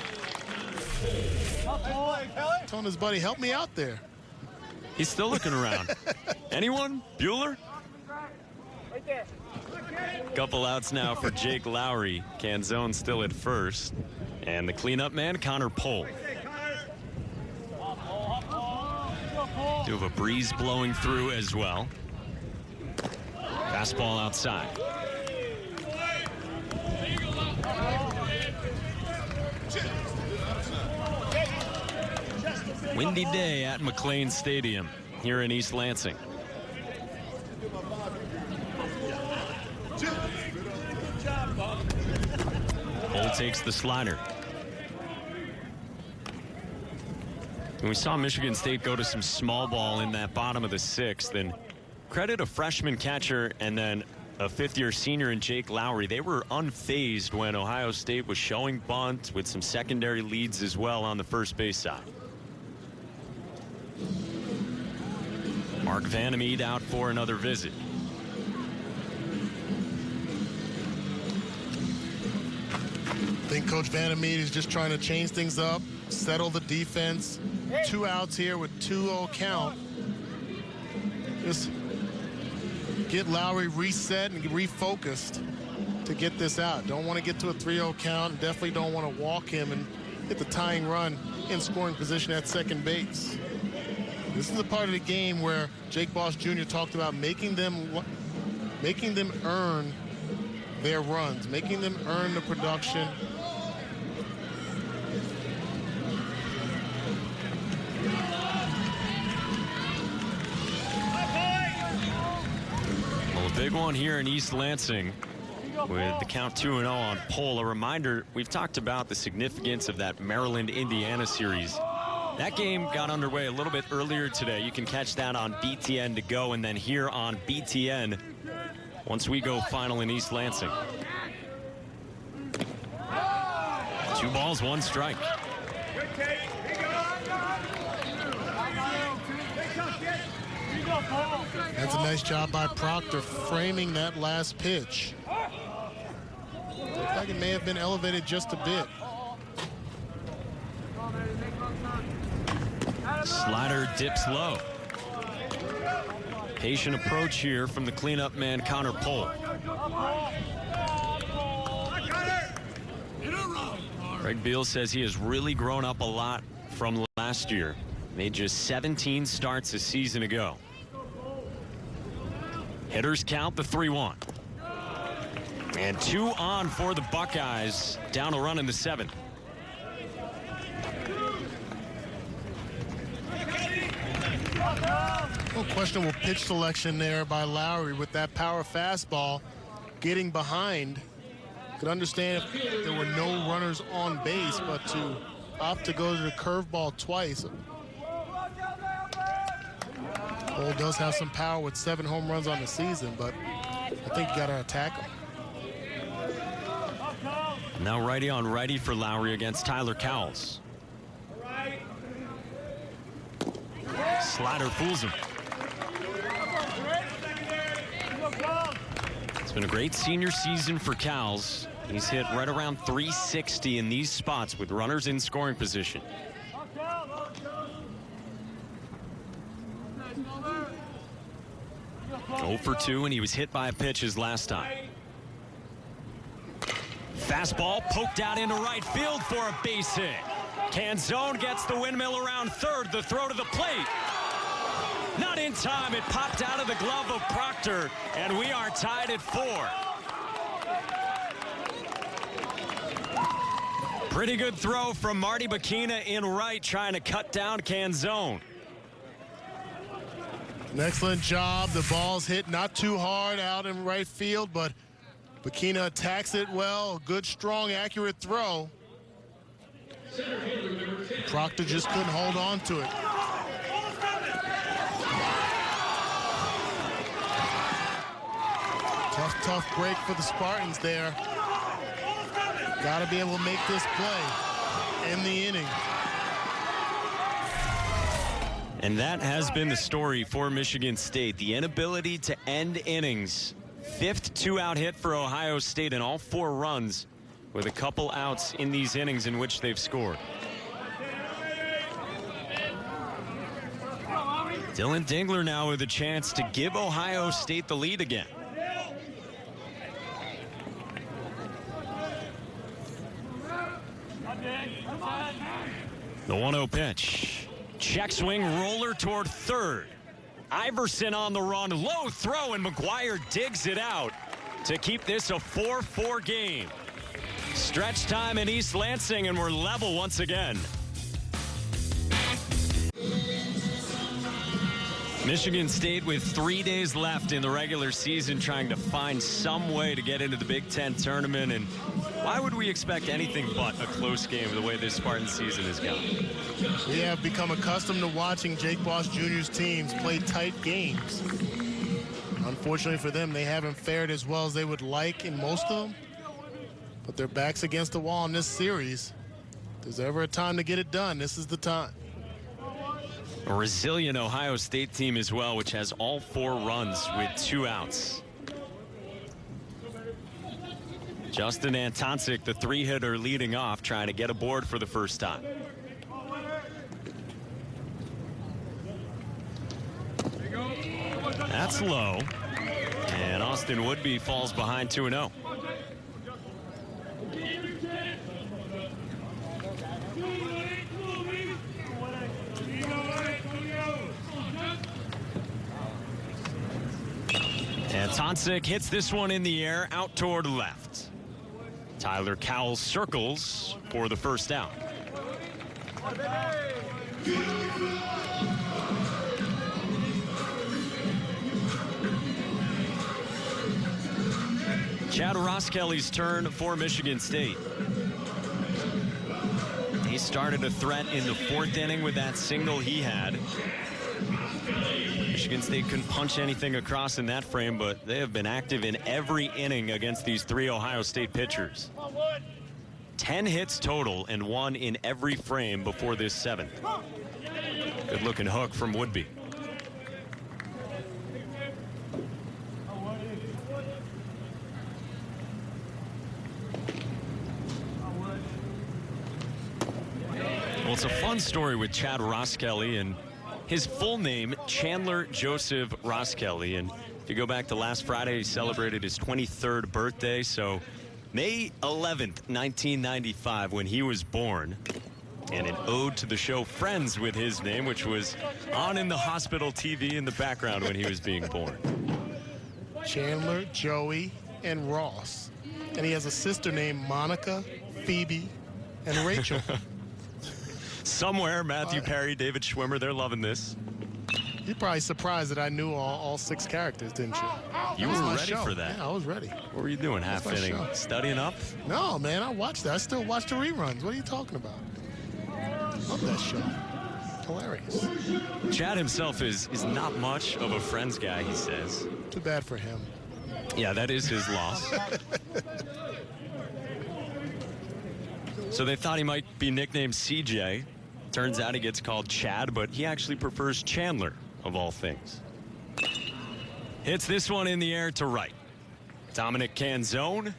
Telling his buddy, help me out there. He's still looking around. Anyone? Bueller? Right there. Couple outs now for Jake Lowry. Canzone still at first. And the cleanup man, Connor Pohl. Do have a breeze blowing through as well. Fastball outside. Windy day at McLean Stadium here in East Lansing. Cole takes the slider. And we saw Michigan State go to some small ball in that bottom of the 6th. And credit a freshman catcher and then a 5th-year senior in Jake Lowry. They were unfazed when Ohio State was showing bunt with some secondary leads as well on the first base side. Mark Vandermeer out for another visit. I think Coach Vandermeer is just trying to change things up, settle the defense. 2 outs here with 2-0 count. Just get Lowry reset and refocused to get this out. Don't want to get to a 3-0 count. Definitely don't want to walk him and hit the tying run in scoring position at second base. This is the part of the game where Jake Boss Jr. talked about making them earn their runs, making them earn the production. Well, a big one here in East Lansing with the count 2-0 on Pole. A reminder, we've talked about the significance of that Maryland-Indiana series. That game got underway a little bit earlier today. You can catch that on BTN to go and then here on BTN once we go final in East Lansing. 2 balls, 1 strike. That's a nice job by Proctor framing that last pitch. Looks like it may have been elevated just a bit. Slider dips low. Patient approach here from the cleanup man, Connor Pole. Greg Beal says he has really grown up a lot from last year. Made just 17 starts a season ago. Hitters count the 3-1. And 2 on for the Buckeyes. Down a run in the 7th. Well, questionable pitch selection there by Lowry with that power fastball getting behind. Could understand if there were no runners on base, but to opt to go to the curveball twice. Cole does have some power with 7 home runs on the season, but I think you got to attack him. Now righty on righty for Lowry against Tyler Cowles. Slider fools him. It's been a great senior season for Cowles. He's hit right around 360 in these spots with runners in scoring position. Oh for 2, and he was hit by a pitch his last time. Fastball poked out into right field for a base hit. Canzone gets the windmill around third. The throw to the plate. Not in time. It popped out of the glove of Proctor, and we are tied at 4. Pretty good throw from Marty Bacchina in right, trying to cut down Canzone. An excellent job. The ball's hit not too hard out in right field, but Bacchina attacks it well. Good, strong, accurate throw. Proctor just couldn't hold on to it. Tough break for the Spartans there. Got to be able to make this play in the inning. And that has been the story for Michigan State. The inability to end innings. 5th 2-out hit for Ohio State in all 4 runs with a couple outs in these innings in which they've scored. Dylan Dingler now with a chance to give Ohio State the lead again. The 1-0 pitch. Check swing, roller toward third. Iverson on the run, low throw, and McGuire digs it out to keep this a 4-4 game. Stretch time in East Lansing, and we're level once again. Michigan State with 3 days left in the regular season trying to find some way to get into the Big Ten tournament. And why would we expect anything but a close game the way this Spartan season has gone? We have become accustomed to watching Jake Boss Jr.'s teams play tight games. Unfortunately for them, they haven't fared as well as they would like in most of them. But their backs against the wall in this series. If there's ever a time to get it done, this is the time. A resilient Ohio State team as well, which has all 4 runs with 2 outs. Justin Antonsic, the 3-hitter leading off, trying to get aboard for the first time. That's low. And Austin Woodby falls behind 2-0. And Antonsic hits this one in the air out toward left. Tyler Cowell circles for the first out. Chad Roskelley's turn for Michigan State. He started a threat in the 4th inning with that single he had. Michigan State couldn't punch anything across in that frame, but they have been active in every inning against these 3 Ohio State pitchers. 10 hits total and 1 in every frame before this 7th. Good looking hook from Woodby. Well, it's a fun story with Chad Roskelley, and his full name, Chandler Joseph Roskelley. And if you go back to last Friday, he celebrated his 23rd birthday. So May 11th, 1995, when he was born. And an ode to the show Friends with his name, which was on in the hospital TV in the background when he was being born. Chandler, Joey, and Ross. And he has a sister named Monica, Phoebe, and Rachel. Somewhere, Matthew Perry, David Schwimmer, they're loving this. You're probably surprised that I knew all 6 characters, didn't you? You were ready for that. Yeah, I was ready. What were you doing, half inning? Studying up? No, man, I watched that. I still watch the reruns. What are you talking about? Love that show. Hilarious. Chad himself is not much of a Friends guy, he says. Too bad for him. Yeah, that is his loss. So they thought he might be nicknamed CJ. Turns out he gets called Chad, but he actually prefers Chandler, of all things. Hits this one in the air to right. Dominic Canzone,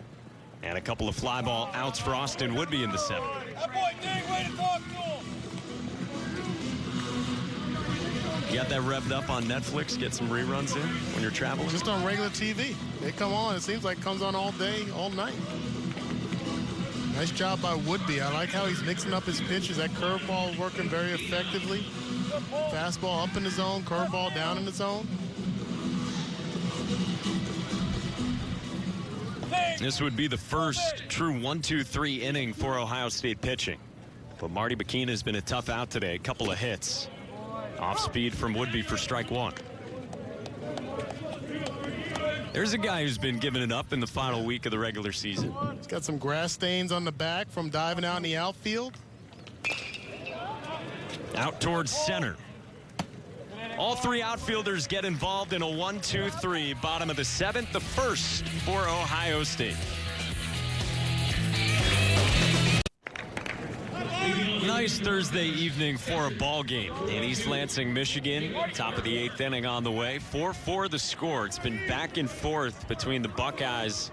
and a couple of fly ball outs for Austin Woodby in the 7th. That boy Ding, way to talk to him. You got that revved up on Netflix? Get some reruns in when you're traveling? Just on regular TV. They come on. It seems like it comes on all day, all night. Nice job by Woodby. I like how he's mixing up his pitches. That curveball working very effectively. Fastball up in the zone, curveball down in the zone. This would be the first true 1-2-3 inning for Ohio State pitching. But Marty Bikina has been a tough out today. A couple of hits. Off speed from Woodby for strike 1. There's a guy who's been giving it up in the final week of the regular season. He's got some grass stains on the back from diving out in the outfield. Out towards center. All 3 outfielders get involved in a 1-2-3. Bottom of the 7th, the first for Ohio State. Nice Thursday evening for a ball game in East Lansing, Michigan. Top of the 8th inning on the way. 4-4 the score. It's been back and forth between the Buckeyes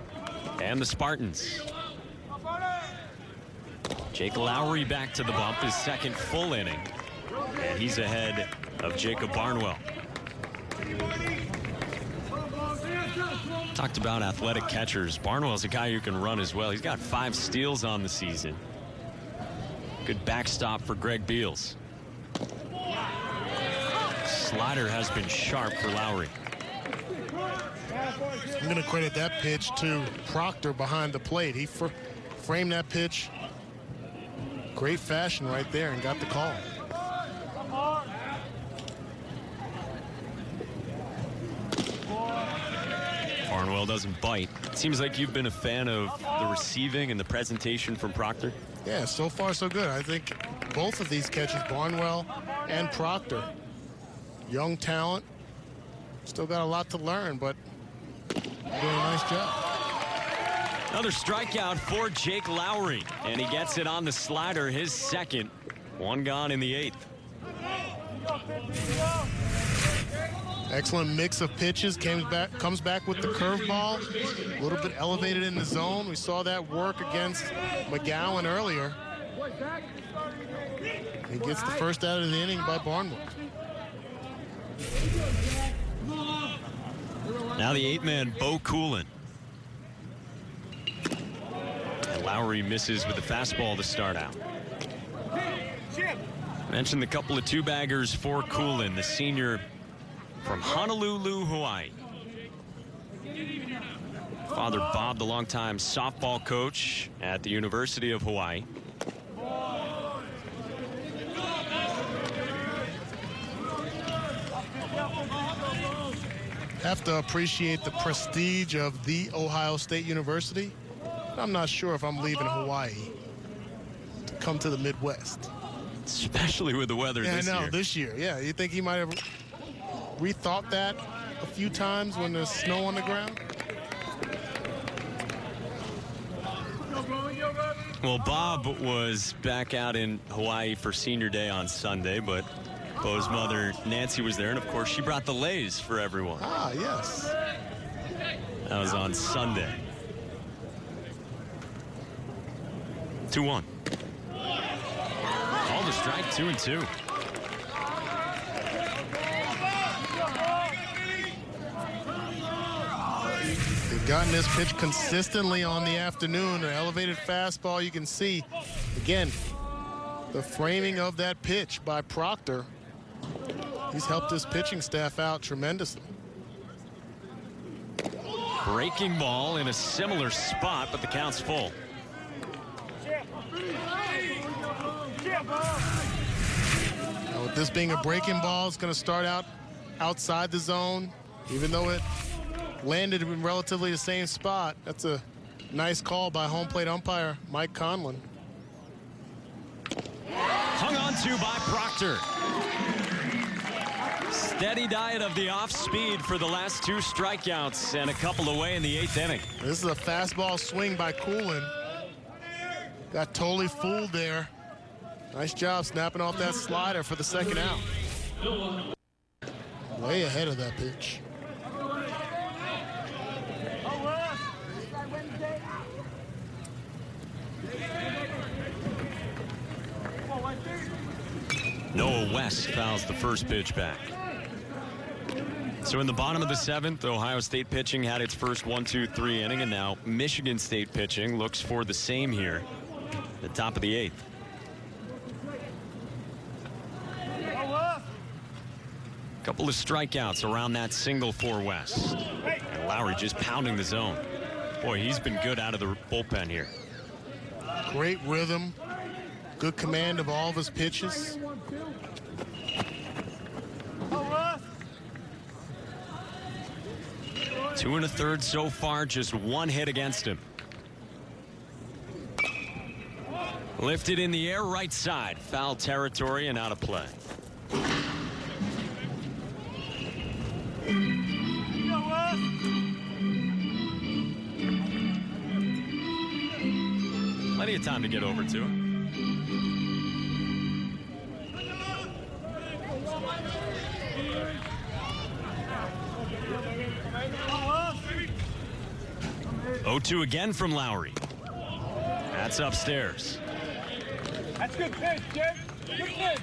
and the Spartans. Jake Lowry back to the bump, his 2nd full inning. And he's ahead of Jacob Barnwell. Talked about athletic catchers. Barnwell's a guy who can run as well. He's got 5 steals on the season. Good backstop for Greg Beals. Slider has been sharp for Lowry. I'm going to credit that pitch to Proctor behind the plate. He framed that pitch great fashion right there and got the call. Barnwell doesn't bite. It seems like you've been a fan of the receiving and the presentation from Proctor. Yeah, so far so good. I think both of these catches, Barnwell and Proctor, young talent, still got a lot to learn, but doing a nice job. Another strikeout for Jake Lowry, and he gets it on the slider, his second. One gone in the 8th. Excellent mix of pitches. Comes back with the curveball, a little bit elevated in the zone. We saw that work against McGowan earlier. He gets the first out of the inning by Barnwell. Now the 8-man Bo Coolin. And Lowry misses with the fastball to start out. Mentioned the couple of two-baggers for Coolin, the senior from Honolulu, Hawaii. Father Bob, the longtime softball coach at the University of Hawaii. Have to appreciate the prestige of the Ohio State University. I'm not sure if I'm leaving Hawaii to come to the Midwest. Especially with the weather this year. I know, this year. Yeah, you think he might have rethought that a few times when there's snow on the ground? Well, Bob was back out in Hawaii for senior day on Sunday, but Bo's mother, Nancy, was there, and of course, she brought the Lays for everyone. Ah, yes. That was on Sunday. 2-1. Called a strike, 2-2. They've gotten this pitch consistently on the afternoon. An elevated fastball, you can see, again, the framing of that pitch by Proctor. He's helped his pitching staff out tremendously. Breaking ball in a similar spot, but the count's full. Now, with this being a breaking ball, it's going to start out outside the zone, even though it landed in relatively the same spot. That's a nice call by home plate umpire Mike Conlon. Hung on to by Proctor. Steady diet of the off speed for the last 2 strikeouts and a couple away in the 8th inning. This is a fastball swing by Coolin. Got totally fooled there. Nice job snapping off that slider for the second out. Way ahead of that pitch. Noah West fouls the first pitch back. So in the bottom of the 7th, Ohio State pitching had its first 1-2-3 inning, and now Michigan State pitching looks for the same here at the top of the 8th. Couple of strikeouts around that single for West. And Lowry just pounding the zone. Boy, he's been good out of the bullpen here. Great rhythm, good command of all of his pitches. 2 1/3 so far, just 1 hit against him. Lifted in the air, right side, foul territory and out of play. Plenty of time to get over to it. Oh-2 again from Lowry. That's upstairs. That's good pitch, Jim. Good pitch.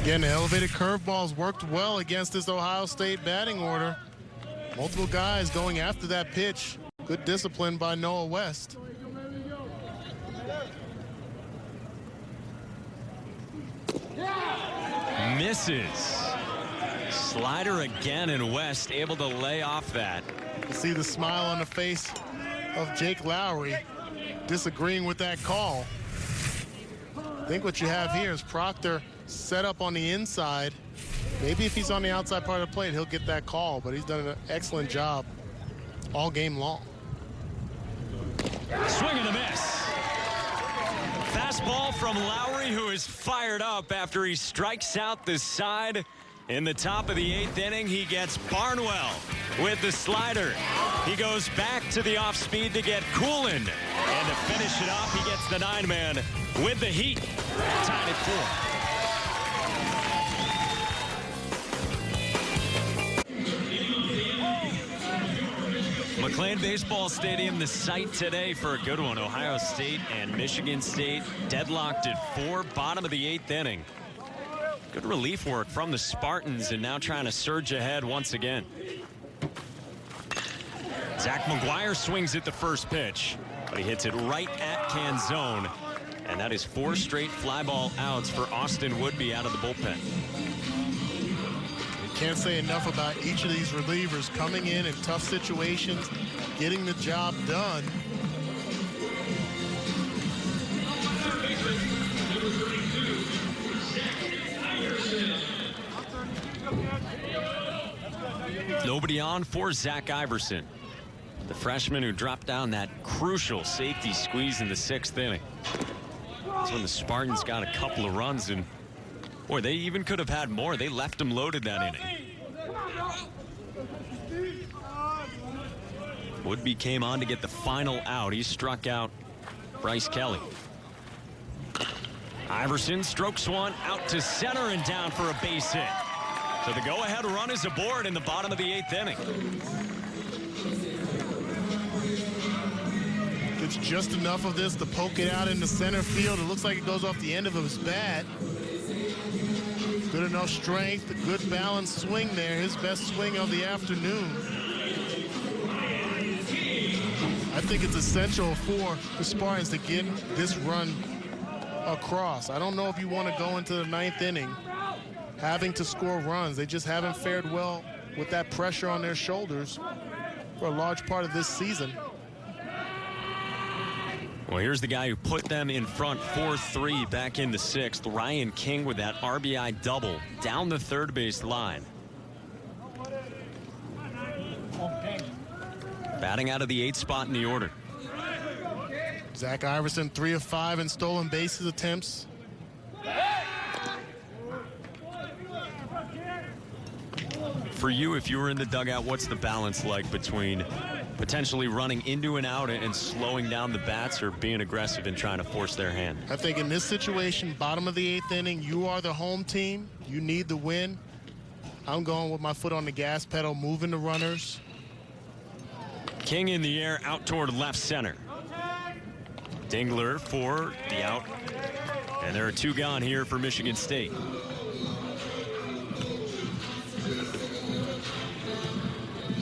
Again, the elevated curveballs worked well against this Ohio State batting order. Multiple guys going after that pitch. Good discipline by Noah West. Misses. Slider again, and West able to lay off that. You see the smile on the face of Jake Lowry disagreeing with that call. I think what you have here is Proctor set up on the inside, Maybe if he's on the outside part of the plate, he'll get that call, but he's done an excellent job all game long. Swing and a miss. Fastball from Lowry, who is fired up after he strikes out the side. In the top of the 8th inning, he gets Barnwell with the slider. He goes back to the off speed to get Coolin. And to finish it off, he gets the 9-man with the heat. Tied at 4. McLean Baseball Stadium, the site today for a good one. Ohio State and Michigan State deadlocked at 4, bottom of the 8th inning. Good relief work from the Spartans, and now trying to surge ahead once again. Zach McGuire swings at the first pitch, but he hits it right at Canzone. And that is 4 straight fly ball outs for Austin Woodby out of the bullpen. You can't say enough about each of these relievers coming in tough situations, getting the job done. Nobody on for Zach Iverson, the freshman who dropped down that crucial safety squeeze in the 6th inning. That's when the Spartans got a couple of runs, and boy, they even could have had more. They left them loaded that inning. Woodby came on to get the final out. He struck out Bryce Kelly. Iverson strokes one out to center and down for a base hit. So the go-ahead run is aboard in the bottom of the 8th inning. It's just enough of this to poke it out into center field. It looks like it goes off the end of his bat. Good enough strength, a good balanced swing there. His best swing of the afternoon. I think it's essential for the Spartans to get this run across. I don't know if you want to go into the 9th inning having to score runs. They just haven't fared well with that pressure on their shoulders for a large part of this season. Well, here's the guy who put them in front 4-3 back in the 6th. Ryan King with that RBI double down the third base line. Batting out of the 8th spot in the order. Zach Iverson, 3 of 5 in stolen bases attempts. For you, if you were in the dugout, what's the balance like between potentially running into an out and slowing down the bats, or being aggressive and trying to force their hand? I think in this situation, bottom of the 8th inning, you are the home team. You need the win. I'm going with my foot on the gas pedal, moving the runners. King in the air, out toward left center. Dingler for the out. And there are 2 gone here for Michigan State.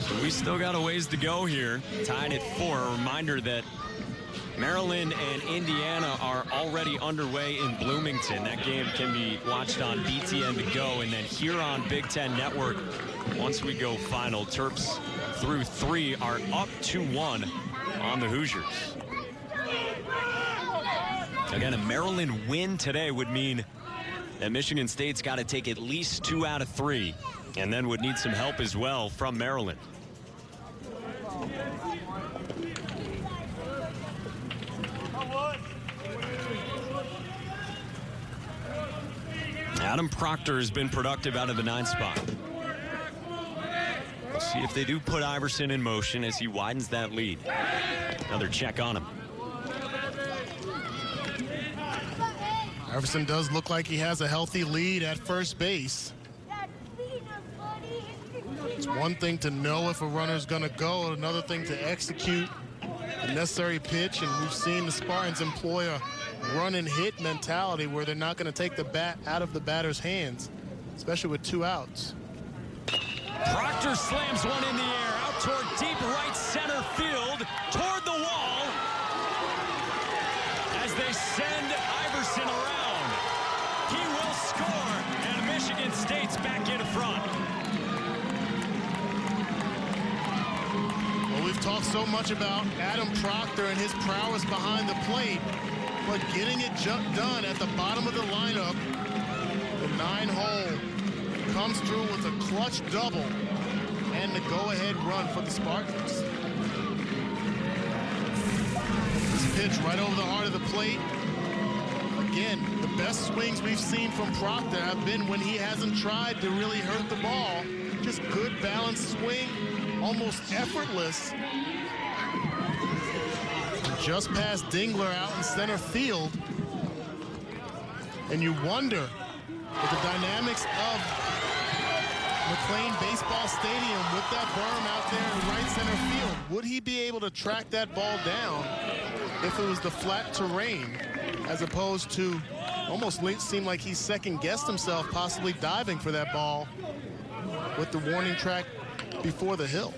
So we still got a ways to go here. Tied at 4. A reminder that Maryland and Indiana are already underway in Bloomington. That game can be watched on BTN to go, and then here on Big Ten Network once we go final. Terps through 3 are up 2-1 on the Hoosiers. Again, a Maryland win today would mean that Michigan State's got to take at least 2 out of 3, and then would need some help as well from Maryland. Adam Proctor has been productive out of the 9th spot. We'll see if they do put Iverson in motion as he widens that lead. Another check on him. Iverson does look like he has a healthy lead at first base. It's one thing to know if a runner's going to go, another thing to execute the necessary pitch, and we've seen the Spartans employ a run and hit mentality where they're not going to take the bat out of the batter's hands, especially with 2 outs. Proctor slams one in the air out toward deep right center field, toward the wall, as they send Iverson around. He will score, and Michigan State's back in front. Well, we've talked so much about Adam Proctor and his prowess behind the plate, but getting it done at the bottom of the lineup, the 9-hole comes through with a clutch double and the go-ahead run for the Spartans. This pitch right over the heart of the plate. Again, the best swings we've seen from Proctor have been when he hasn't tried to really hurt the ball. Just good balanced swing, almost effortless. Just past Dingler out in center field. And you wonder with the dynamics of McLean Baseball Stadium with that berm out there in right center field, would he be able to track that ball down if it was the flat terrain, as opposed to almost seemed like he second-guessed himself, possibly diving for that ball with the warning track before the hill.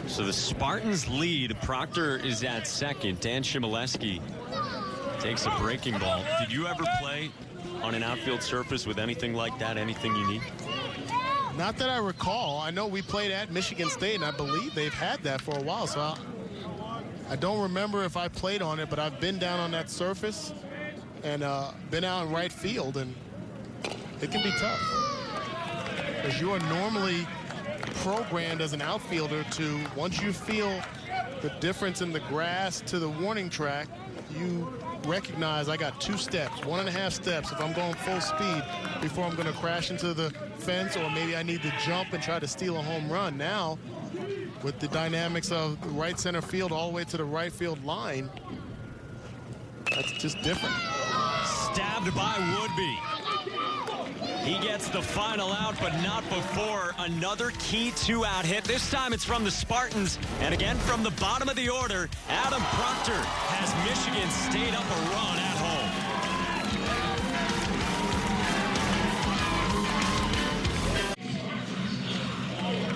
So the Spartans lead. Proctor is at second. Dan Shimoleski takes a breaking ball. Did you ever play on an outfield surface with anything like that, anything unique? Not that I recall. I know we played at Michigan State, and I believe they've had that for a while, so I don't remember if I played on it, but I've been down on that surface and been out in right field, and it can be tough. Because you are normally programmed as an outfielder to, once you feel the difference in the grass to the warning track, you recognize I got 2 steps, 1.5 steps if I'm going full speed before I'm going to crash into the fence, or maybe I need to jump and try to steal a home run. Now, with the dynamics of the right center field all the way to the right field line, that's just different. Stabbed by Woodby. He gets the final out, but not before another key 2-out hit. This time it's from the Spartans, and again from the bottom of the order, Adam Proctor has Michigan State up a run at home.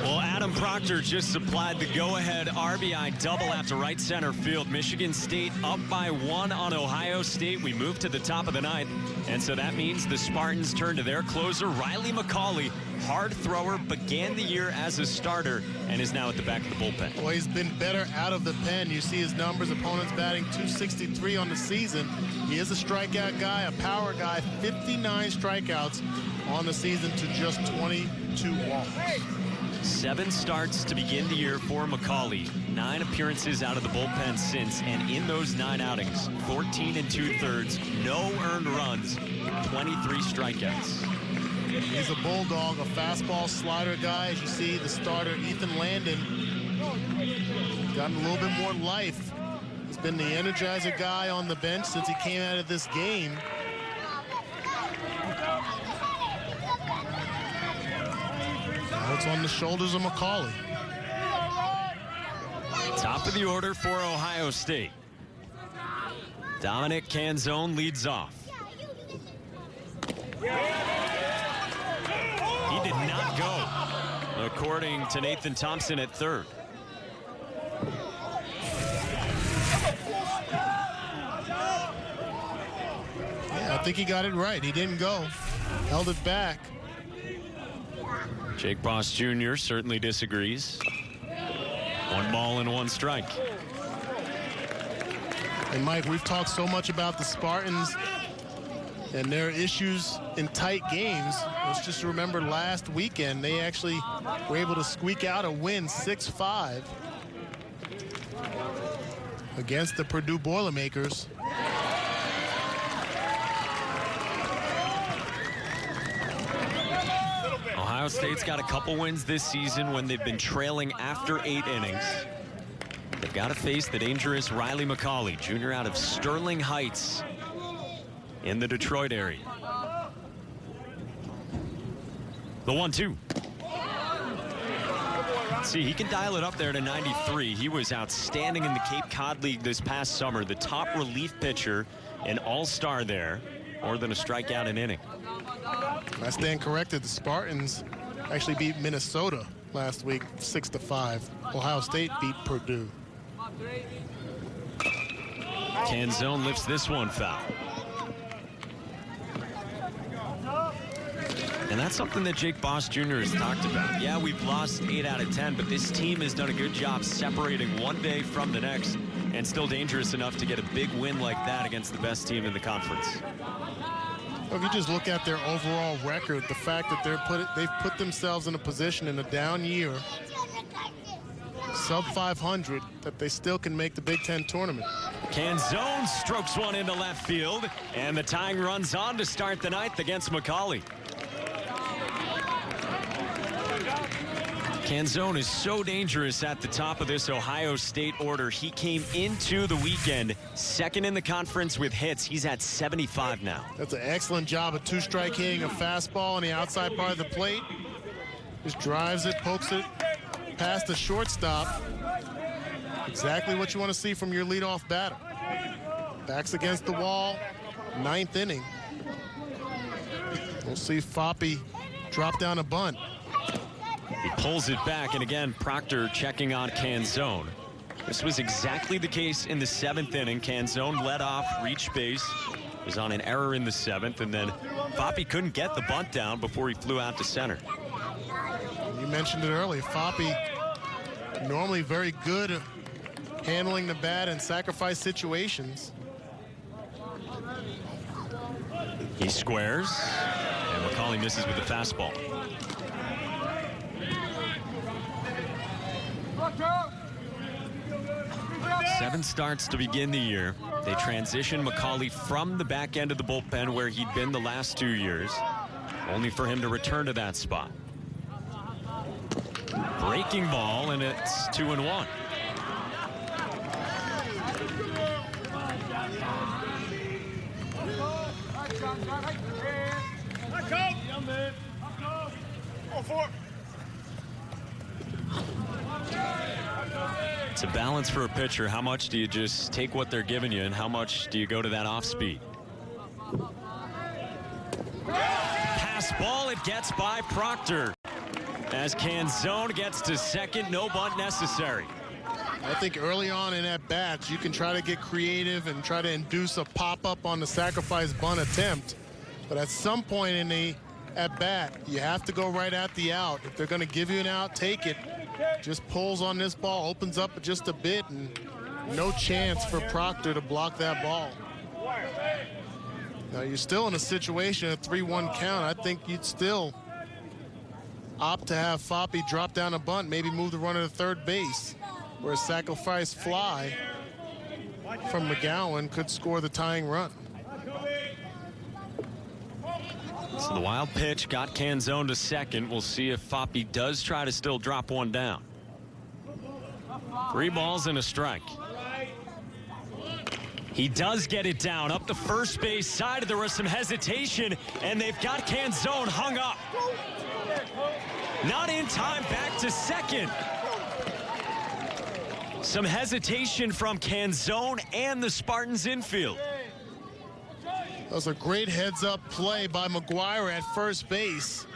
Well, Adam Proctor just supplied the go-ahead RBI double out to right center field. Michigan State up by 1 on Ohio State. We move to the top of the 9th, and so that means the Spartans turn to their closer, Riley McCauley. Hard thrower, began the year as a starter, and is now at the back of the bullpen. Well, he's been better out of the pen. You see his numbers, opponents batting .263 on the season. He is a strikeout guy, a power guy, 59 strikeouts on the season to just 22 walks. 7 starts to begin the year for McCauley. 9 appearances out of the bullpen since, and in those 9 outings, 14 2/3, no earned runs, 23 strikeouts. He's a bulldog, a fastball slider guy. As you see, the starter, Ethan Landon, gotten a little bit more life. He's been the energizer guy on the bench since he came out of this game. Now it's on the shoulders of McCauley. Top of the order for Ohio State. Dominic Canzone leads off. He did not go, according to Nathan Thompson at third. Yeah, I think he got it right. He didn't go. Held it back. Jake Boss Jr. certainly disagrees. 1 ball and 1 strike. And Mike, we've talked so much about the Spartans and their issues in tight games. Let's just remember last weekend, they actually were able to squeak out a win 6-5 against the Purdue Boilermakers. Ohio State's got a couple wins this season when they've been trailing after 8 innings. They've got to face the dangerous Riley McCauley, junior out of Sterling Heights in the Detroit area. The 1-2. See, he can dial it up there to 93. He was outstanding in the Cape Cod League this past summer. The top relief pitcher, an all-star there, more than a strikeout an inning. I stand corrected. The Spartans actually beat Minnesota last week 6-5. Ohio State beat Purdue. Canzone lifts this one foul. And that's something that Jake Boss Jr. has talked about. Yeah, we've lost 8 out of 10, but this team has done a good job separating one day from the next, and still dangerous enough to get a big win like that against the best team in the conference. If you just look at their overall record, the fact that they've put themselves in a position in a down year, sub 500, that they still can make the Big Ten tournament. Canzone strokes one into left field, and the tying run's on to start the ninth against McCauley. Canzone is so dangerous at the top of this Ohio State order. He came into the weekend second in the conference with hits. He's at 75 now. That's an excellent job of two-strike hitting a fastball on the outside part of the plate. Just drives it, pokes it past the shortstop. Exactly what you want to see from your leadoff batter. Backs against the wall, ninth inning. We'll see Foppe drop down a bunt. He pulls it back, and again, Proctor checking on Canzone. This was exactly the case in the seventh inning. Canzone led off, reached base, was on an error in the seventh, and then Foppe couldn't get the bunt down before he flew out to center. You mentioned it earlier. Foppe normally very good at handling the bat in sacrifice situations. He squares, and McCauley misses with a fastball. Seven starts to begin the year. They transition McCauley from the back end of the bullpen where he'd been the last 2 years, only for him to return to that spot. Breaking ball, and it's 2-1. It's a balance for a pitcher. How much do you just take what they're giving you, and how much do you go to that off speed? Pass ball, it gets by Proctor. As Canzone gets to second, no bunt necessary. I think early on in at bats, you can try to get creative and try to induce a pop-up on the sacrifice bunt attempt. But at some point in the at bat, you have to go right at the out. If they're going to give you an out, take it. Just pulls on this ball, opens up just a bit, and no chance for Proctor to block that ball. Now you're still in a situation, a 3-1 count. I think you'd still opt to have Foppe drop down a bunt, maybe move the runner to third base, where a sacrifice fly from McGowan could score the tying run. So the wild pitch got Canzone to second. We'll see if Foppe does try to still drop one down. 3 balls and a strike. He does get it down up the first base side. There was some hesitation, and they've got Canzone hung up. Not in time, back to second. Some hesitation from Canzone and the Spartans infield. That was a great heads-up play by McGuire at first base.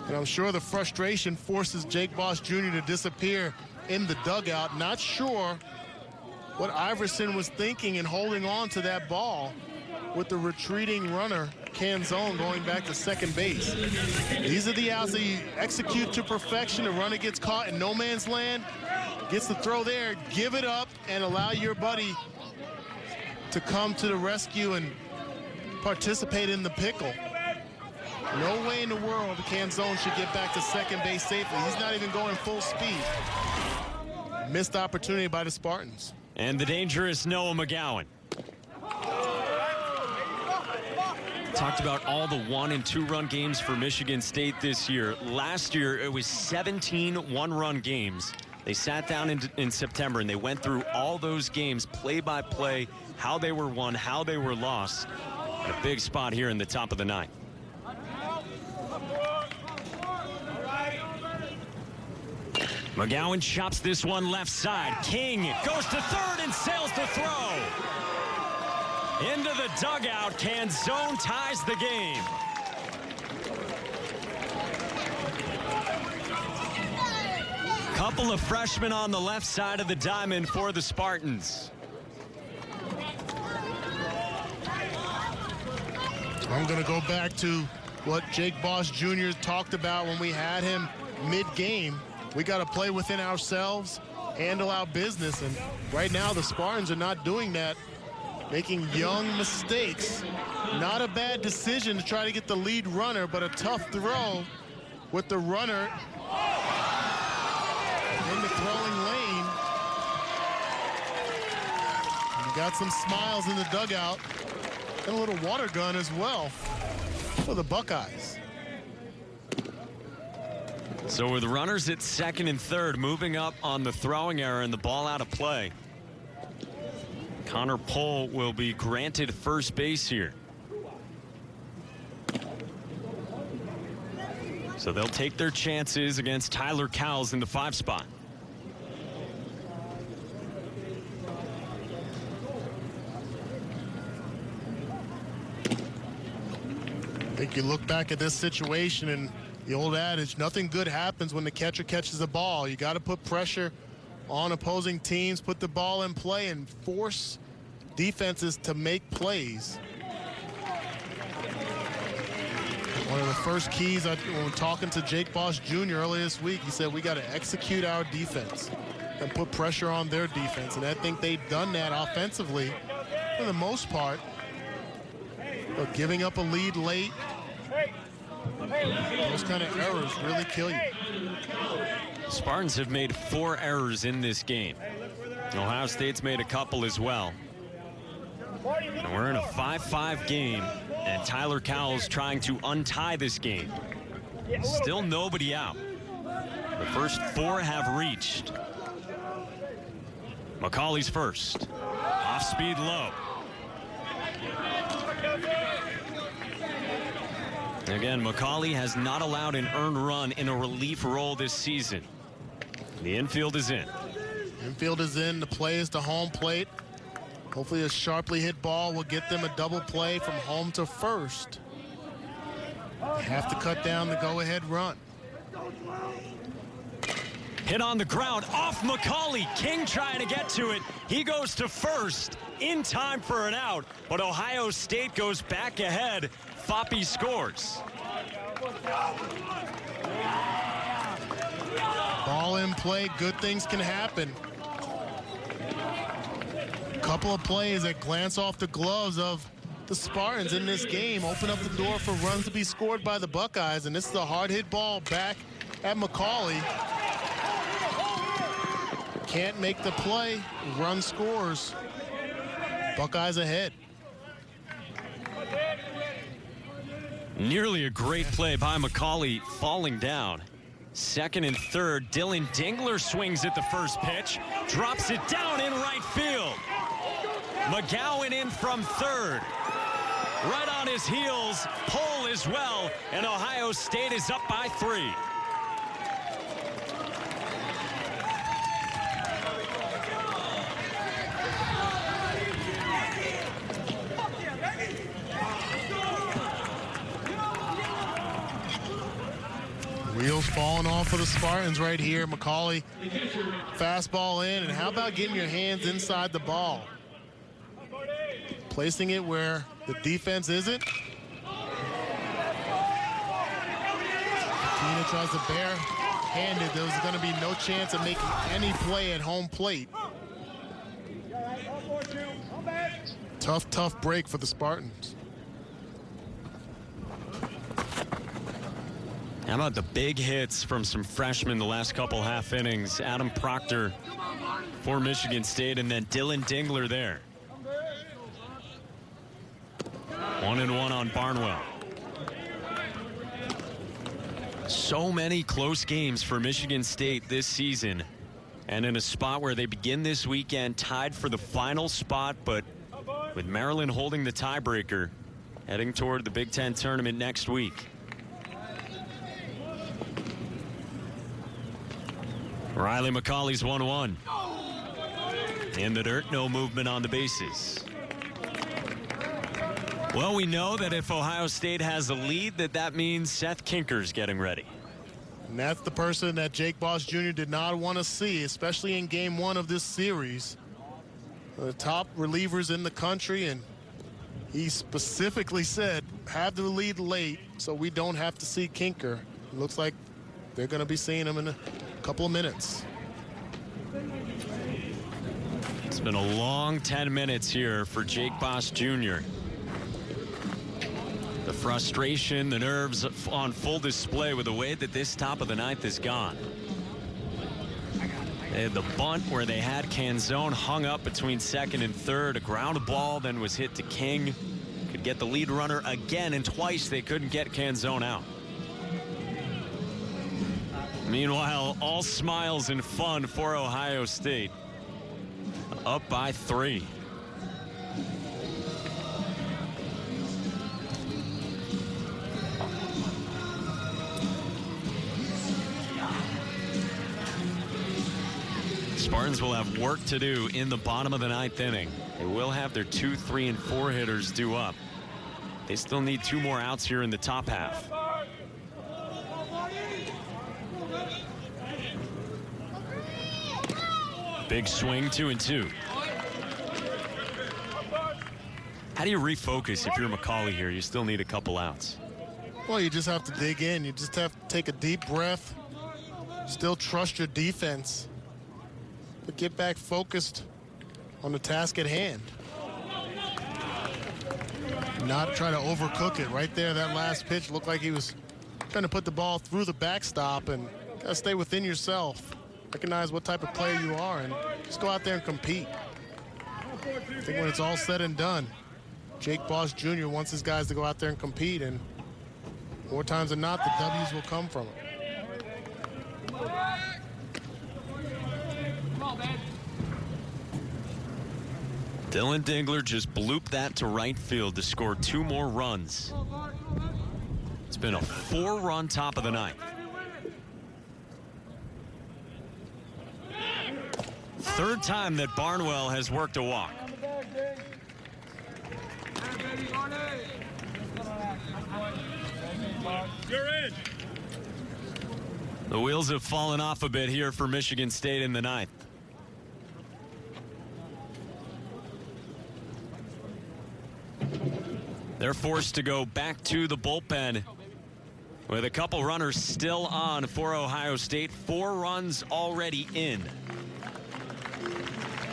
And I'm sure the frustration forces Jake Boss Jr. to disappear in the dugout. Not sure what Iverson was thinking in holding on to that ball with the retreating runner, Canzone, going back to second base. These are the outs that you execute to perfection. The runner gets caught in no man's land, gets the throw there, give it up, and allow your buddy to come to the rescue and participate in the pickle. No way in the world Canzone should get back to second base safely. He's not even going full speed. Missed opportunity by the Spartans. And the dangerous Noah McGowan. Talked about all the 1- and 2-run games for Michigan State this year. Last year, it was 17 one-run games. They sat down in September, and they went through all those games, play by play, how they were won, how they were lost. And a big spot here in the top of the ninth. McGowan chops this one left side. King goes to third and sails the throw. Into the dugout. Canzone ties the game. Couple of freshmen on the left side of the diamond for the Spartans. I'm going to go back to what Jake Boss Jr. talked about when we had him mid-game. We got to play within ourselves, handle our business, and right now the Spartans are not doing that making young mistakes. Not a bad decision to try to get the lead runner, but a tough throw with the runner in the throwing lane. And you got some smiles in the dugout and a little water gun as well for the Buckeyes. So with runners at second and third, moving up on the throwing error and the ball out of play, Connor Pohl will be granted first base here. So they'll take their chances against Tyler Cowles in the 5 spot. I think you look back at this situation and the old adage, nothing good happens when the catcher catches the ball. You got to put pressure on opposing teams, put the ball in play, and force defenses to make plays. One of the first keys when talking to Jake Boss Jr. earlier this week, he said we got to execute our defense and put pressure on their defense. And I think they've done that offensively for the most part. But giving up a lead late, those kind of errors really kill you. Spartans have made 4 errors in this game. Ohio State's made a couple as well. And we're in a 5-5 game, and Tyler Cowles trying to untie this game. Still nobody out. The first 4 have reached. McCauley's first. Off speed low. Again, McCauley has not allowed an earned run in a relief role this season. The infield is in. Infield is in. The play is to home plate. Hopefully a sharply hit ball will get them a double play from home to first. They have to cut down the go-ahead run. Hit on the ground off McCauley. King trying to get to it. He goes to first in time for an out, but Ohio State goes back ahead. Foppe scores. Ball in play, good things can happen. Couple of plays that glance off the gloves of the Spartans in this game open up the door for runs to be scored by the Buckeyes, and this is a hard hit ball back at McCauley. Can't make the play, run scores. Buckeyes ahead. Nearly a great play by McCauley, falling down. Second and third, Dylan Dingler swings at the first pitch, drops it down in right field. McGowan in from third. Right on his heels, Pohl as well, and Ohio State is up by 3. Wheels falling off for the Spartans right here. McCauley, fastball in, and how about getting your hands inside the ball? Placing it where the defense isn't. Tina tries to bare-handed. There's going to be no chance of making any play at home plate. Tough break for the Spartans. How about the big hits from some freshmen the last couple half innings? Adam Proctor for Michigan State, and then Dylan Dingler there. 1-1 on Barnwell. So many close games for Michigan State this season, and in a spot where they begin this weekend tied for the final spot, but with Maryland holding the tiebreaker, heading toward the Big Ten tournament next week. Riley McCauley's 1-1. In the dirt, no movement on the bases. Well, we know that if Ohio State has a lead, that means Seth Kinker's getting ready. And that's the person that Jake Boss Jr. did not want to see, especially in game 1 of this series. The top relievers in the country, and he specifically said, have the lead late so we don't have to see Kinker. It looks like they're going to be seeing him in a couple of minutes. It's been a long 10 minutes here for Jake Boss Jr. The frustration, the nerves on full display with the way that this top of the ninth has gone. They had the bunt where they had Canzone hung up between second and third. A ground ball then was hit to King. Could get the lead runner again, and twice they couldn't get Canzone out. Meanwhile, all smiles and fun for Ohio State. Up by 3. Spartans will have work to do in the bottom of the ninth inning. They will have their 2, 3, and 4 hitters due up. They still need 2 more outs here in the top half. Big swing, 2-2. How do you refocus if you're McCauley here? You still need a couple outs. Well, you just have to dig in. You just have to take a deep breath. Still trust your defense. But get back focused on the task at hand. Not try to overcook it. Right there, that last pitch looked like he was trying to put the ball through the backstop, and gotta stay within yourself. Recognize what type of player you are and just go out there and compete. I think when it's all said and done, Jake Boss Jr. wants his guys to go out there and compete, and more times than not, the W's will come from it. Dylan Dingler just blooped that to right field to score 2 more runs. It's been a 4-run top of the ninth. Third time that Barnwell has worked a walk. You're in. The wheels have fallen off a bit here for Michigan State in the ninth. They're forced to go back to the bullpen with a couple runners still on for Ohio State. 4 runs already in.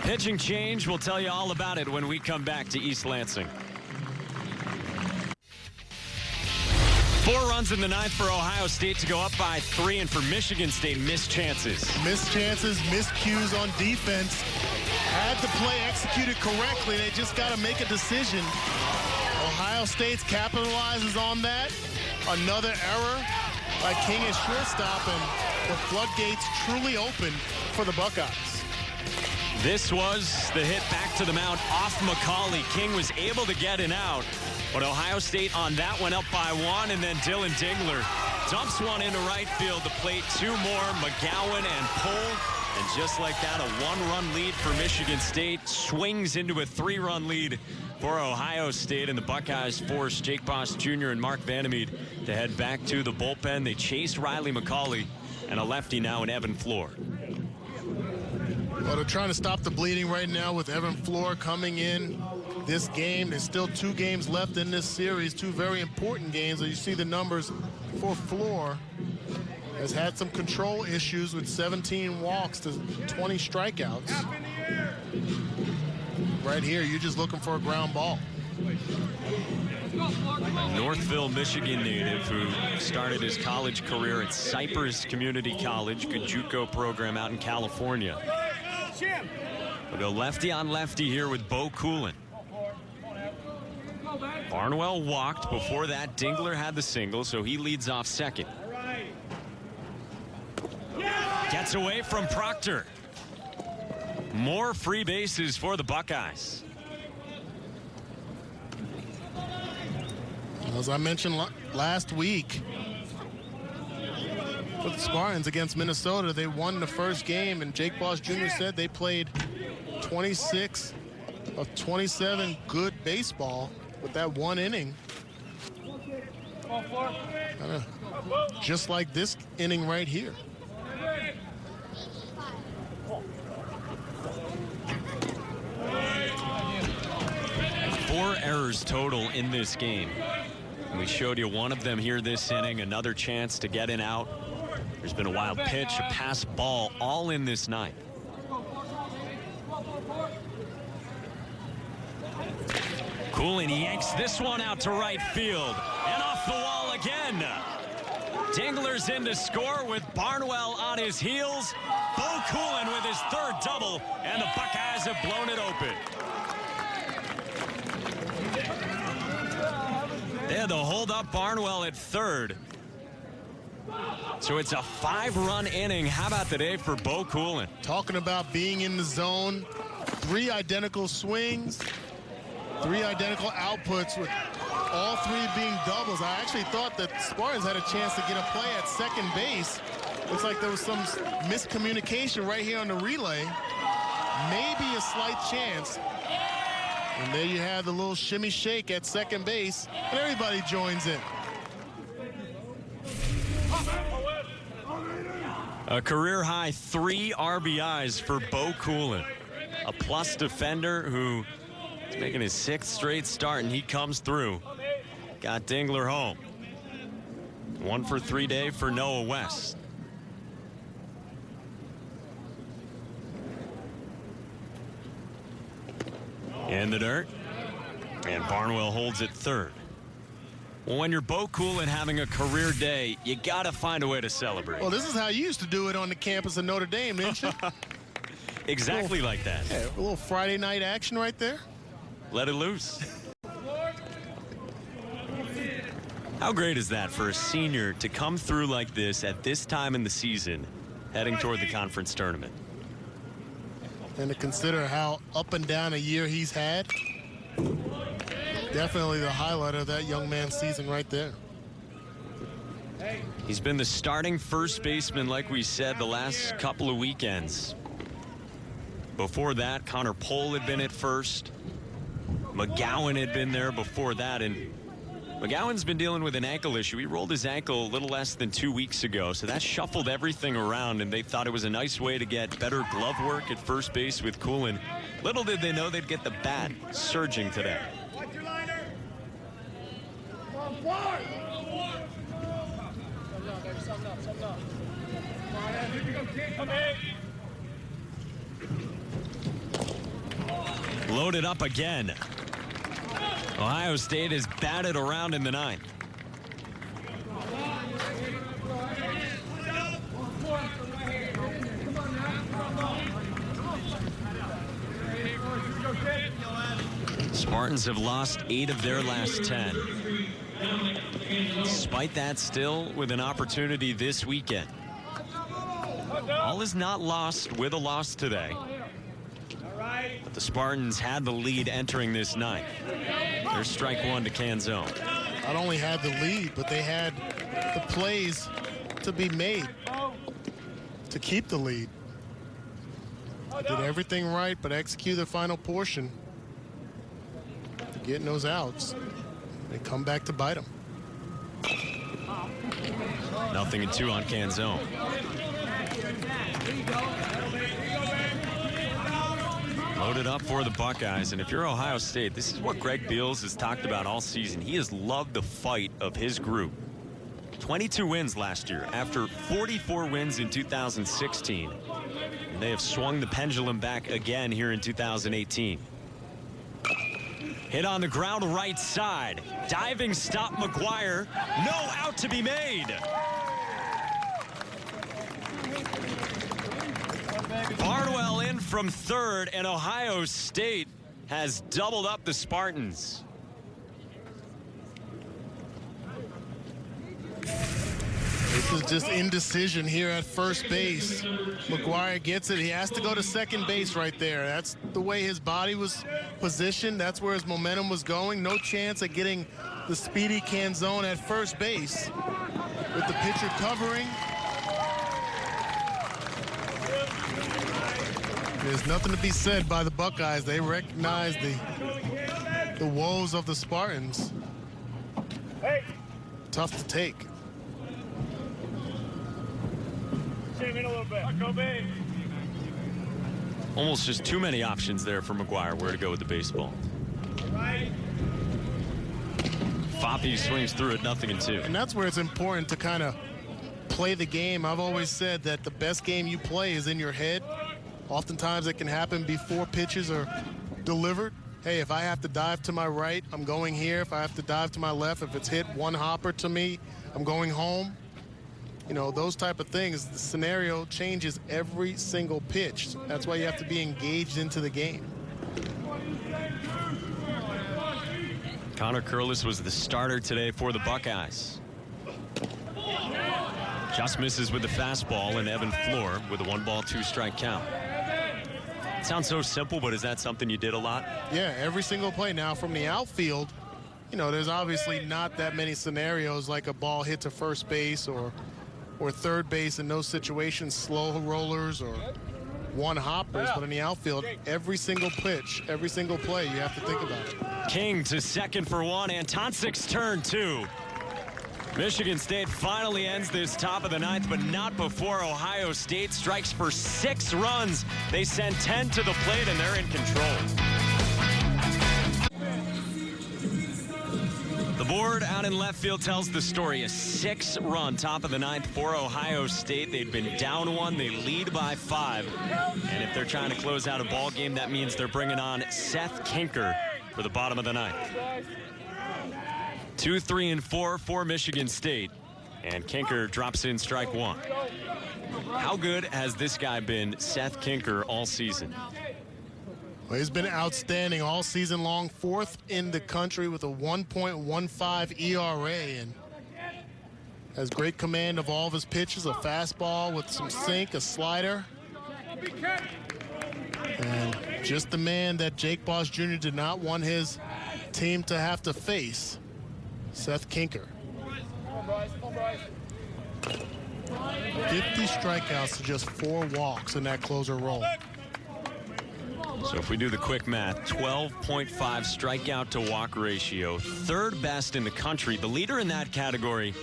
Pitching change, we'll tell you all about it when we come back to East Lansing. 4 runs in the ninth for Ohio State to go up by 3, and for Michigan State, missed chances. Missed chances, missed cues on defense. Had the play executed correctly. They just got to make a decision. Ohio State capitalizes on that. Another error by King at shortstop, and the floodgates truly open for the Buckeyes. This was the hit back to the mound off McCauley. King was able to get an out, but Ohio State on that one up by 1, and then Dylan Dingler dumps one into right field to plate. 2 more, McGowan and Pohl. And just like that, a 1-run lead for Michigan State swings into a 3-run lead for Ohio State, and the Buckeyes force Jake Boss Jr. and Mark Vandermeed to head back to the bullpen. They chased Riley McCauley and a lefty now in Evan Floor. Well, they're trying to stop the bleeding right now with Evan Floor coming in this game. There's still 2 games left in this series, 2 very important games. And you see the numbers for Floor. Has had some control issues with 17 walks to 20 strikeouts. Right here, you're just looking for a ground ball. Northville, Michigan native who started his college career at Cypress Community College, good JUCO program out in California. We'll go lefty on lefty here with Bo Coolin. Barnwell walked. Before that, Dingler had the single, so he leads off second. Gets away from Proctor. More free bases for the Buckeyes. As I mentioned last week, with the Spartans against Minnesota, they won the first game, and Jake Boss Jr. said they played 26 of 27 good baseball with that 1 inning. Just like this inning right here. Four errors total in this game. We showed you one of them here this inning, another chance to get an out. There's been a wild pitch, a pass ball, all in this ninth. Coolin yanks this one out to right field and off the wall again. Dingler's in to score with Barnwell on his heels. Bo Coolin with his third double, and the Buckeyes have blown it open. They had to hold up Barnwell at third. So it's a 5-run inning. How about today for Bo Coolin? Talking about being in the zone, 3 identical swings, 3 identical outputs with all 3 being doubles. I actually thought that Spartans had a chance to get a play at second base. Looks like there was some miscommunication right here on the relay. Maybe a slight chance. And there you have the little shimmy shake at second base, and everybody joins in. A career-high 3 RBIs for Bo Coolin. A plus defender who is making his 6th straight start, and he comes through. Got Dingler home. 1 for 3 day for Noah West. In the dirt. And Barnwell holds it third. Well, when you're Bo Coolin having a career day, you got to find a way to celebrate. Well, this is how you used to do it on the campus of Notre Dame, didn't you? Exactly like that. Yeah, a little Friday night action right there. Let it loose. How great is that for a senior to come through like this at this time in the season, heading toward the conference tournament? And to consider how up and down a year he's had, definitely the highlight of that young man's season right there. He's been the starting first baseman, like we said, the last couple of weekends. Before that, Connor Pohl had been at first. McGowan had been there before that, and McGowan's been dealing with an ankle issue. He rolled his ankle a little less than 2 weeks ago, so that shuffled everything around, and they thought it was a nice way to get better glove work at first base with Coolin. Little did they know they'd get the bat surging today. Loaded up again. Ohio State has batted around in the 9th. Spartans have lost 8 of their last 10. Despite that, still with an opportunity this weekend. All is not lost with a loss today. But the Spartans had the lead entering this 9th. There's strike 1 to Canzone. Not only had the lead, but they had the plays to be made to keep the lead. Did everything right, but execute the final portion. Getting those outs. They come back to bite them. 0-2 on Canzone. Loaded up for the Buckeyes, and if you're Ohio State, this is what Greg Beals has talked about all season. He has loved the fight of his group. 22 wins last year after 44 wins in 2016. And they have swung the pendulum back again here in 2018. Hit on the ground right side. Diving stop McGuire. No out to be made. Barnwell in from third, and Ohio State has doubled up the Spartans. This is just indecision here at first base. McGuire gets it. He has to go to second base right there. That's the way his body was positioned. That's where his momentum was going. No chance at getting the speedy Canzone at first base with the pitcher covering. There's nothing to be said by the Buckeyes. They recognize the woes of the Spartans. Tough to take. In a little bit. Almost just too many options there for McGuire where to go with the baseball. Foppe swings through it, 0-2. And that's where it's important to kind of play the game. I've always said that the best game you play is in your head. Oftentimes it can happen before pitches are delivered. Hey, if I have to dive to my right, I'm going here. If I have to dive to my left, if it's hit one hopper to me, I'm going home. You know, those type of things. The scenario changes every single pitch. That's why you have to be engaged into the game. Connor Curlis was the starter today for the Buckeyes. Just misses with the fastball, and Evan Floor with a 1-ball, 2-strike count. It sounds so simple, but is that something you did a lot? Yeah, every single play. Now, from the outfield, you know, there's obviously not that many scenarios like a ball hit to first base or third base in those situations, slow rollers or one hoppers. But in the outfield, every single pitch, every single play, you have to think about it. King to second for 1, and Tonsik's turn 2. Michigan State finally ends this top of the 9th, but not before Ohio State strikes for 6 runs. They send 10 to the plate, and they're in control. The board out in left field tells the story. A 6-run top of the 9th for Ohio State. They'd been down 1. They lead by 5. And if they're trying to close out a ball game, that means they're bringing on Seth Kinker for the bottom of the 9th. 2, 3, and 4 for Michigan State. And Kinker drops in strike 1. How good has this guy been, Seth Kinker, all season? Well, he's been outstanding all season long. 4th in the country with a 1.15 ERA, and has great command of all of his pitches. A fastball with some sink, a slider. And just the man that Jake Boss Jr. did not want his team to have to face. Seth Kinker. 50 strikeouts to just 4 walks in that closer role. So if we do the quick math, 12.5 strikeout to walk ratio, 3rd best in the country. The leader in that category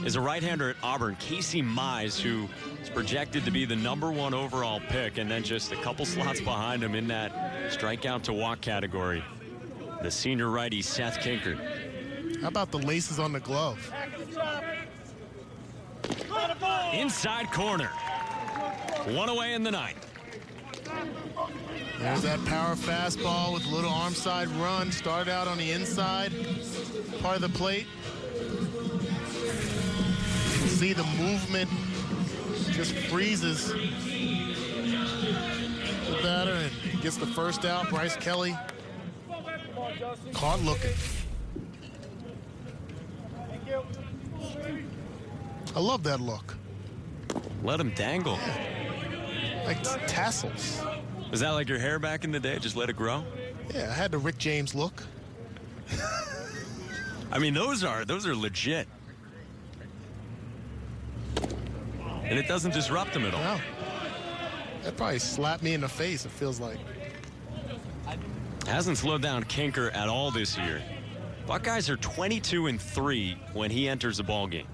is a right-hander at Auburn, Casey Mize, who is projected to be the #1 overall pick, and then just a couple slots behind him in that strikeout to walk category, the senior righty Seth Kinker. How about the laces on the glove? Inside corner. 1 away in the 9th. There's that power fastball with a little arm side run. Started out on the inside part of the plate. You can see the movement just freezes the batter and gets the first out. Bryce Kelly caught looking. I love that look. Let him dangle. Yeah. Like tassels. Was that like your hair back in the day? Just let it grow? Yeah, I had the Rick James look. I mean, those are legit. And it doesn't disrupt them at all. No. That probably slapped me in the face, it feels like. Hasn't slowed down Kinker at all this year. Buckeyes are 22-3 when he enters a ball game.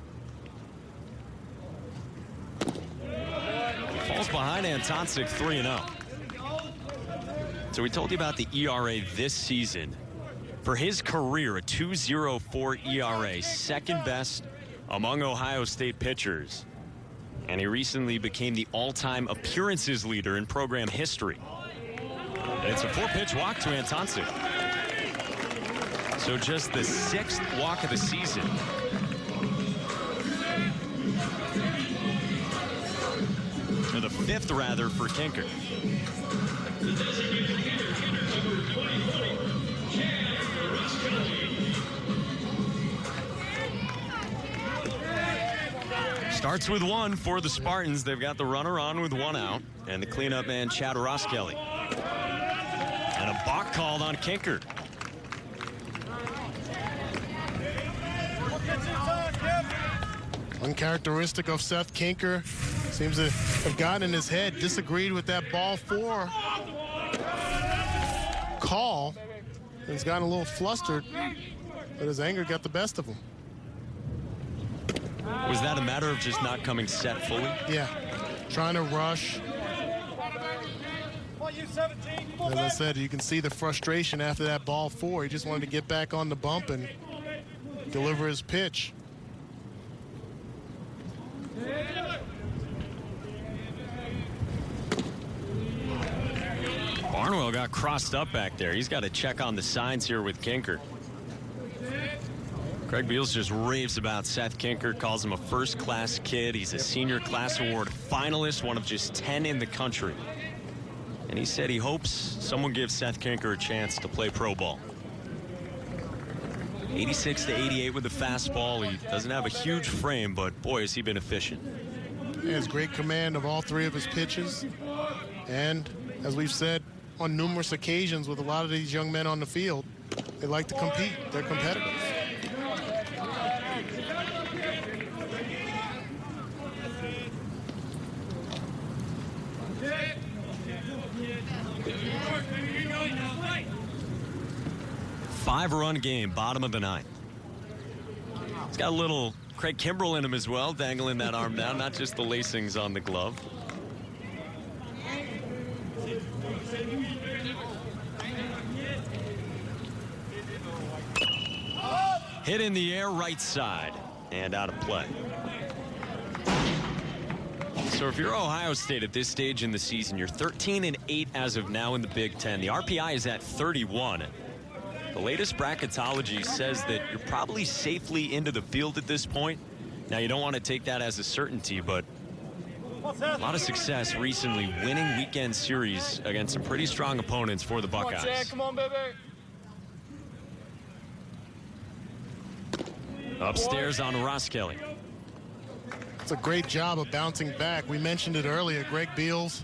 Falls behind Antonsik 3-0. So we told you about the ERA this season. For his career, a 2.04 ERA, 2nd best among Ohio State pitchers. And he recently became the all-time appearances leader in program history. And it's a 4-pitch walk to Antonsik. So just the 6th walk of the season. Or the 5th, rather, for Kinker. Starts with 1 for the Spartans. They've got the runner on with 1 out. And the cleanup man, Chad Roskelley. And a balk called on Kinker. Uncharacteristic of Seth Kinker. Seems to have gotten in his head, disagreed with that ball 4 call. And he's gotten a little flustered, but his anger got the best of him. Was that a matter of just not coming set fully? Yeah, trying to rush. As I said, you can see the frustration after that ball 4. He just wanted to get back on the bump and deliver his pitch. Barnwell got crossed up back there. He's got to check on the signs here with Kinker. Craig Beals just raves about Seth Kinker, calls him a first-class kid. He's a senior class award finalist, one of just 10 in the country. And he said he hopes someone gives Seth Kinker a chance to play pro ball. 86 to 88 with the fastball. He doesn't have a huge frame, but boy, has he been efficient. He has great command of all three of his pitches. And as we've said on numerous occasions with a lot of these young men on the field, they like to compete. They're competitors. Five-run game, bottom of the ninth. He's got a little Craig Kimbrell in him as well, dangling that arm down, not just the lacings on the glove. Hit in the air, right side, and out of play. So if you're Ohio State at this stage in the season, you're 13-8 as of now in the Big Ten. The RPI is at 31. The latest bracketology says that you're probably safely into the field at this point. Now, you don't want to take that as a certainty, but a lot of success recently winning weekend series against some pretty strong opponents for the Buckeyes. Come on, baby. Upstairs on Ross Kelly. It's a great job of bouncing back. We mentioned it earlier. Greg Beals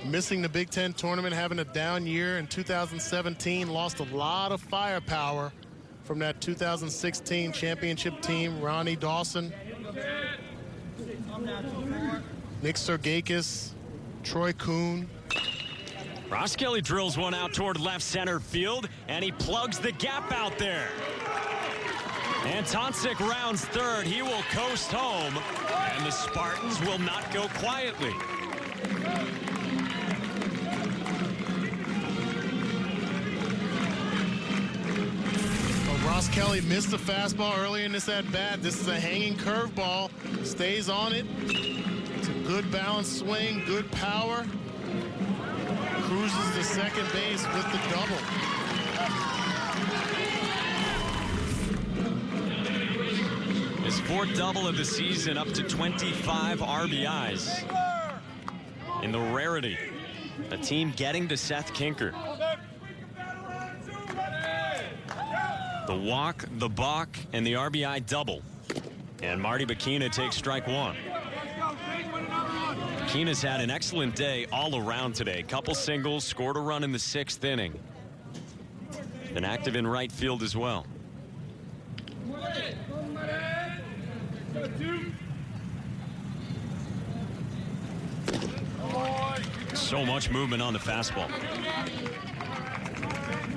missing the Big Ten tournament, having a down year in 2017, lost a lot of firepower from that 2016 championship team. Ronnie Dawson, Nick Sergakis, Troy Kuhn. Ross Kelly drills one out toward left center field, and he plugs the gap out there. And Tonsik rounds third. He will coast home, and the Spartans will not go quietly. Ross Kelly missed the fastball early in this at-bat. This is a hanging curveball. Stays on it. It's a good balanced swing, good power. Cruises to second base with the double. His fourth double of the season, up to 25 RBIs. In the rarity, a team getting to Seth Kinker. The walk, the balk, and the RBI double. And Marty Bikina takes strike one. Bikina's had an excellent day all around today. Couple singles, scored a run in the 6th inning. Been active in right field as well. So much movement on the fastball.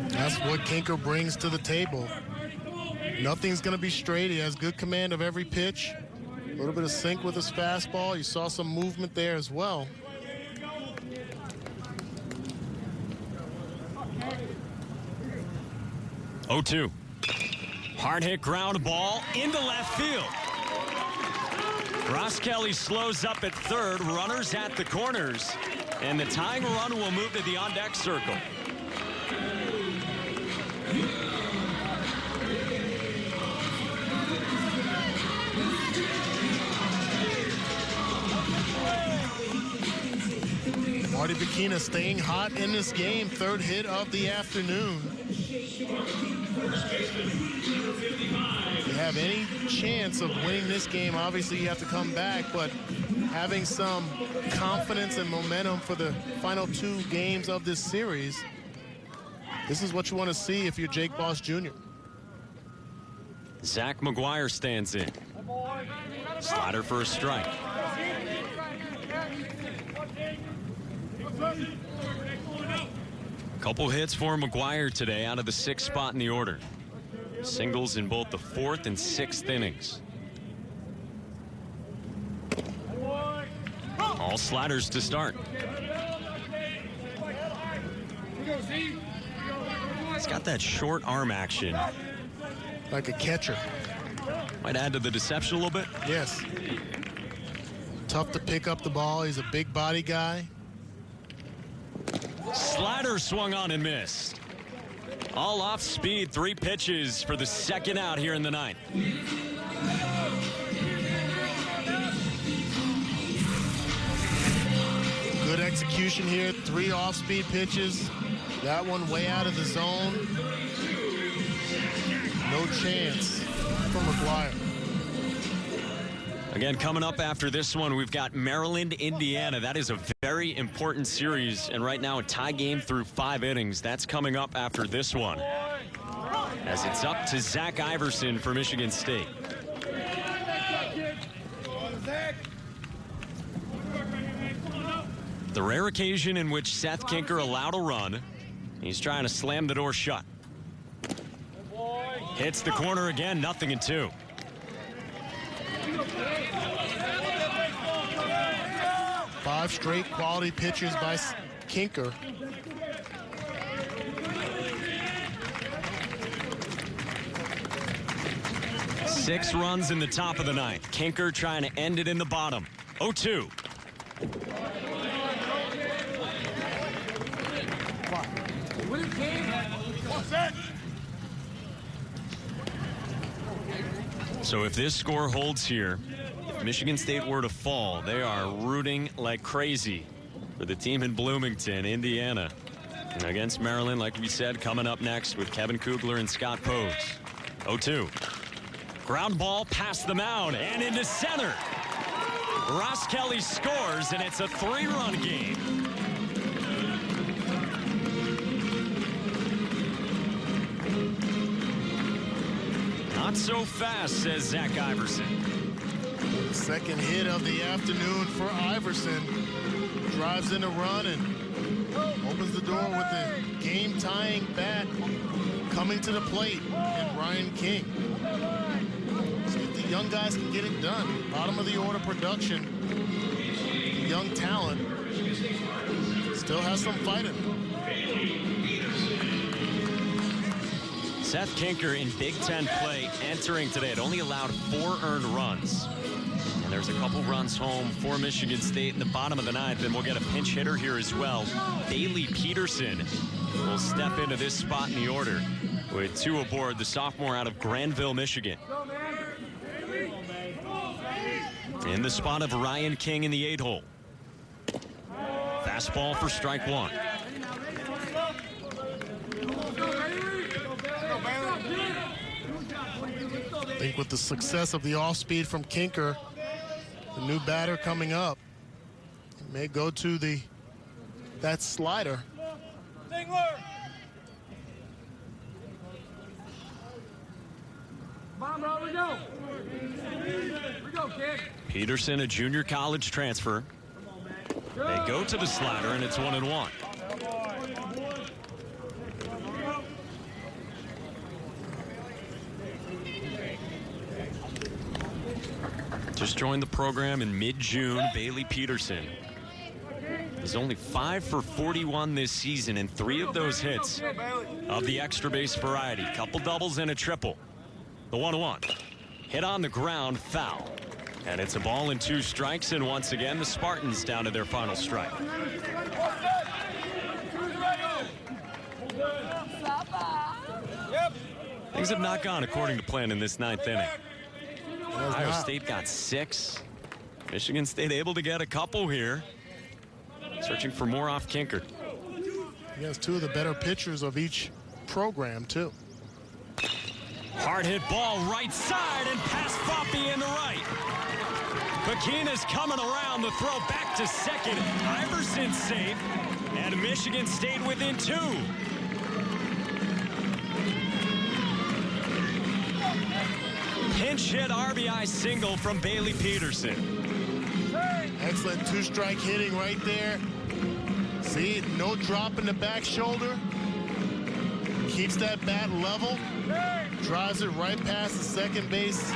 That's what Kinker brings to the table. Nothing's going to be straight. He has good command of every pitch. A little bit of sync with his fastball. You saw some movement there as well. Oh, 2. Hard hit ground ball into left field. Ross Kelly slows up at third, runners at the corners, and the tying run will move to the on-deck circle. Marty Bikina staying hot in this game. Third hit of the afternoon. If you have any chance of winning this game, obviously you have to come back, but having some confidence and momentum for the final 2 games of this series, this is what you want to see if you're Jake Boss Jr. Zach McGuire stands in. Slider for a strike. Couple hits for McGuire today out of the 6th spot in the order. Singles in both the 4th and 6th innings. All sliders to start. He's got that short arm action. Like a catcher. Might add to the deception a little bit. Yes. Tough to pick up the ball. He's a big body guy. Slider swung on and missed. All off speed, 3 pitches for the second out here in the ninth. Good execution here, 3 off-speed pitches. That one way out of the zone. No chance for McGuire. Again, coming up after this one, we've got Maryland, Indiana. That is a very important series, and right now a tie game through 5 innings. That's coming up after this one, as it's up to Zach Iverson for Michigan State. The rare occasion in which Seth Kinker allowed a run. He's trying to slam the door shut. Hits the corner again, 0-2. 5 straight quality pitches by Kinker. Six runs in the top of the ninth. Kinker trying to end it in the bottom. 0-2. So if this score holds here, if Michigan State were to fall, they are rooting like crazy for the team in Bloomington, Indiana. And against Maryland, like we said, coming up next with Kevin Kugler and Scott Pose. 0-2. Ground ball past the mound and into center. Ross Kelly scores, and it's a 3-run game. Not so fast, says Zach Iverson. The second hit of the afternoon for Iverson. Drives in a run and opens the door with the game-tying bat coming to the plate and Ryan King. See if the young guys can get it done. Bottom of the order production. Young talent. Still has some fight in it. Seth Kinker in Big Ten play entering today. It only allowed 4 earned runs. And there's a couple runs home for Michigan State in the bottom of the ninth. And we'll get a pinch hitter here as well. Bailey Peterson will step into this spot in the order with 2 aboard, the sophomore out of Granville, Michigan. In the spot of Ryan King in the 8-hole. Fastball for strike 1. I think with the success of the off-speed from Kinker, the new batter coming up, it may go to that slider. Peterson, a junior college transfer. They go to the slider, and it's 1-1. Just joined the program in mid-June, Bailey Peterson. He's only 5 for 41 this season, and 3 of those hits of the extra base variety. Couple doubles and a triple. The 1-1. Hit on the ground, foul. And it's a ball and 2 strikes, and once again, the Spartans down to their final strike. Things have not gone according to plan in this 9th inning. Ohio State got 6. Michigan State able to get a couple here. Searching for more off Kinker. He has 2 of the better pitchers of each program, too. Hard hit ball right side and past Foppe in the right. Bakina's coming around, the throw back to second. Iverson safe, and Michigan State within 2. Pinch hit RBI single from Bailey Peterson. Excellent 2-strike hitting right there. See, no drop in the back shoulder. Keeps that bat level. Drives it right past the second base.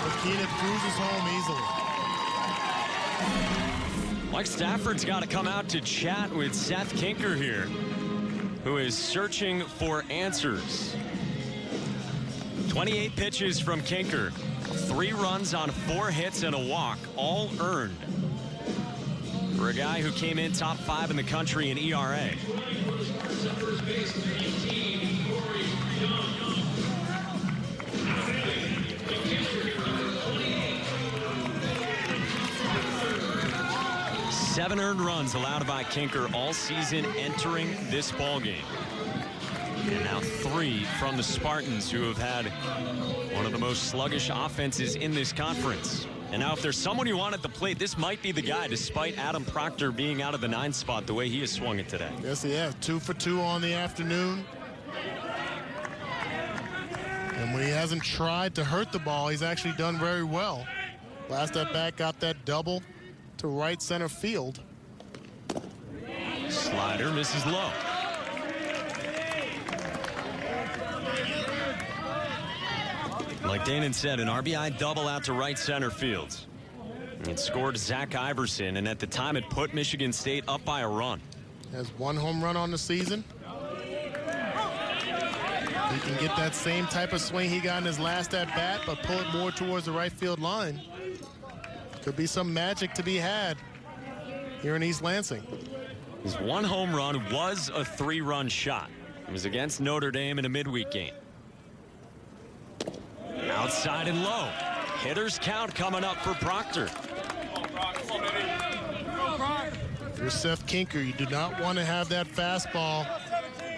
Bakina cruises home easily. Mike Stafford's got to come out to chat with Seth Kinker here, who is searching for answers. 28 pitches from Kinker. 3 runs on 4 hits and a walk, all earned. for a guy who came in top 5 in the country in ERA. First baseman, 18, Corey Young. 7 earned runs allowed by Kinker all season entering this ballgame. And now 3 from the Spartans, who have had one of the most sluggish offenses in this conference. And now if there's someone you want at the plate, this might be the guy, despite Adam Proctor being out of the 9th spot the way he has swung it today. Yes, he has. 2 for 2 on the afternoon. And when he hasn't tried to hurt the ball, he's actually done very well. Last at bat got that double to right center field. Slider misses low. Like Danon said, an RBI double out to right center field. It scored Zach Iverson, and at the time it put Michigan State up by a run. Has 1 home run on the season. He can get that same type of swing he got in his last at bat, but pull it more towards the right field line. Could be some magic to be had here in East Lansing. His 1 home run was a 3-run shot. It was against Notre Dame in a midweek game. Outside and low. Hitter's count coming up for Proctor. For Seth Kinker, you do not want to have that fastball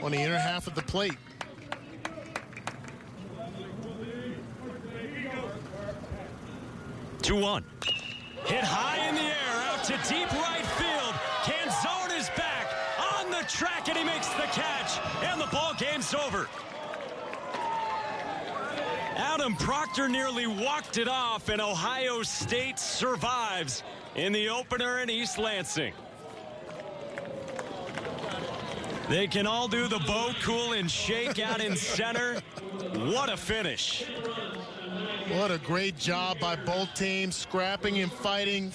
on the inner half of the plate. Two-one. Hit high in the air, out to deep right field. Canzone is back on the track, and he makes the catch, and the ball game's over. Adam Proctor nearly walked it off, and Ohio State survives in the opener in East Lansing. They can all do the Bo Cool and shake out in center. What a finish. What a great job by both teams, scrapping and fighting.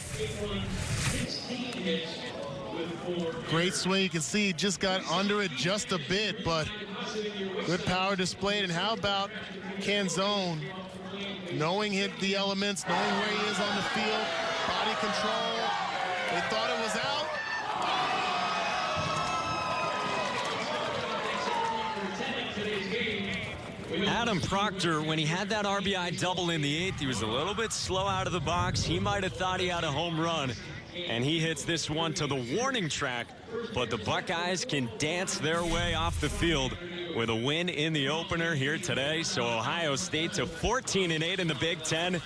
Great swing. You can see he just got under it just a bit, but good power displayed. And how about Canzone, knowing the elements, knowing where he is on the field, body control. They thought it was out. Adam Proctor, when he had that RBI double in the 8th, he was a little bit slow out of the box. He might have thought he had a home run, and he hits this one to the warning track. But the Buckeyes can dance their way off the field with a win in the opener here today. So Ohio State to 14-8 in the Big Ten.